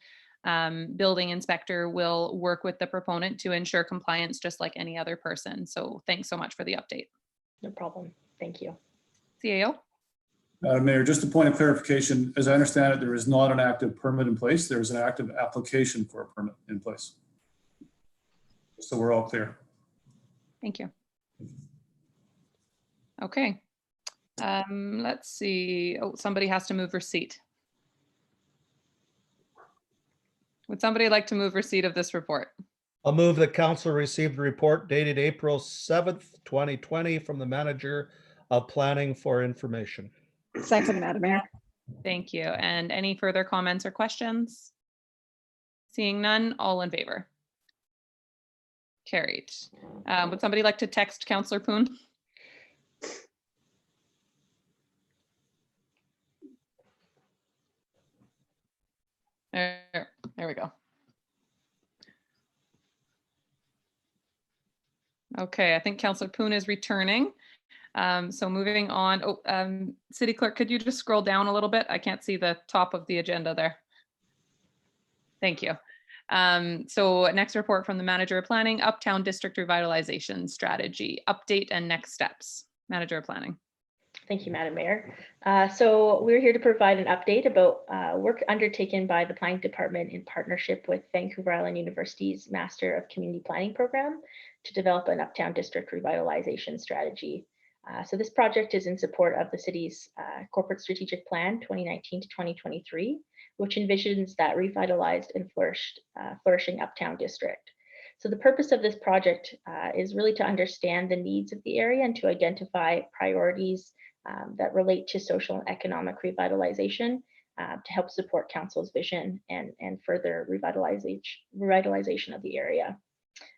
[SPEAKER 1] building inspector will work with the proponent to ensure compliance just like any other person. So thanks so much for the update.
[SPEAKER 14] No problem. Thank you.
[SPEAKER 1] CAO?
[SPEAKER 9] Madam Mayor, just a point of clarification, as I understand it, there is not an active permit in place. There is an active application for a permit in place. So we're all clear.
[SPEAKER 1] Thank you. Okay. Let's see. Oh, somebody has to move receipt. Would somebody like to move receipt of this report?
[SPEAKER 10] I'll move that council received a report dated April 7th, 2020 from the manager of planning for information.
[SPEAKER 6] Second, Madam Mayor.
[SPEAKER 1] Thank you. And any further comments or questions? Seeing none, all in favor? Carried. Would somebody like to text Councillor Poon? There we go. Okay, I think Councillor Poon is returning. So moving on. Oh, City Clerk, could you just scroll down a little bit? I can't see the top of the agenda there. Thank you. So next report from the Manager of Planning, Uptown District Revitalization Strategy, update and next steps. Manager of Planning.
[SPEAKER 14] Thank you, Madam Mayor. So we're here to provide an update about work undertaken by the Planning Department in partnership with Vancouver Island University's Master of Community Planning program to develop an Uptown District Revitalization Strategy. So this project is in support of the city's Corporate Strategic Plan 2019 to 2023, which envisions that revitalized and flourishing Uptown District. So the purpose of this project is really to understand the needs of the area and to identify priorities that relate to social and economic revitalization to help support council's vision and further revitalization of the area.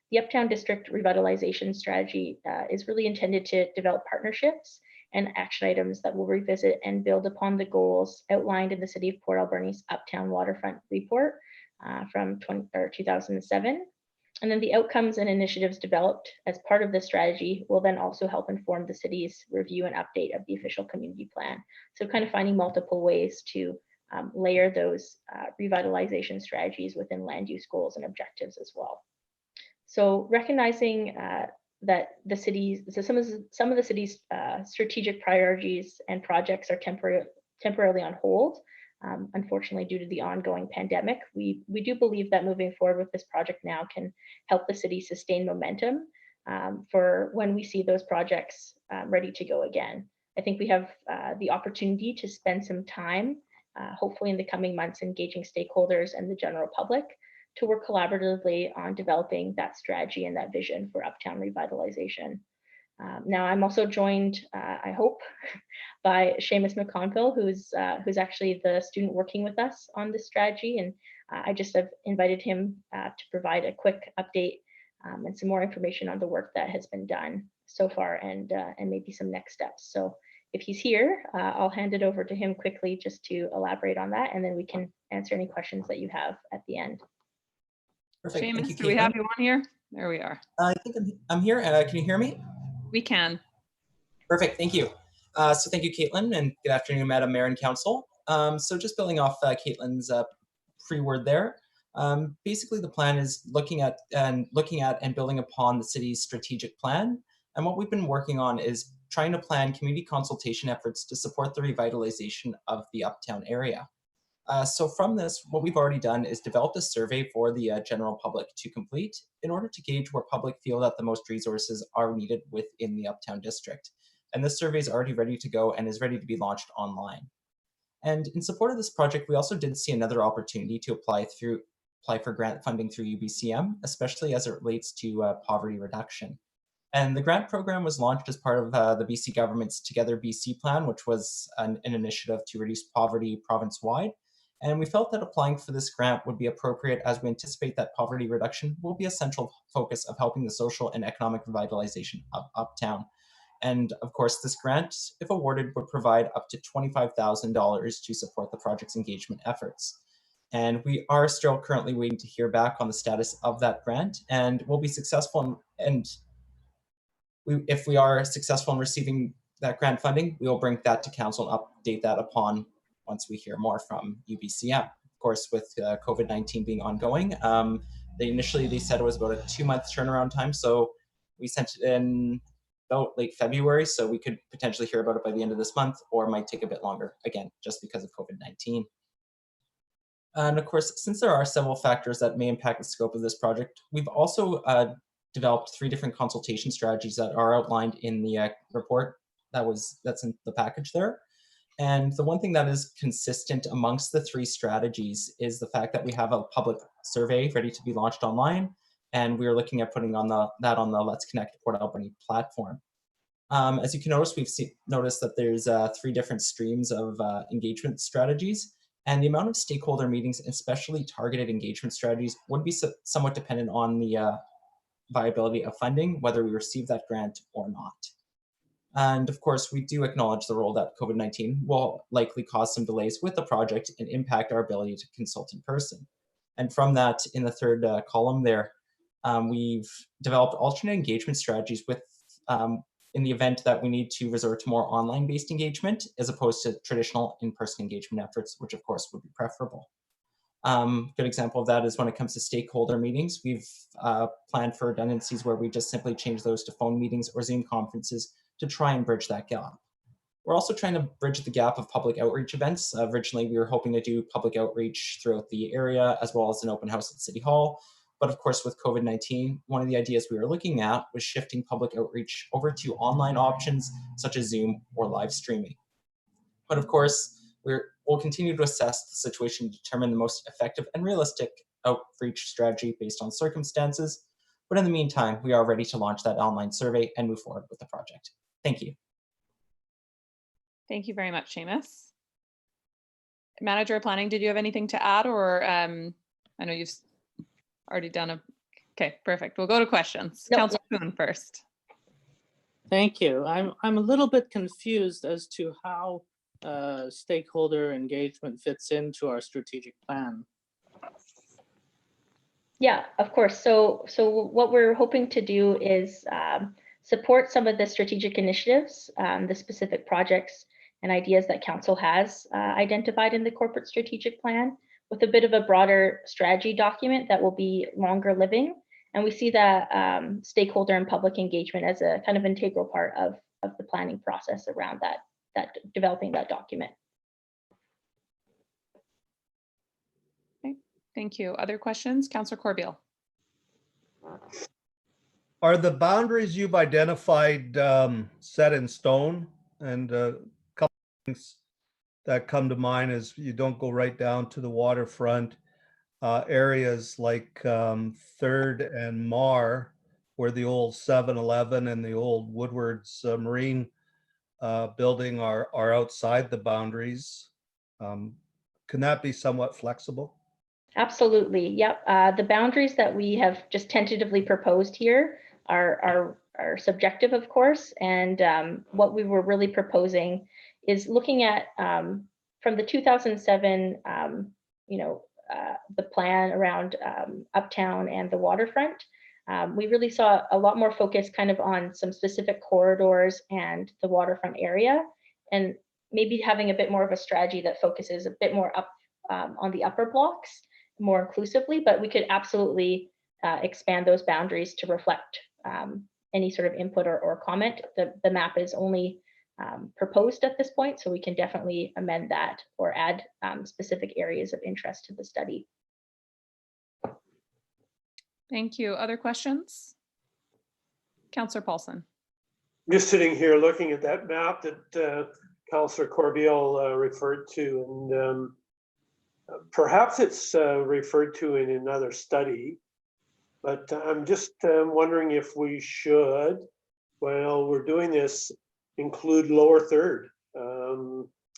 [SPEAKER 14] The Uptown District Revitalization Strategy is really intended to develop partnerships and action items that will revisit and build upon the goals outlined in the City of Port Alberni's Uptown Waterfront Report from 2007. And then the outcomes and initiatives developed as part of this strategy will then also help inform the city's review and update of the official community plan. So kind of finding multiple ways to layer those revitalization strategies within land use goals and objectives as well. So recognizing that the cities, so some of the city's strategic priorities and projects are temporarily on hold, unfortunately, due to the ongoing pandemic, we do believe that moving forward with this project now can help the city sustain momentum for when we see those projects ready to go again. I think we have the opportunity to spend some time, hopefully in the coming months, engaging stakeholders and the general public to work collaboratively on developing that strategy and that vision for Uptown revitalization. Now, I'm also joined, I hope, by Seamus McConville, who's actually the student working with us on this strategy, and I just have invited him to provide a quick update and some more information on the work that has been done so far, and maybe some next steps. So if he's here, I'll hand it over to him quickly just to elaborate on that, and then we can answer any questions that you have at the end.
[SPEAKER 15] Perfect. Thank
[SPEAKER 1] Seamus,
[SPEAKER 15] you,
[SPEAKER 1] do we have you on here? There we are.
[SPEAKER 15] I think I'm here. Can you hear me?
[SPEAKER 1] We can.
[SPEAKER 15] Perfect. Thank you. So thank you, Caitlin, and good afternoon, Madam Mayor and Council. So just building off Caitlin's pre-word there, basically the plan is looking at and building upon the city's strategic plan. And what we've been working on is trying to plan community consultation efforts to support the revitalization of the Uptown area. So from this, what we've already done is developed a survey for the general public to complete in order to gauge where public feel that the most resources are needed within the Uptown District. And this survey is already ready to go and is ready to be launched online. And in support of this project, we also did see another opportunity to apply for grant funding through UBCM, especially as it relates to poverty reduction. And the grant program was launched as part of the BC government's Together BC plan, which was an initiative to reduce poverty province-wide. And we felt that applying for this grant would be appropriate as we anticipate that poverty reduction will be a central focus of helping the social and economic revitalization of Uptown. And of course, this grant, if awarded, would provide up to $25,000 to support the project's engagement efforts. And we are still currently waiting to hear back on the status of that grant, and will be successful and if we are successful in receiving that grant funding, we will bring that to council and update that upon once we hear more from UBCM. Of course, with COVID-19 being ongoing, they said it was about a 2-month turnaround time. So we sent it in about late February, so we could potentially hear about it by the end of this month, or it might take a bit longer, again, just because of COVID-19. And of course, since there are several factors that may impact the scope of this project, we've also developed 3 different consultation strategies that are outlined in the report that's in the package there. And the one thing that is consistent amongst the 3 strategies is the fact that we have a public survey ready to be launched online, and we're looking at putting on that on the Let's Connect Port Alberni platform. As you can notice, we've noticed that there's 3 different streams of engagement strategies, and the amount of stakeholder meetings, especially targeted engagement strategies, would be somewhat dependent on the viability of funding, whether we receive that grant or not. And of course, we do acknowledge the role that COVID-19 will likely cause some delays with the project and impact our ability to consult in person. And from that, in the 3rd column there, we've developed alternate engagement strategies with in the event that we need to resort to more online-based engagement as opposed to traditional in-person engagement efforts, which of course would be preferable. Good example of that is when it comes to stakeholder meetings, we've planned for redundancies where we just simply change those to phone meetings or Zoom conferences to try and bridge that gap. We're also trying to bridge the gap of public outreach events. Originally, we were hoping to do public outreach throughout the area as well as an open house at City Hall. But of course, with COVID-19, one of the ideas we were looking at was shifting public outreach over to online options such as Zoom or live streaming. But of course, we'll continue to assess the situation to determine the most effective and realistic outreach strategy based on circumstances. But in the meantime, we are ready to launch that online survey and move forward with the project. Thank you.
[SPEAKER 1] Thank you very much, Seamus. Manager of Planning, did you have anything to add, or I know you've already done okay, perfect. We'll go to questions.
[SPEAKER 14] Nope.
[SPEAKER 1] Councillor Kuhn first.
[SPEAKER 8] Thank you. I'm a little bit confused as to how stakeholder engagement fits into our strategic plan.
[SPEAKER 14] Yeah, of course. So what we're hoping to do is support some of the strategic initiatives, the specific projects and ideas that council has identified in the corporate strategic plan, with a bit of a broader strategy document that will be longer living. And we see that stakeholder and public engagement as a kind of integral part of the planning process around that developing that document.
[SPEAKER 1] Okay, thank you. Other questions? Councillor Corbeil.
[SPEAKER 10] Are the boundaries you've identified set in stone? And a couple things that come to mind is you don't go right down to the waterfront. Areas like 3rd and Mar, where the old 7-Eleven and the old Woodward's Marine building are outside the boundaries. Can that be somewhat flexible?
[SPEAKER 14] Absolutely. Yep. The boundaries that we have just tentatively proposed here are subjective, of course. And what we were really proposing is looking at from the 2007, the plan around Uptown and the waterfront. We really saw a lot more focus kind of on some specific corridors and the waterfront area, and maybe having a bit more of a strategy that focuses a bit more up on the upper blocks more inclusively, but we could absolutely expand those boundaries to reflect any sort of input or comment. The map is only proposed at this point, so we can definitely amend that or add specific areas of interest to the study.
[SPEAKER 1] Thank you. Other questions? Councillor Paulson.
[SPEAKER 3] Just sitting here looking at that map that Councillor Corbeil referred to, and perhaps it's referred to in another study, but I'm just wondering if we should, while we're doing this, include Lower Third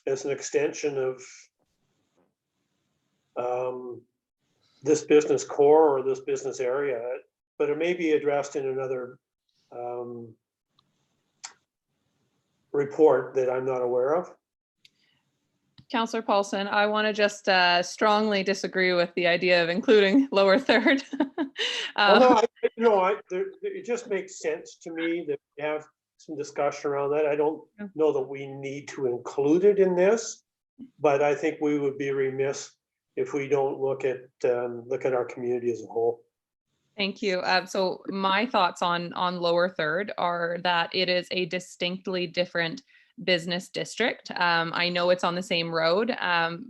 [SPEAKER 3] as an extension of this business core or this business area, but it may be addressed in another report that I'm not aware of.
[SPEAKER 1] Councillor Paulson, I want to just strongly disagree with the idea of including Lower Third.
[SPEAKER 3] Well, no, it just makes sense to me that we have some discussion around that. I don't know that we need to include it in this, but I think we would be remiss if we don't look at our community as a whole.
[SPEAKER 1] Thank you. So my thoughts on lower third are that it is a distinctly different business district. I know it's on the same road,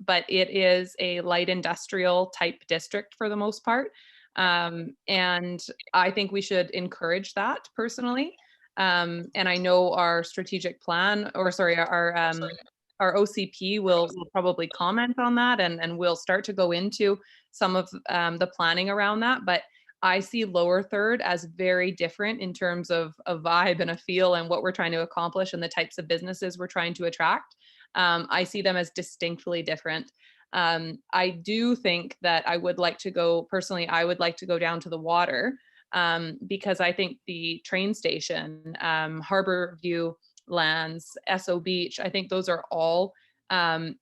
[SPEAKER 1] but it is a light industrial type district for the most part. And I think we should encourage that personally. And I know our strategic plan, or sorry, our OCP will probably comment on that, and we'll start to go into some of the planning around that. But I see lower third as very different in terms of a vibe and a feel and what we're trying to accomplish and the types of businesses we're trying to attract. I see them as distinctly different. I do think that I would like to go down to the water because I think the train station, Harbor View lands, Esso Beach, I think those are all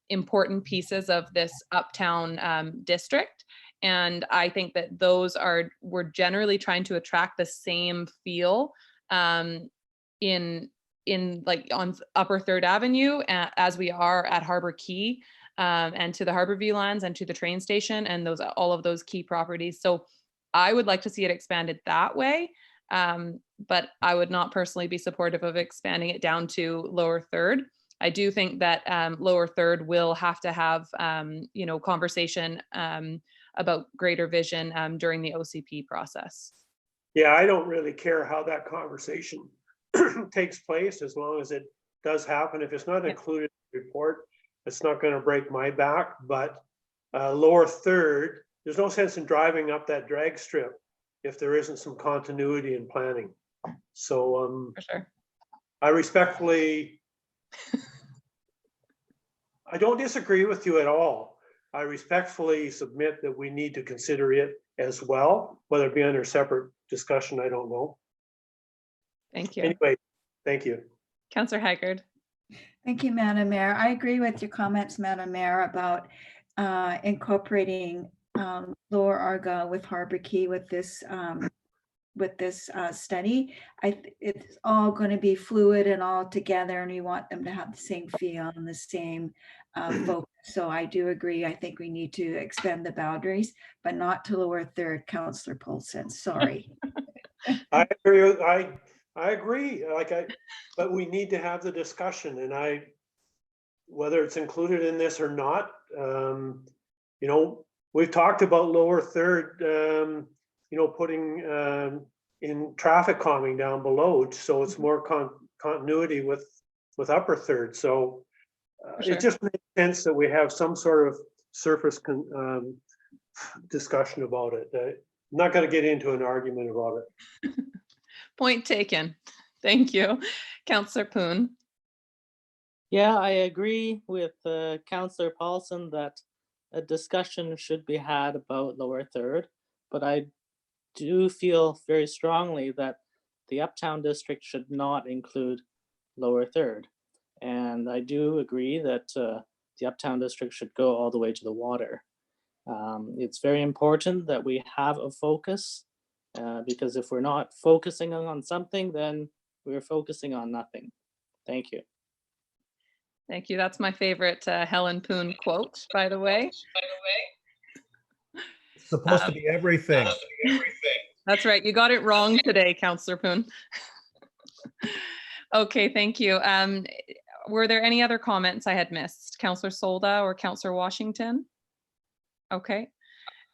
[SPEAKER 1] important pieces of this Uptown district. And I think that we're generally trying to attract the same feel in like on Upper Third Avenue as we are at Harbor Key and to the Harbor View lands and to the train station and all of those key properties. So I would like to see it expanded that way. But I would not personally be supportive of expanding it down to lower third. I do think that lower third will have to have, conversation about greater vision during the OCP process.
[SPEAKER 3] Yeah, I don't really care how that conversation takes place as long as it does happen. If it's not included in the report, it's not going to break my back. But lower third, there's no sense in driving up that drag strip if there isn't some continuity in planning. So
[SPEAKER 1] for sure.
[SPEAKER 3] I respectfully, I don't disagree with you at all. I respectfully submit that we need to consider it as well, whether it be under separate discussion, I don't know.
[SPEAKER 1] Thank you.
[SPEAKER 3] Anyway, thank you.
[SPEAKER 1] Councillor Haggard.
[SPEAKER 5] Thank you, Madam Mayor. I agree with your comments, Madam Mayor, about incorporating Lower Argyle with Harbor Key with this study. It's all going to be fluid and all together, and we want them to have the same feel and the same focus. So I do agree. I think we need to expand the boundaries, but not to lower third, Councillor Polson. Sorry.
[SPEAKER 3] I agree. But we need to have the discussion, and whether it's included in this or not, we've talked about lower third, putting in traffic calming down below, so it's more continuity with upper third. So
[SPEAKER 1] Sure.
[SPEAKER 3] It just makes sense that we have some sort of surface discussion about it. I'm not going to get into an argument about it.
[SPEAKER 1] Point taken. Thank you. Councillor Poon.
[SPEAKER 8] Yeah, I agree with Councillor Paulson that a discussion should be had about lower third, but I do feel very strongly that the Uptown district should not include lower third. And I do agree that the Uptown district should go all the way to the water. It's very important that we have a focus because if we're not focusing on something, then we're focusing on nothing. Thank you.
[SPEAKER 1] Thank you. That's my favorite Helen Poon quote, by the way.
[SPEAKER 10] It's supposed to be everything.
[SPEAKER 1] That's right. You got it wrong today, Councillor Poon. Okay, thank you. Were there any other comments I had missed? Councillor Solda or Councillor Washington? Okay.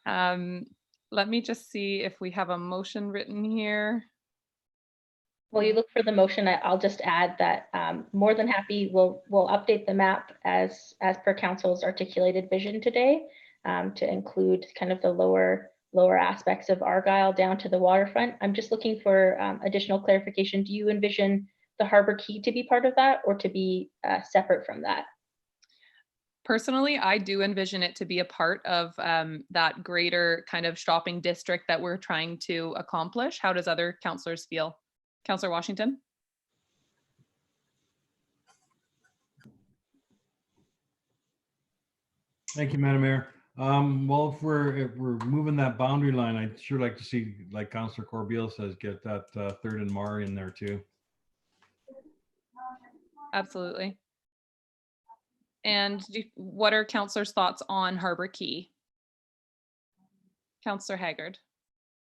[SPEAKER 1] Let me just see if we have a motion written here.
[SPEAKER 14] While you look for the motion, I'll just add that more than happy, we'll update the map as per council's articulated vision today to include kind of the lower aspects of Argyle down to the waterfront. I'm just looking for additional clarification. Do you envision the Harbor Key to be part of that or to be separate from that?
[SPEAKER 1] Personally, I do envision it to be a part of that greater kind of shopping district that we're trying to accomplish. How does other councillors feel? Councillor Washington?
[SPEAKER 7] Thank you, Madam Mayor. Well, if we're moving that boundary line, I'd sure like to see, like Councillor Corbeil says, get that Third and Mar in there too.
[SPEAKER 1] Absolutely. And what are councillors' thoughts on Harbor Key? Councillor Haggard.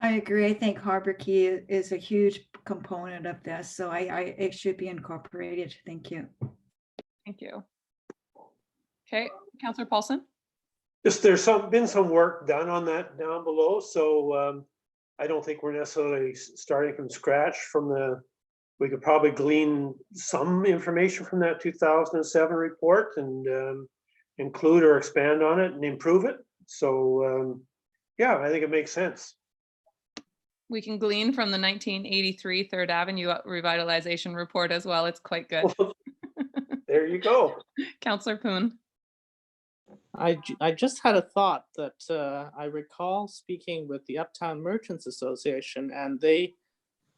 [SPEAKER 5] I agree. I think Harbor Key is a huge component of this, so it should be incorporated. Thank you.
[SPEAKER 1] Thank you. Okay, Councillor Paulson.
[SPEAKER 3] Just there's been some work done on that down below, so I don't think we're necessarily starting from scratch. We could probably glean some information from that 2007 report and include or expand on it and improve it. So yeah, I think it makes sense.
[SPEAKER 1] We can glean from the 1983 Third Avenue Revitalization report as well. It's quite good.
[SPEAKER 3] There you go.
[SPEAKER 1] Councillor Poon.
[SPEAKER 8] I just had a thought that I recall speaking with the Uptown Merchants Association, and they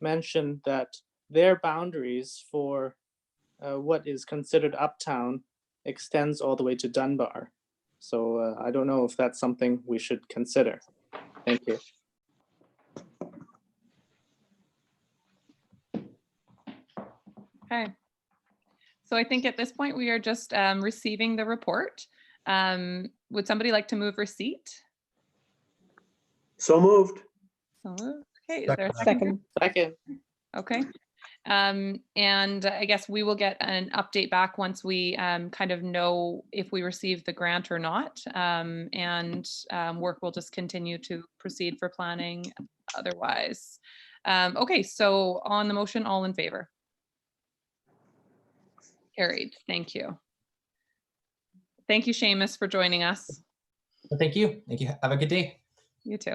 [SPEAKER 8] mentioned that their boundaries for what is considered Uptown extends all the way to Dunbar. So I don't know if that's something we should consider. Thank you.
[SPEAKER 1] Okay. So I think at this point we are just receiving the report. Would somebody like to move receipt?
[SPEAKER 3] So moved.
[SPEAKER 1] So moved. Okay, is there a
[SPEAKER 6] Second.
[SPEAKER 8] Second.
[SPEAKER 1] Okay. And I guess we will get an update back once we kind of know if we received the grant or not. Work will just continue to proceed for planning otherwise. Okay, so on the motion, all in favor? Carried. Thank you. Thank you, Seamus, for joining us.
[SPEAKER 15] Thank you. Thank you. Have a good day.
[SPEAKER 1] You too.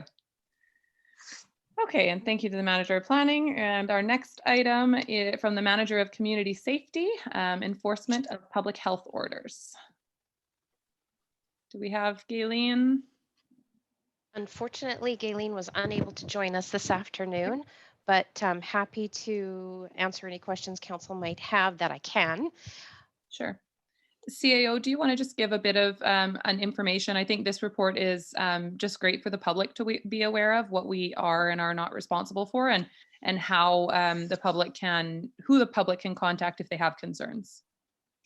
[SPEAKER 1] Okay, and thank you to the Manager of Planning. And our next item is from the Manager of Community Safety, enforcement of public health orders. Do we have Gayleen?
[SPEAKER 2] Unfortunately, Gayleen was unable to join us this afternoon, but I'm happy to answer any questions council might have that I can.
[SPEAKER 1] Sure. CAO, do you want to just give a bit of an information? I think this report is just great for the public to be aware of what we are and are not responsible for, and how who the public can contact if they have concerns.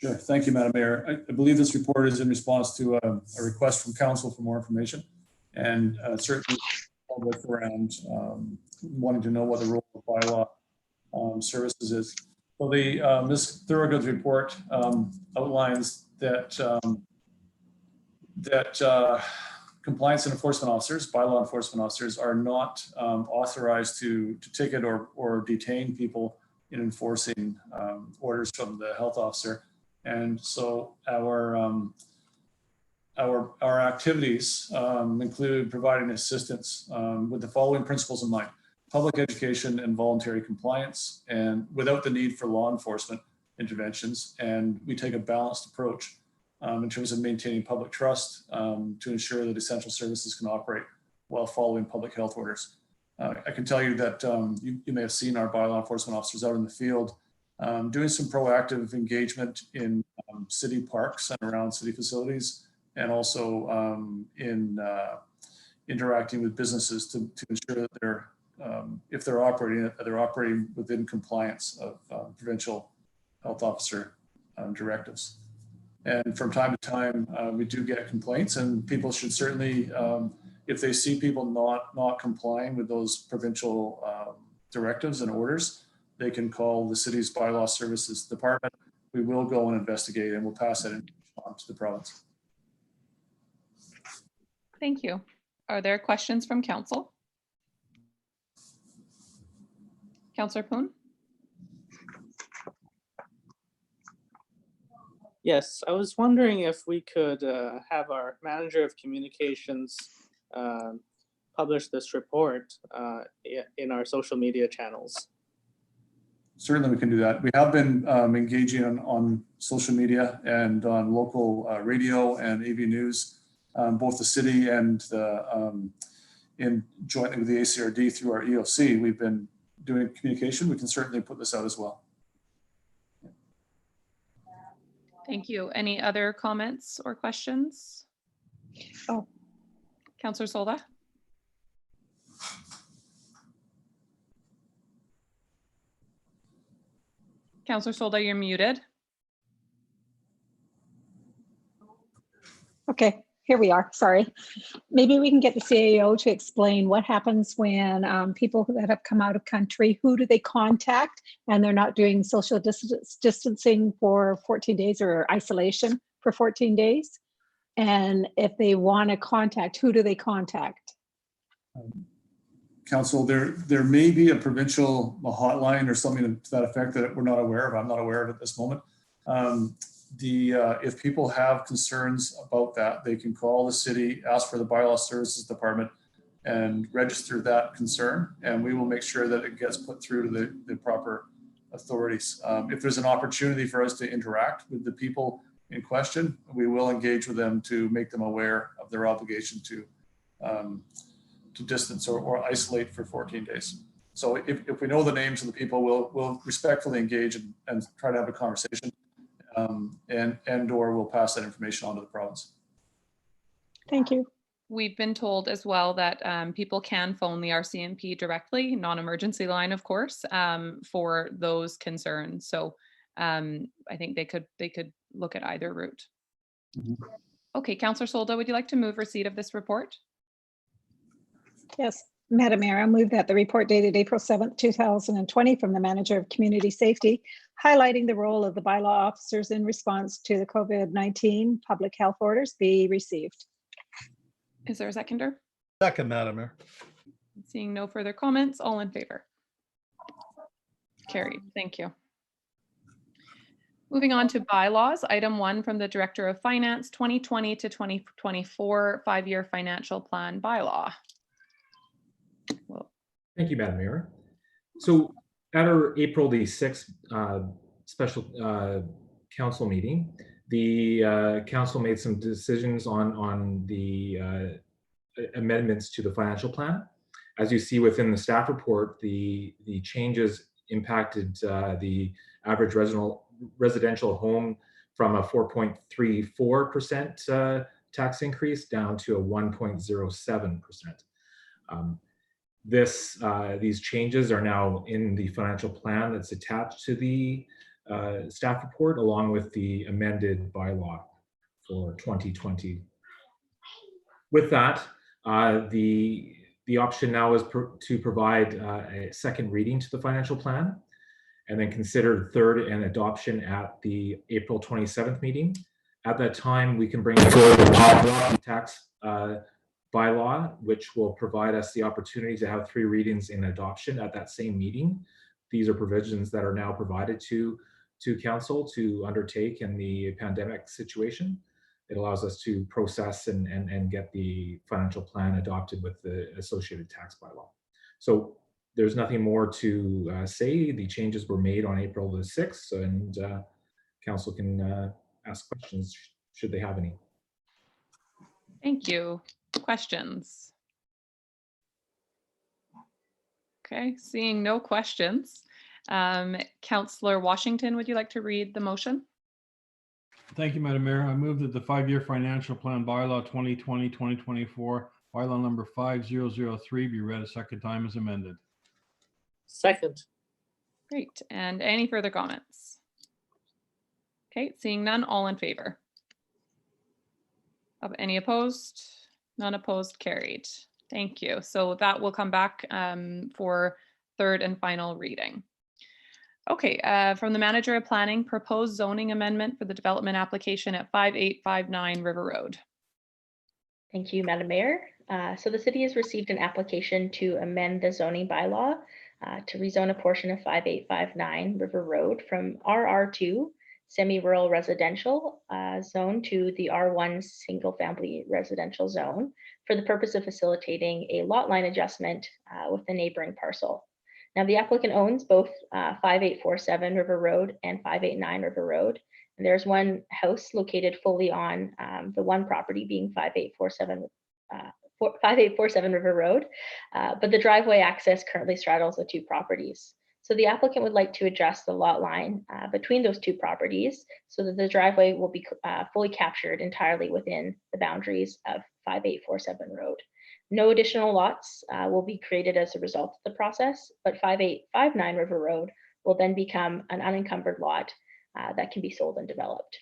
[SPEAKER 9] Sure. Thank you, Madam Mayor. I believe this report is in response to a request from council for more information, and certainly public around wanting to know what the role of bylaw services is. So this Thorogood report outlines that compliance and enforcement officers, bylaw enforcement officers, are not authorized to ticket or detain people in enforcing orders from the health officer. And so our activities include providing assistance with the following principles in mind: public education and voluntary compliance, and without the need for law enforcement interventions. And we take a balanced approach in terms of maintaining public trust to ensure that essential services can operate while following public health orders. I can tell you that you may have seen our bylaw enforcement officers out in the field doing some proactive engagement in city parks and around city facilities, and also in interacting with businesses to ensure that they're if they're operating within compliance of provincial health officer directives. And from time to time, we do get complaints, and people should certainly, if they see people not complying with those provincial directives and orders, they can call the city's bylaw services department. We will go and investigate, and we'll pass that on to the province.
[SPEAKER 1] Thank you. Are there questions from council? Councillor Poon?
[SPEAKER 8] Yes, I was wondering if we could have our Manager of Communications publish this report in our social media channels.
[SPEAKER 9] Certainly we can do that. We have been engaging on social media and on local radio and AV News, both the city and in jointly with the ACRD through our EOC. We've been doing communication. We can certainly put this out as well.
[SPEAKER 1] Thank you. Any other comments or questions?
[SPEAKER 6] Oh,
[SPEAKER 1] Councillor Solda? Councillor Solda, you're muted.
[SPEAKER 6] Okay, here we are. Sorry. Maybe we can get the CAO to explain what happens when people that have come out of country, who do they contact, and they're not doing social distancing for 14 days or isolation for 14 days? And if they want to contact, who do they contact?
[SPEAKER 9] Council, there may be a provincial hotline or something to that effect that we're not aware of. I'm not aware of at this moment. If people have concerns about that, they can call the city, ask for the Bylaw Services Department, and register that concern, and we will make sure that it gets put through to the proper authorities. If there's an opportunity for us to interact with the people in question, we will engage with them to make them aware of their obligation to distance or isolate for 14 days. So if we know the names of the people, we'll respectfully engage and try to have a conversation, or we'll pass that information on to the province.
[SPEAKER 6] Thank you.
[SPEAKER 1] We've been told as well that people can phone the RCMP directly, non-emergency line, of course, for those concerns. So I think they could look at either route.
[SPEAKER 9] Mm-hmm.
[SPEAKER 1] Okay, Councillor Solda, would you like to move receipt of this report?
[SPEAKER 6] Yes, Madam Mayor, I move that the report dated April 7th, 2020 from the Manager of Community Safety, highlighting the role of the bylaw officers in response to the COVID-19 public health orders be received.
[SPEAKER 1] Is there a seconder?
[SPEAKER 10] Second, Madam Mayor.
[SPEAKER 1] Seeing no further comments, all in favor? Carried, thank you. Moving on to bylaws, item 1 from the Director of Finance, 2020 to 2024 5-year financial plan bylaw. Well,
[SPEAKER 16] thank you, Madam Mayor. So at our April the 6th special council meeting, the council made some decisions on the amendments to the financial plan. As you see within the staff report, the changes impacted the average residential home from a 4.34% tax increase down to a 1.07%. These changes are now in the financial plan that's attached to the staff report, along with the amended bylaw for 2020. With that, the option now is to provide a second reading to the financial plan, and then consider third and adoption at the April 27th meeting. At that time, we can bring forward the tax bylaw, which will provide us the opportunity to have 3 readings in adoption at that same meeting. These are provisions that are now provided to council to undertake in the pandemic situation. It allows us to process and get the financial plan adopted with the associated tax bylaw. So there's nothing more to say. The changes were made on April the 6th, and council can ask questions should they have any.
[SPEAKER 1] thank you. Questions? Okay, seeing no questions. Councillor Washington, would you like to read the motion?
[SPEAKER 7] Thank you, Madam Mayor. I move that the 5-year financial plan bylaw 2020-2024, bylaw number 5003 be read a second time as amended.
[SPEAKER 8] Second.
[SPEAKER 1] Great, and any further comments? Okay, seeing none, all in favor? Of any opposed? None opposed, carried. Thank you. So that will come back for third and final reading. Okay, from the Manager of Planning, proposed zoning amendment for the development application at 5859 River Road.
[SPEAKER 14] Thank you, Madam Mayor. So the city has received an application to amend the zoning bylaw to rezone a portion of 5859 River Road from RR2 semi-rural residential zone to the R1 single-family residential zone for the purpose of facilitating a lot line adjustment with the neighboring parcel. Now, the applicant owns both 5847 River Road and 589 River Road. And there's one house located fully on the one property being 5847 River Road, but the driveway access currently straddles the 2 properties. So the applicant would like to adjust the lot line between those 2 properties so that the driveway will be fully captured entirely within the boundaries of 5847 Road. No additional lots will be created as a result of the process, but 5859 River Road will then become an unencumbered lot that can be sold and developed.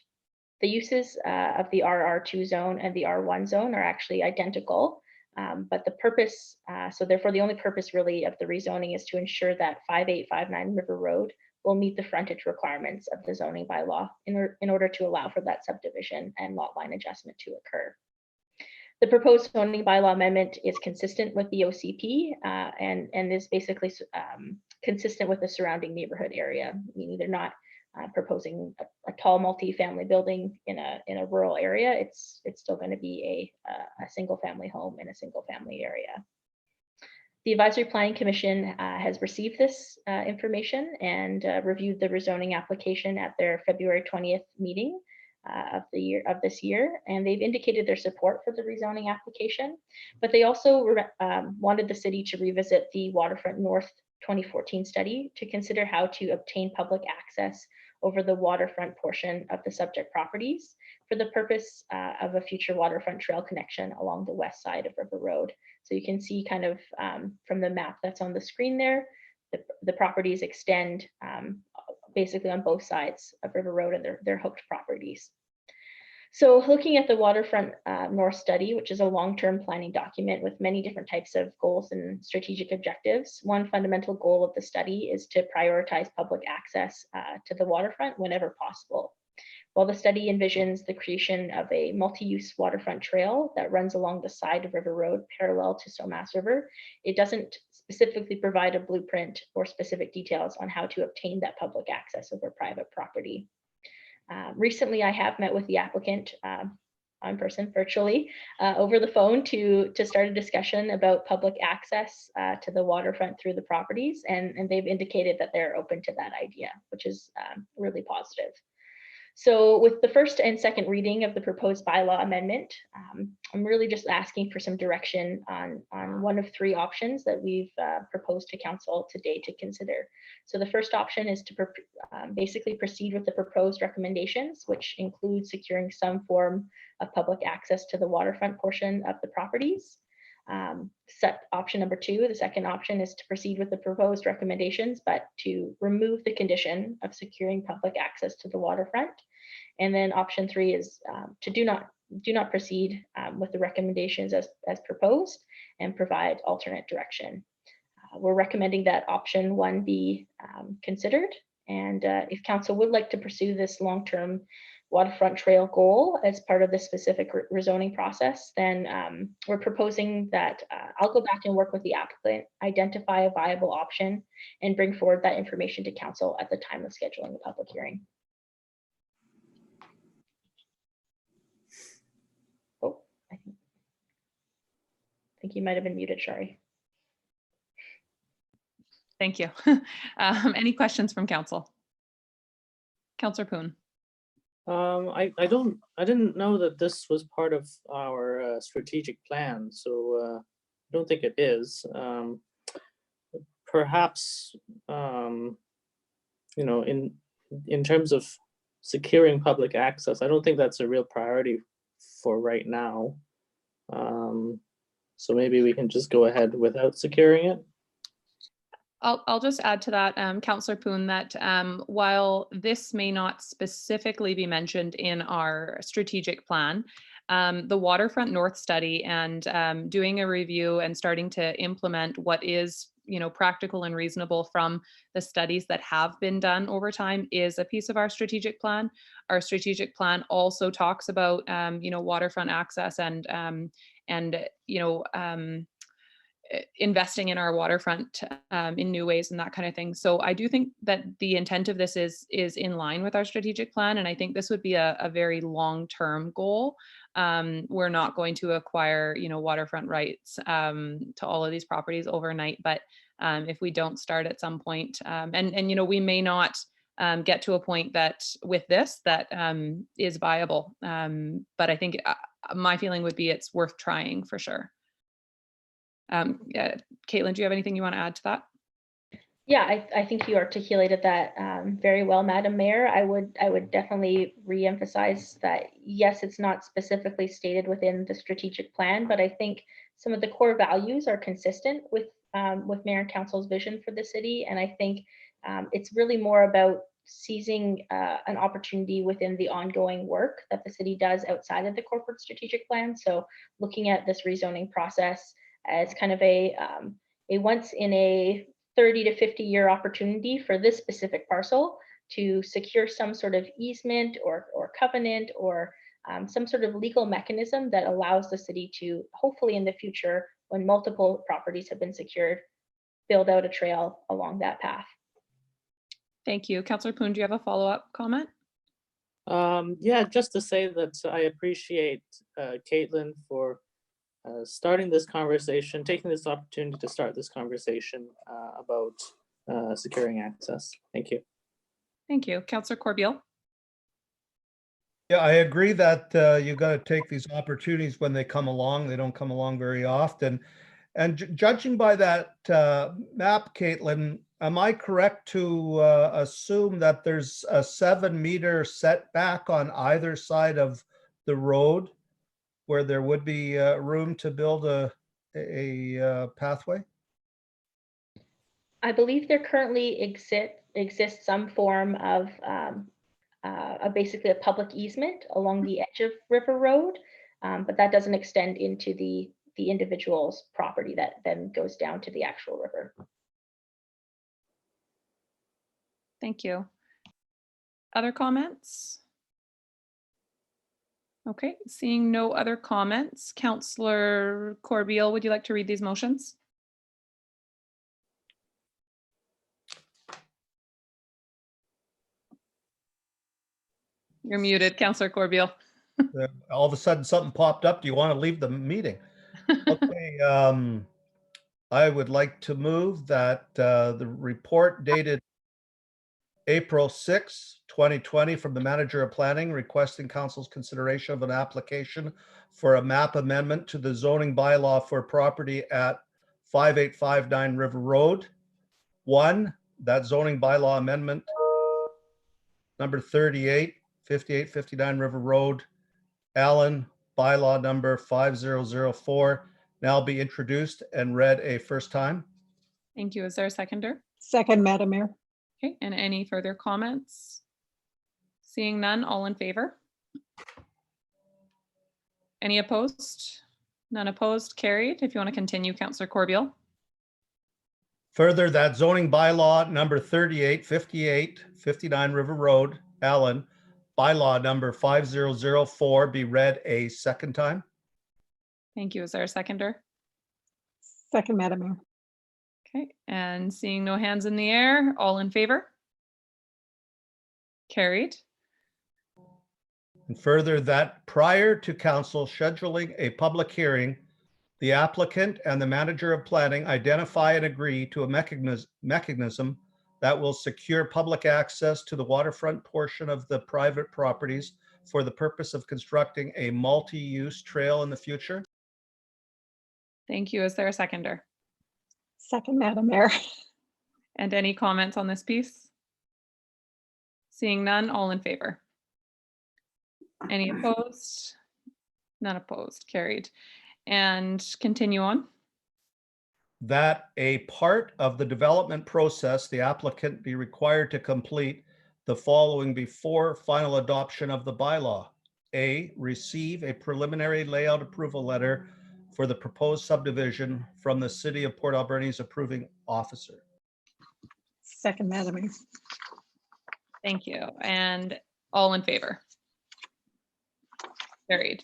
[SPEAKER 14] The uses of the RR2 zone and the R1 zone are actually identical, but the purpose, so therefore the only purpose really of the rezoning is to ensure that 5859 River Road will meet the frontage requirements of the zoning bylaw in order to allow for that subdivision and lot line adjustment to occur. The proposed zoning bylaw amendment is consistent with the OCP and is basically consistent with the surrounding neighborhood area, meaning they're not proposing a tall multi-family building in a rural area. It's still going to be a single family home in a single family area. The Advisory Planning Commission has received this information and reviewed the rezoning application at their February 20th meeting of this year, and they've indicated their support for the rezoning application, but they also wanted the city to revisit the Waterfront North 2014 study to consider how to obtain public access over the waterfront portion of the subject properties for the purpose of a future waterfront trail connection along the west side of River Road. So you can see kind of from the map that's on the screen there, the properties extend basically on both sides of River Road, and they're hooked properties. So looking at the Waterfront North study, which is a long-term planning document with many different types of goals and strategic objectives, one fundamental goal of the study is to prioritize public access to the waterfront whenever possible. While the study envisions the creation of a multi-use waterfront trail that runs along the side of River Road parallel to Somas River, it doesn't specifically provide a blueprint or specific details on how to obtain that public access over private property. Recently, I have met with the applicant in person, virtually, over the phone to start a discussion about public access to the waterfront through the properties, and they've indicated that they're open to that idea, which is really positive. So with the first and second reading of the proposed bylaw amendment, I'm really just asking for some direction on one of three options that we've proposed to council today to consider. So the first option is to basically proceed with the proposed recommendations, which include securing some form of public access to the waterfront portion of the properties. Set option number two, the second option, is to proceed with the proposed recommendations, but to remove the condition of securing public access to the waterfront. And then option three is to do not proceed with the recommendations as proposed and provide alternate direction. We're recommending that option one be considered. And if council would like to pursue this long-term waterfront trail goal as part of the specific rezoning process, then we're proposing that I'll go back and work with the applicant, identify a viable option, and bring forward that information to council at the time of scheduling the public hearing. Oh, I think you might have been muted, sorry.
[SPEAKER 1] Thank you. Any questions from council? Councillor Poon.
[SPEAKER 8] I didn't know that this was part of our strategic plan, so I don't think it is. Perhaps you know, in terms of securing public access, I don't think that's a real priority for right now. So maybe we can just go ahead without securing it.
[SPEAKER 1] I'll just add to that, Councillor Poon, that while this may not specifically be mentioned in our strategic plan, the Waterfront North study and doing a review and starting to implement what is, practical and reasonable from the studies that have been done over time is a piece of our strategic plan. Our strategic plan also talks about, waterfront access and investing in our waterfront in new ways and that kind of thing. So I do think that the intent of this is in line with our strategic plan. And I think this would be a very long-term goal. We're not going to acquire, waterfront rights to all of these properties overnight. But if we don't start at some point, and we may not get to a point that with this that is viable. But I think my feeling would be it's worth trying for sure. Yeah, Caitlin, do you have anything you want to add to that?
[SPEAKER 14] Yeah, I think you articulated that very well, Madam Mayor. I would definitely re-emphasize that, yes, it's not specifically stated within the strategic plan, but I think some of the core values are consistent with Mayor and Council's vision for the city. And I think it's really more about seizing an opportunity within the ongoing work that the city does outside of the corporate strategic plan. So looking at this rezoning process as kind of a once in a 30 to 50 year opportunity for this specific parcel to secure some sort of easement or covenant or some sort of legal mechanism that allows the city to hopefully in the future, when multiple properties have been secured, build out a trail along that path.
[SPEAKER 1] Thank you. Councillor Poon, do you have a follow-up comment?
[SPEAKER 8] Yeah, just to say that I appreciate Caitlin for starting this conversation, taking this opportunity to start this conversation about securing access. Thank you.
[SPEAKER 1] Thank you. Councillor Corbeil?
[SPEAKER 10] Yeah, I agree that you got to take these opportunities when they come along. They don't come along very often. And judging by that map, Caitlin, am I correct to assume that there's a 7-meter setback on either side of the road where there would be room to build a pathway?
[SPEAKER 14] I believe there currently exists some form of basically a public easement along the edge of River Road, but that doesn't extend into the individual's property that then goes down to the actual river.
[SPEAKER 1] Thank you. Other comments? Okay, seeing no other comments, Councillor Corbeil, would you like to read these motions? You're muted, Councillor Corbeil.
[SPEAKER 10] All of a sudden something popped up. Do you want to leave the meeting? Okay, I would like to move that the report dated April 6, 2020 from the Manager of Planning requesting Council's consideration of an application for a map amendment to the zoning bylaw for property at 5859 River Road. 1, that zoning bylaw amendment number 38, 5859 River Road, Allen, bylaw number 5004, now be introduced and read a first time.
[SPEAKER 1] Thank you. Is there a seconder?
[SPEAKER 6] Second, Madam Mayor.
[SPEAKER 1] Okay, and any further comments? Seeing none, all in favor? Any opposed? None opposed, carried. If you want to continue, Councillor Corbeil.
[SPEAKER 10] Further, that zoning bylaw number 38, 59 River Road, Allen, bylaw number 5004 be read a second time.
[SPEAKER 1] Thank you. Is there a seconder?
[SPEAKER 6] Second, Madam Mayor.
[SPEAKER 1] Okay, and seeing no hands in the air, all in favor? Carried.
[SPEAKER 10] And further, that prior to council scheduling a public hearing, the applicant and the Manager of Planning identify and agree to a mechanism that will secure public access to the waterfront portion of the private properties for the purpose of constructing a multi-use trail in the future.
[SPEAKER 1] Thank you. Is there a seconder?
[SPEAKER 6] Second, Madam Mayor.
[SPEAKER 1] And any comments on this piece? Seeing none, all in favor? Any opposed? None opposed, carried. And continue on.
[SPEAKER 10] That a part of the development process, the applicant be required to complete the following before final adoption of the bylaw. A, receive a preliminary layout approval letter for the proposed subdivision from the City of Port Alberni's approving officer.
[SPEAKER 6] Second, Madam Mayor.
[SPEAKER 1] Thank you. And all in favor? Carried.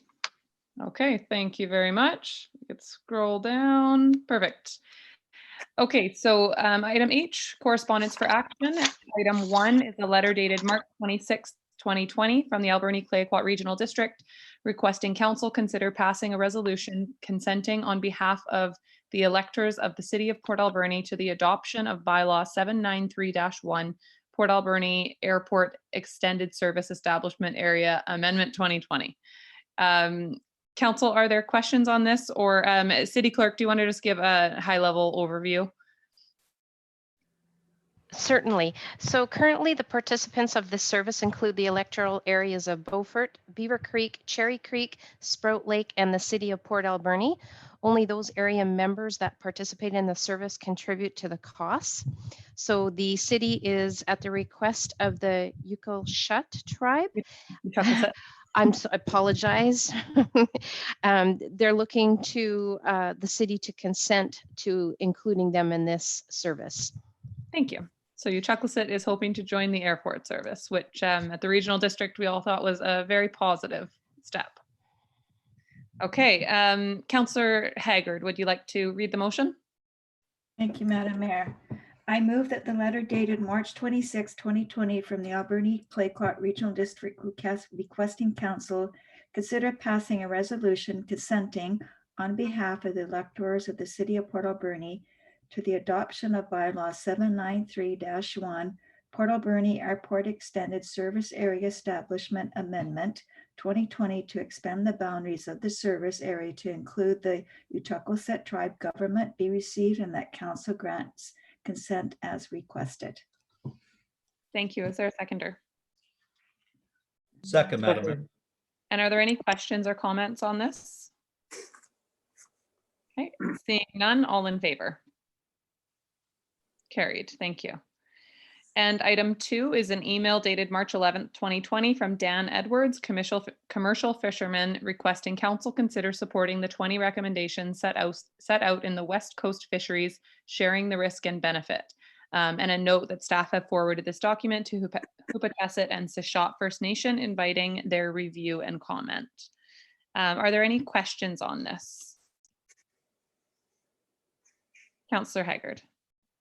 [SPEAKER 1] Okay, thank you very much. Let's scroll down. Perfect. Okay, so item H, correspondence for action. Item 1 is a letter dated March 26, 2020 from the Alberni Clayoquot Regional District requesting council consider passing a resolution consenting on behalf of the electors of the City of Port Alberni to the adoption of bylaw 793-1 Port Alberni Airport Extended Service Establishment Area Amendment 2020. Council, are there questions on this, or City Clerk, do you want to just give a high-level overview?
[SPEAKER 2] Certainly. So currently the participants of this service include the electoral areas of Beaufort, Beaver Creek, Cherry Creek, Sprout Lake, and the City of Port Alberni. Only those area members that participate in the service contribute to the costs. So the city is at the request of the Ucluelet tribe. I apologize. They're looking to the city to consent to including them in this service.
[SPEAKER 1] Thank you. So Ucluelet is hoping to join the airport service, which at the regional district we all thought was a very positive step. Okay, Councillor Haggard, would you like to read the motion?
[SPEAKER 5] Thank you, Madam Mayor. I move that the letter dated March 26, 2020 from the Alberni Clayclot Regional District requesting council consider passing a resolution consenting on behalf of the electors of the city of Port Alberni to the adoption of bylaw 793-1 Port Alberni Airport Extended Service Area Establishment Amendment 2020 to expand the boundaries of the service area to include the Ucluelet tribe government be received and that council grants consent as requested.
[SPEAKER 1] Thank you. Is there a seconder?
[SPEAKER 10] Second, Madam Mayor.
[SPEAKER 1] And are there any questions or comments on this? Okay, seeing none, all in favor? Carried. Thank you. And item 2 is an email dated March 11th, 2020 from Dan Edwards, commercial fisherman, requesting council consider supporting the 20 recommendations set out in the West Coast Fisheries Sharing the Risk and Benefit. And a note that staff have forwarded this document to Hoopatasset and Sishot First Nation, inviting their review and comment. Are there any questions on this? Councillor Haggard.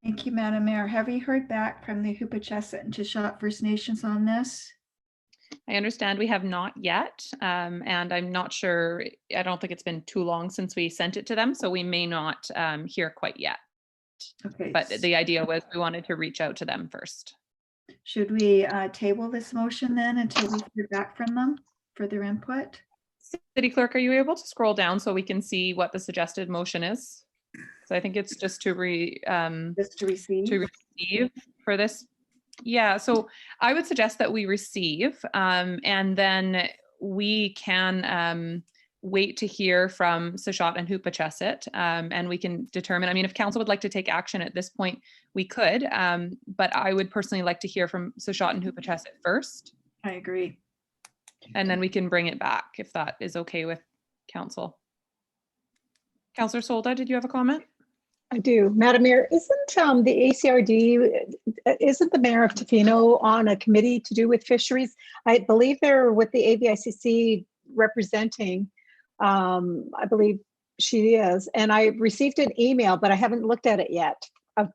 [SPEAKER 5] Thank you, Madam Mayor. Have you heard back from the Hoopatasset and Sishot First Nations on this?
[SPEAKER 1] I understand we have not yet, and I'm not sure, I don't think it's been too long since we sent it to them, so we may not hear quite yet.
[SPEAKER 5] Okay.
[SPEAKER 1] But the idea was we wanted to reach out to them first.
[SPEAKER 5] Should we table this motion then until we hear back from them for their input?
[SPEAKER 1] City Clerk, are you able to scroll down so we can see what the suggested motion is? So I think it's just to receive for this. Yeah, so I would suggest that we receive and then we can wait to hear from Sishot and Hoopatasset and we can determine, I mean, if council would like to take action at this point, we could, but I would personally like to hear from Sishot and Hoopatasset first.
[SPEAKER 5] I agree.
[SPEAKER 1] And then we can bring it back if that is okay with council. Councillor Solda, did you have a comment?
[SPEAKER 6] I do. Madam Mayor, isn't the ACRD, isn't the mayor of Tofino on a committee to do with fisheries? I believe they're with the AVICC representing, I believe she is. And I received an email, but I haven't looked at it yet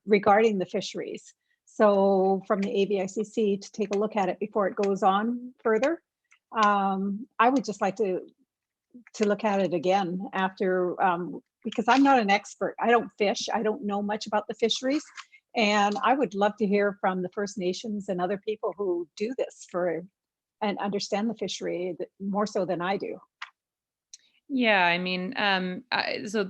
[SPEAKER 6] regarding the fisheries. So from the AVICC to take a look at it before it goes on further. I would just like to look at it again after, because I'm not an expert. I don't fish. I don't know much about the fisheries. And I would love to hear from the First Nations and other people who do this and understand the fishery more so than I do.
[SPEAKER 1] Yeah, I mean, so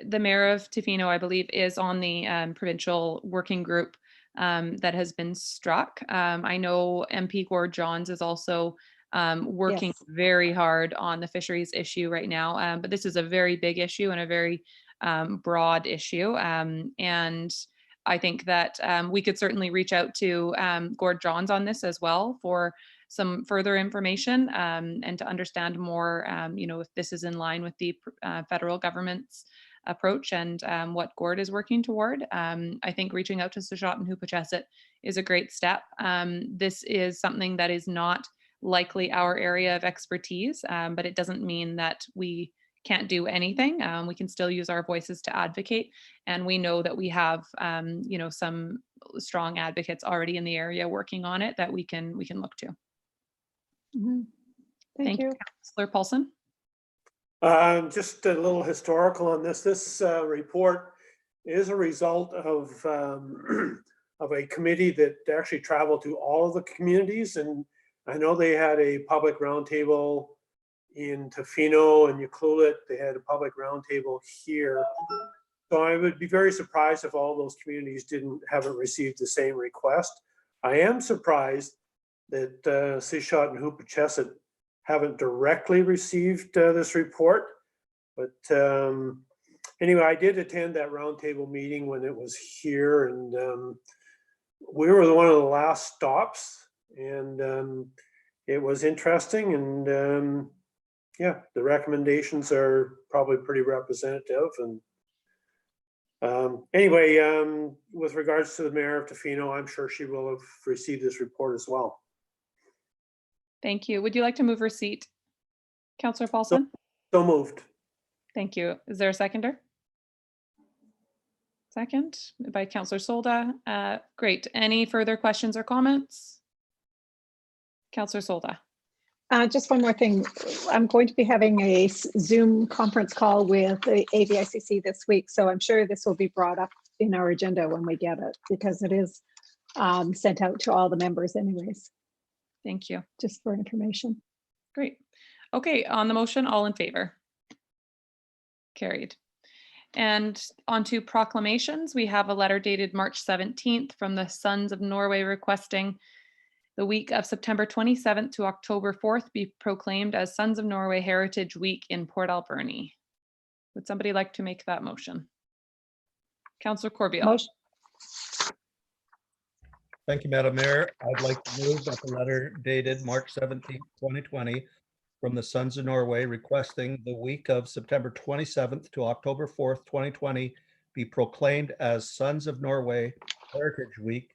[SPEAKER 1] the mayor of Tofino, I believe, is on the provincial working group that has been struck. I know MP Gord Johns is also working very hard on the fisheries issue right now, but this is a very big issue and a very broad issue. And I think that we could certainly reach out to Gord Johns on this as well for some further information and to understand more, you know, if this is in line with the federal government's approach and what Gord is working toward. I think reaching out to Sishot and Hoopatasset is a great step. This is something that is not likely our area of expertise, but it doesn't mean that we can't do anything. We can still use our voices to advocate, and we know that we have, you know, some strong advocates already in the area working on it that we can look to.
[SPEAKER 6] Mm-hmm. Thank you,
[SPEAKER 1] Councillor Paulson.
[SPEAKER 3] Just a little historical on this. This report is a result of a committee that actually traveled to all of the communities, and I know they had a public roundtable in Tofino and Ucluelet. They had a public roundtable here. So I would be very surprised if all those communities haven't received the same request. I am surprised that Sishot and Hoopatasset haven't directly received this report, but Anyway, I did attend that roundtable meeting when it was here, and we were one of the last stops, and it was interesting, and yeah, the recommendations are probably pretty representative. And anyway, with regards to the mayor of Tofino, I'm sure she will have received this report as well.
[SPEAKER 1] Thank you. Would you like to move receipt, Councillor Paulson?
[SPEAKER 3] So moved.
[SPEAKER 1] Thank you. Is there a seconder? Second by Councillor Solda. Great. Any further questions or comments? Councillor Solda.
[SPEAKER 6] Just one more thing. I'm going to be having a Zoom conference call with the AVICC this week, so I'm sure this will be brought up in our agenda when we get it, because it is sent out to all the members anyways.
[SPEAKER 1] Thank you.
[SPEAKER 6] Just for information.
[SPEAKER 1] Great. Okay, on the motion, all in favor? Carried. And on to proclamations. We have a letter dated March 17th from the Sons of Norway requesting the week of September 27th to October 4th be proclaimed as Sons of Norway Heritage Week in Port Alberni. Would somebody like to make that motion? Councillor Corbeil.
[SPEAKER 6] Motion.
[SPEAKER 10] Thank you, Madam Mayor. I'd like to move that the letter dated March 17th, 2020 from the Sons of Norway requesting the week of September 27th to October 4th, 2020 be proclaimed as Sons of Norway Heritage Week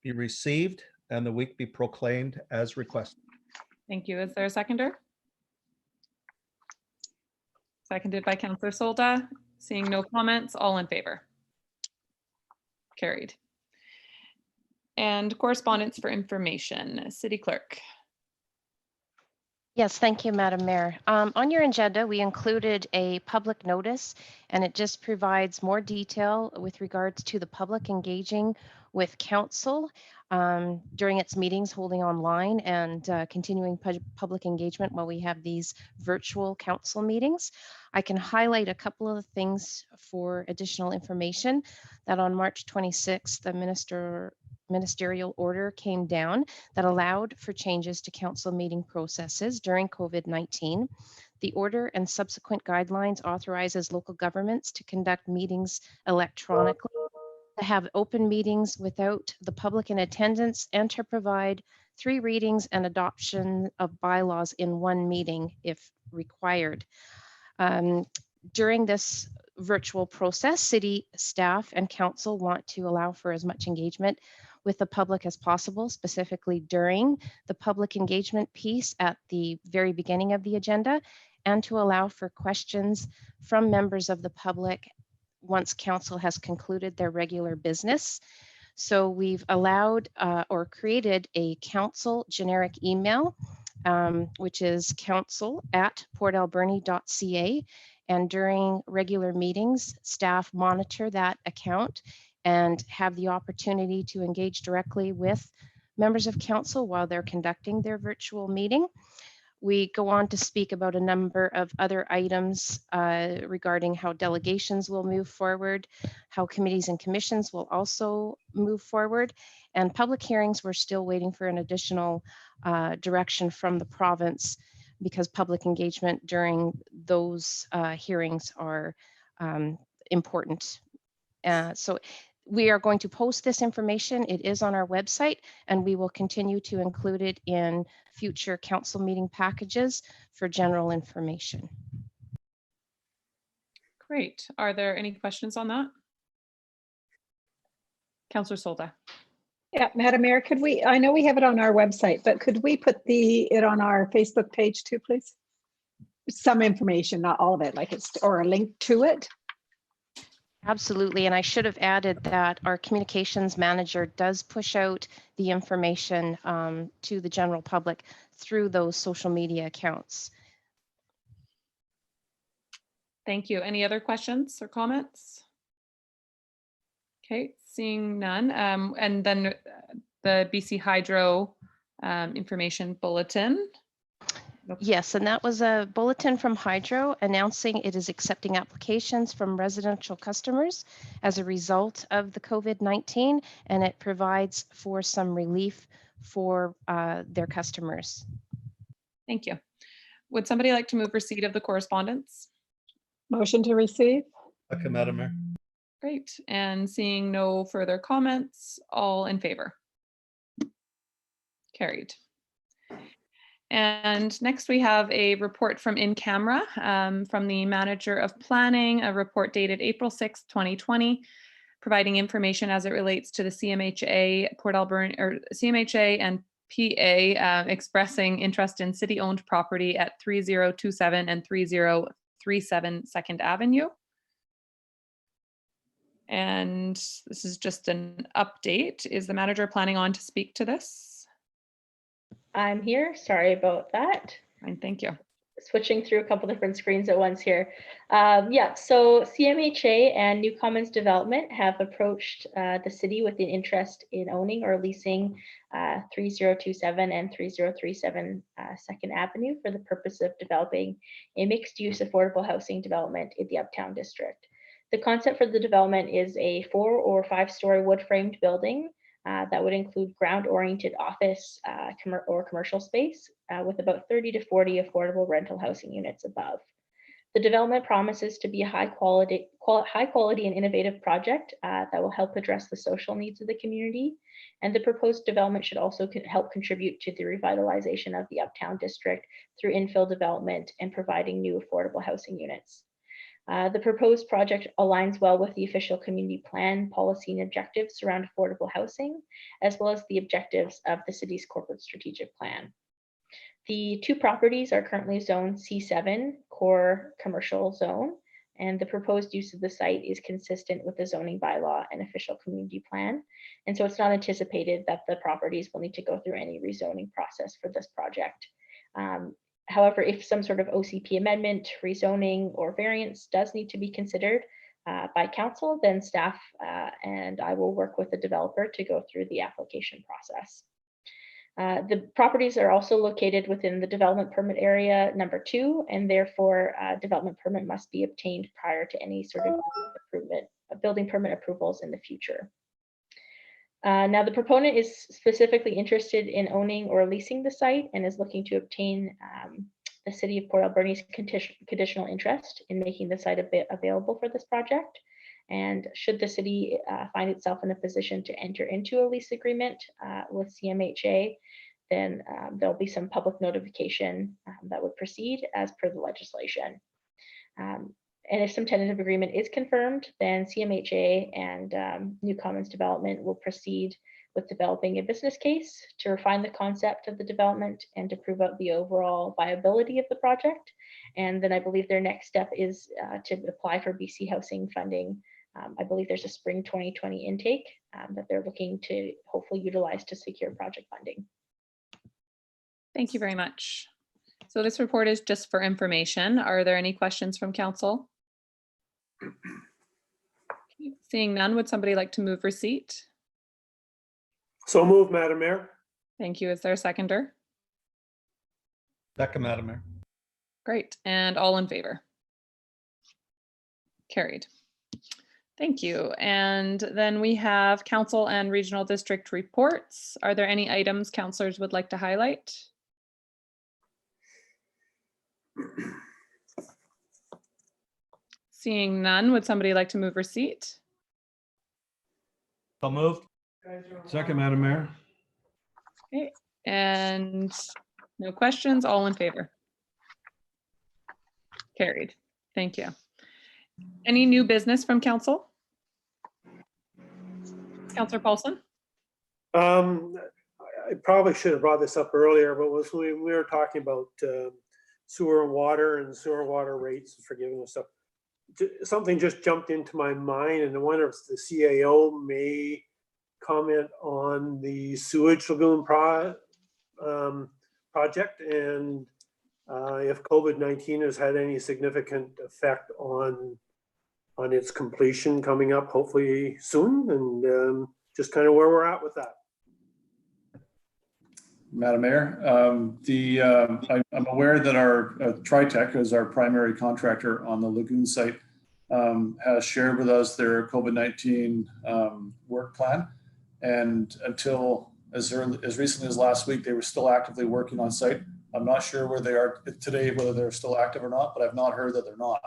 [SPEAKER 10] be received and the week be proclaimed as requested.
[SPEAKER 1] Thank you. Is there a seconder? Seconded by Councillor Solda. Seeing no comments, all in favor? Carried. And correspondence for information. City Clerk.
[SPEAKER 2] Yes, thank you, Madam Mayor. On your agenda, we included a public notice, and it just provides more detail with regards to the public engaging with council during its meetings holding online and continuing public engagement while we have these virtual council meetings. I can highlight a couple of things for additional information that on March 26th, the ministerial order came down that allowed for changes to council meeting processes during COVID-19. The order and subsequent guidelines authorizes local governments to conduct meetings electronically, to have open meetings without the public in attendance, and to provide 3 readings and adoption of bylaws in 1 meeting if required. During this virtual process, city staff and council want to allow for as much engagement with the public as possible, specifically during the public engagement piece at the very beginning of the agenda, and to allow for questions from members of the public once council has concluded their regular business. So we've allowed or created a council generic email, which is council@portalberni.ca. And during regular meetings, staff monitor that account and have the opportunity to engage directly with members of council while they're conducting their virtual meeting. We go on to speak about a number of other items regarding how delegations will move forward, how committees and commissions will also move forward, and public hearings, we're still waiting for an additional direction from the province because public engagement during those hearings are important. So we are going to post this information. It is on our website, and we will continue to include it in future council meeting packages for general information.
[SPEAKER 1] Great. Are there any questions on that? Councillor Solda.
[SPEAKER 6] Yeah, Madam Mayor, could we, I know we have it on our website, but could we put it on our Facebook page too, please? Some information, not all of it, like it's, or a link to it.
[SPEAKER 2] Absolutely, and I should have added that our communications manager does push out the information to the general public through those social media accounts.
[SPEAKER 1] Thank you. Any other questions or comments? Okay, seeing none. And then the BC Hydro information bulletin.
[SPEAKER 2] Yes, and that was a bulletin from Hydro announcing it is accepting applications from residential customers as a result of the COVID-19, and it provides for some relief for their customers.
[SPEAKER 1] Thank you. Would somebody like to move receipt of the correspondence?
[SPEAKER 6] Motion to receive.
[SPEAKER 10] Second, Madam Mayor.
[SPEAKER 1] Great. And seeing no further comments, all in favor? Carried. And next we have a report from in camera from the Manager of Planning, a report dated April 6th, 2020, providing information as it relates to the CMHA, Port Alberni, or CMHA and PA expressing interest in city-owned property at 3027 and 3037 2nd Avenue. And this is just an update. Is the manager planning on to speak to this?
[SPEAKER 14] I'm here. Sorry about that.
[SPEAKER 1] Fine, thank you.
[SPEAKER 14] Switching through a couple different screens at once here. Yeah, so CMHA and New Commons Development have approached the city with an interest in owning or leasing 3027 and 3037 2nd Avenue for the purpose of developing a mixed-use affordable housing development in the Uptown district. The concept for the development is a 4- or 5-story wood-framed building that would include ground-oriented office or commercial space with about 30 to 40 affordable rental housing units above. The development promises to be a high quality and innovative project that will help address the social needs of the community. And the proposed development should also help contribute to the revitalization of the Uptown district through infill development and providing new affordable housing units. The proposed project aligns well with the official community plan, policy, and objectives around affordable housing, as well as the objectives of the city's corporate strategic plan. The 2 properties are currently zoned C7, core commercial zone, and the proposed use of the site is consistent with the zoning bylaw and official community plan. And so it's not anticipated that the properties will need to go through any rezoning process for this project. However, if some sort of OCP amendment, rezoning, or variance does need to be considered by council, then staff and I will work with the developer to go through the application process. The properties are also located within the development permit area number 2, and therefore development permit must be obtained prior to any sort of building permit approvals in the future. Now, the proponent is specifically interested in owning or leasing the site and is looking to obtain the City of Port Alberni's conditional interest in making the site available for this project. And should the city find itself in a position to enter into a lease agreement with CMHA, then there'll be some public notification that would proceed as per the legislation. And if some tentative agreement is confirmed, then CMHA and New Commons Development will proceed with developing a business case to refine the concept of the development and to prove out the overall viability of the project. And then I believe their next step is to apply for BC housing funding. I believe there's a spring 2020 intake that they're looking to hopefully utilize to secure project funding.
[SPEAKER 1] Thank you very much. So this report is just for information. Are there any questions from council? Seeing none, would somebody like to move receipt?
[SPEAKER 3] So moved, Madam Mayor.
[SPEAKER 1] Thank you. Is there a seconder?
[SPEAKER 10] Second, Madam Mayor.
[SPEAKER 1] Great. And all in favor? Carried. Thank you. And then we have council and regional district reports. Are there any items councillors would like to highlight? Seeing none, would somebody like to move receipt?
[SPEAKER 10] So moved.
[SPEAKER 7] Second, Madam Mayor.
[SPEAKER 1] Okay. And no questions, all in favor? Carried. Thank you. Any new business from council? Councillor Paulson?
[SPEAKER 3] I probably should have brought this up earlier, but we were talking about sewer and water rates and forgiving and stuff. Something just jumped into my mind, and I wonder if the CAO may comment on the sewage lagoon project, and if COVID-19 has had any significant effect on its completion coming up hopefully soon, and just kind of where we're at with that.
[SPEAKER 9] Madam Mayor, I'm aware that our Tritech, as our primary contractor on the lagoon site, has shared with us their COVID-19 work plan. And until as recently as last week, they were still actively working on site. I'm not sure where they are today, whether they're still active or not, but I've not heard that they're not.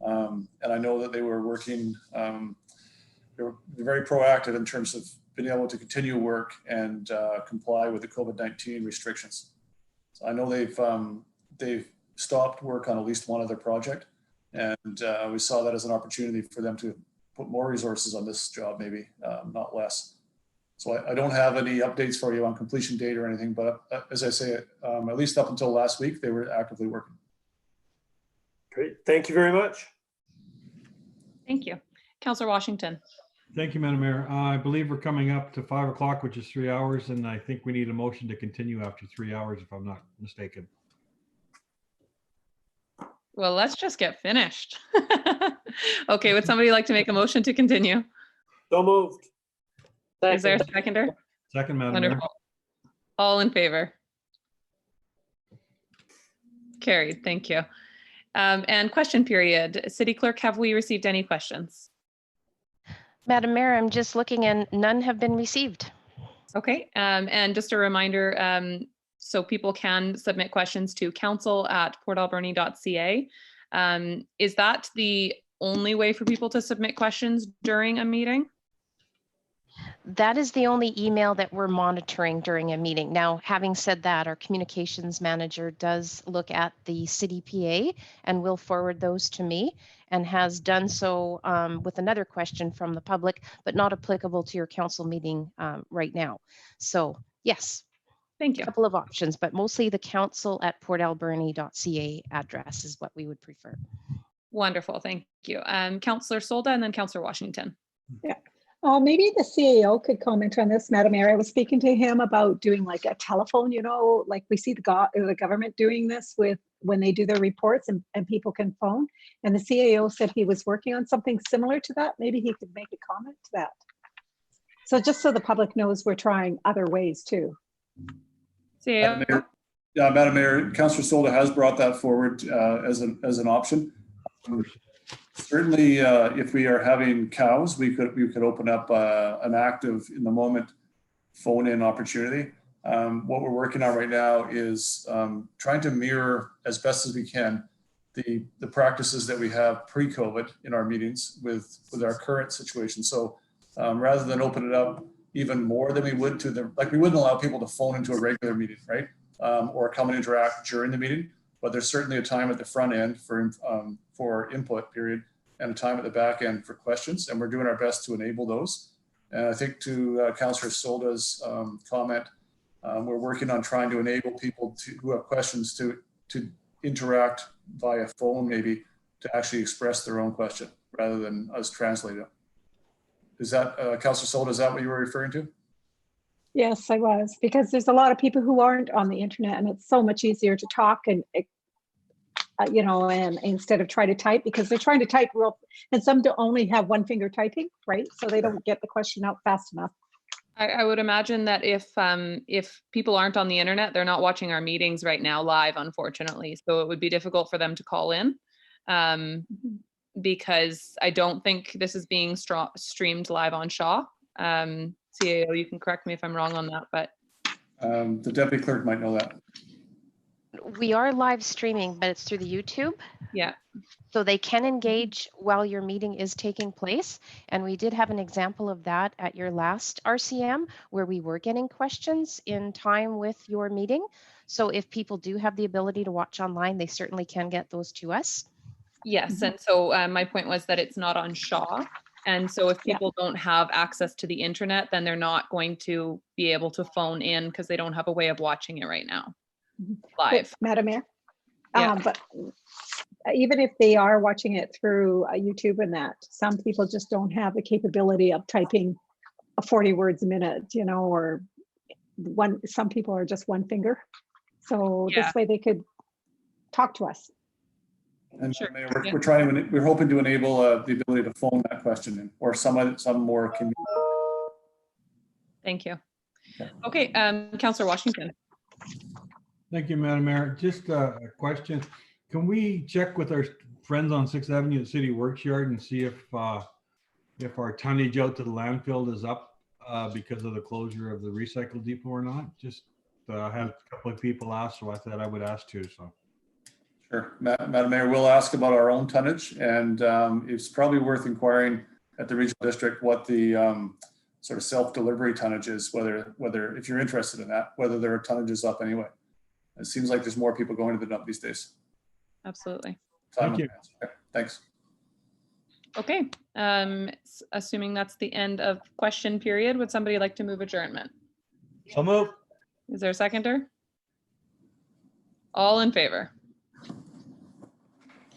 [SPEAKER 9] And I know that they were working, they were very proactive in terms of being able to continue work and comply with the COVID-19 restrictions. So I know they've stopped work on at least one other project, and we saw that as an opportunity for them to put more resources on this job, maybe not less. So I don't have any updates for you on completion date or anything, but as I say, at least up until last week, they were actively working.
[SPEAKER 3] Great. Thank you very much.
[SPEAKER 1] Thank you. Councillor Washington.
[SPEAKER 7] Thank you, Madam Mayor. I believe we're coming up to 5 o'clock, which is 3 hours, and I think we need a motion to continue after 3 hours, if I'm not mistaken.
[SPEAKER 1] Well, let's just get finished. Okay, would somebody like to make a motion to continue?
[SPEAKER 3] So moved.
[SPEAKER 1] Is there a seconder?
[SPEAKER 7] Second, Madam Mayor.
[SPEAKER 1] Wonderful. All in favor? Carried, thank you. And question period. City Clerk, have we received any questions?
[SPEAKER 2] Madam Mayor, I'm just looking and none have been received.
[SPEAKER 1] Okay, and just a reminder, so people can submit questions to council@portalberni.ca. Is that the only way for people to submit questions during a meeting?
[SPEAKER 2] That is the only email that we're monitoring during a meeting. Now, having said that, our communications manager does look at the city PA and will forward those to me, and has done so with another question from the public, but not applicable to your council meeting right now. So yes.
[SPEAKER 1] Thank you.
[SPEAKER 2] A couple of options, but mostly the council@portalberni.ca address is what we would prefer.
[SPEAKER 1] Wonderful, thank you. Councillor Solda and then Councillor Washington.
[SPEAKER 6] Yeah. Maybe the CAO could comment on this, Madam Mayor. I was speaking to him about doing like a telephone, you know, like we see the government doing this with when they do their reports and people can phone. And the CAO said he was working on something similar to that. Maybe he could make a comment to that. So just so the public knows we're trying other ways too.
[SPEAKER 1] CAO.
[SPEAKER 9] Madam Mayor, Councillor Solda has brought that forward as an option. Certainly, if we are having cows, we could open up an active in the moment phone-in opportunity. What we're working on right now is trying to mirror as best as we can the practices that we have pre-COVID in our meetings with our current situation. So rather than open it up even more than we would like we wouldn't allow people to phone into a regular meeting, right? Or come and interact during the meeting. But there's certainly a time at the front end for input period and a time at the back end for questions. And we're doing our best to enable those. And I think to Councillor Solda's comment, we're working on trying to enable people who have questions to interact via phone, maybe to actually express their own question rather than us translate it. Is that, Councillor Solda, is that what you were referring to?
[SPEAKER 6] Yes, I was, because there's a lot of people who aren't on the internet, and it's so much easier to talk and you know, and instead of try to type, because they're trying to type and some do only have one finger typing, right? So they don't get the question out fast enough.
[SPEAKER 1] I would imagine that if people aren't on the internet, they're not watching our meetings right now live, unfortunately. So it would be difficult for them to call in because I don't think this is being streamed live on Shaw. CAO, you can correct me if I'm wrong on that, but.
[SPEAKER 9] The deputy clerk might know that.
[SPEAKER 2] We are live streaming, but it's through the YouTube.
[SPEAKER 1] Yeah.
[SPEAKER 2] So they can engage while your meeting is taking place. And we did have an example of that at your last RCM, where we were getting questions in time with your meeting. So if people do have the ability to watch online, they certainly can get those to us.
[SPEAKER 1] Yes, and so my point was that it's not on Shaw. And so if people don't have access to the internet, then they're not going to be able to phone in because they don't have a way of watching it right now. Live.
[SPEAKER 6] Madam Mayor, but even if they are watching it through YouTube and that, some people just don't have the capability of typing 40 words a minute, you know, or some people are just one finger. So this way they could talk to us.
[SPEAKER 9] And sure. We're hoping to enable the ability to phone that question in, or some more convenient.
[SPEAKER 1] Thank you. Okay, Councillor Washington.
[SPEAKER 7] Thank you, Madam Mayor. Just a question. Can we check with our friends on 6th Avenue at City Works Yard and see if our tonnage out to the landfill is up because of the closure of the recycle depot or not? Just I had a couple of people ask, so I thought I would ask too. So.
[SPEAKER 9] Sure. Madam Mayor, we'll ask about our own tonnage, and it's probably worth inquiring at the regional district what the sort of self-delivery tonnage is, whether if you're interested in that, whether there are tonnages up anyway. It seems like there's more people going to the dump these days.
[SPEAKER 1] Absolutely.
[SPEAKER 9] Time
[SPEAKER 7] Thank you.
[SPEAKER 9] Okay, thanks.
[SPEAKER 1] Okay, assuming that's the end of question period, would somebody like to move adjournment?
[SPEAKER 10] So move.
[SPEAKER 1] Is there a seconder? All in favor?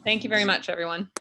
[SPEAKER 1] Thank you very much, everyone.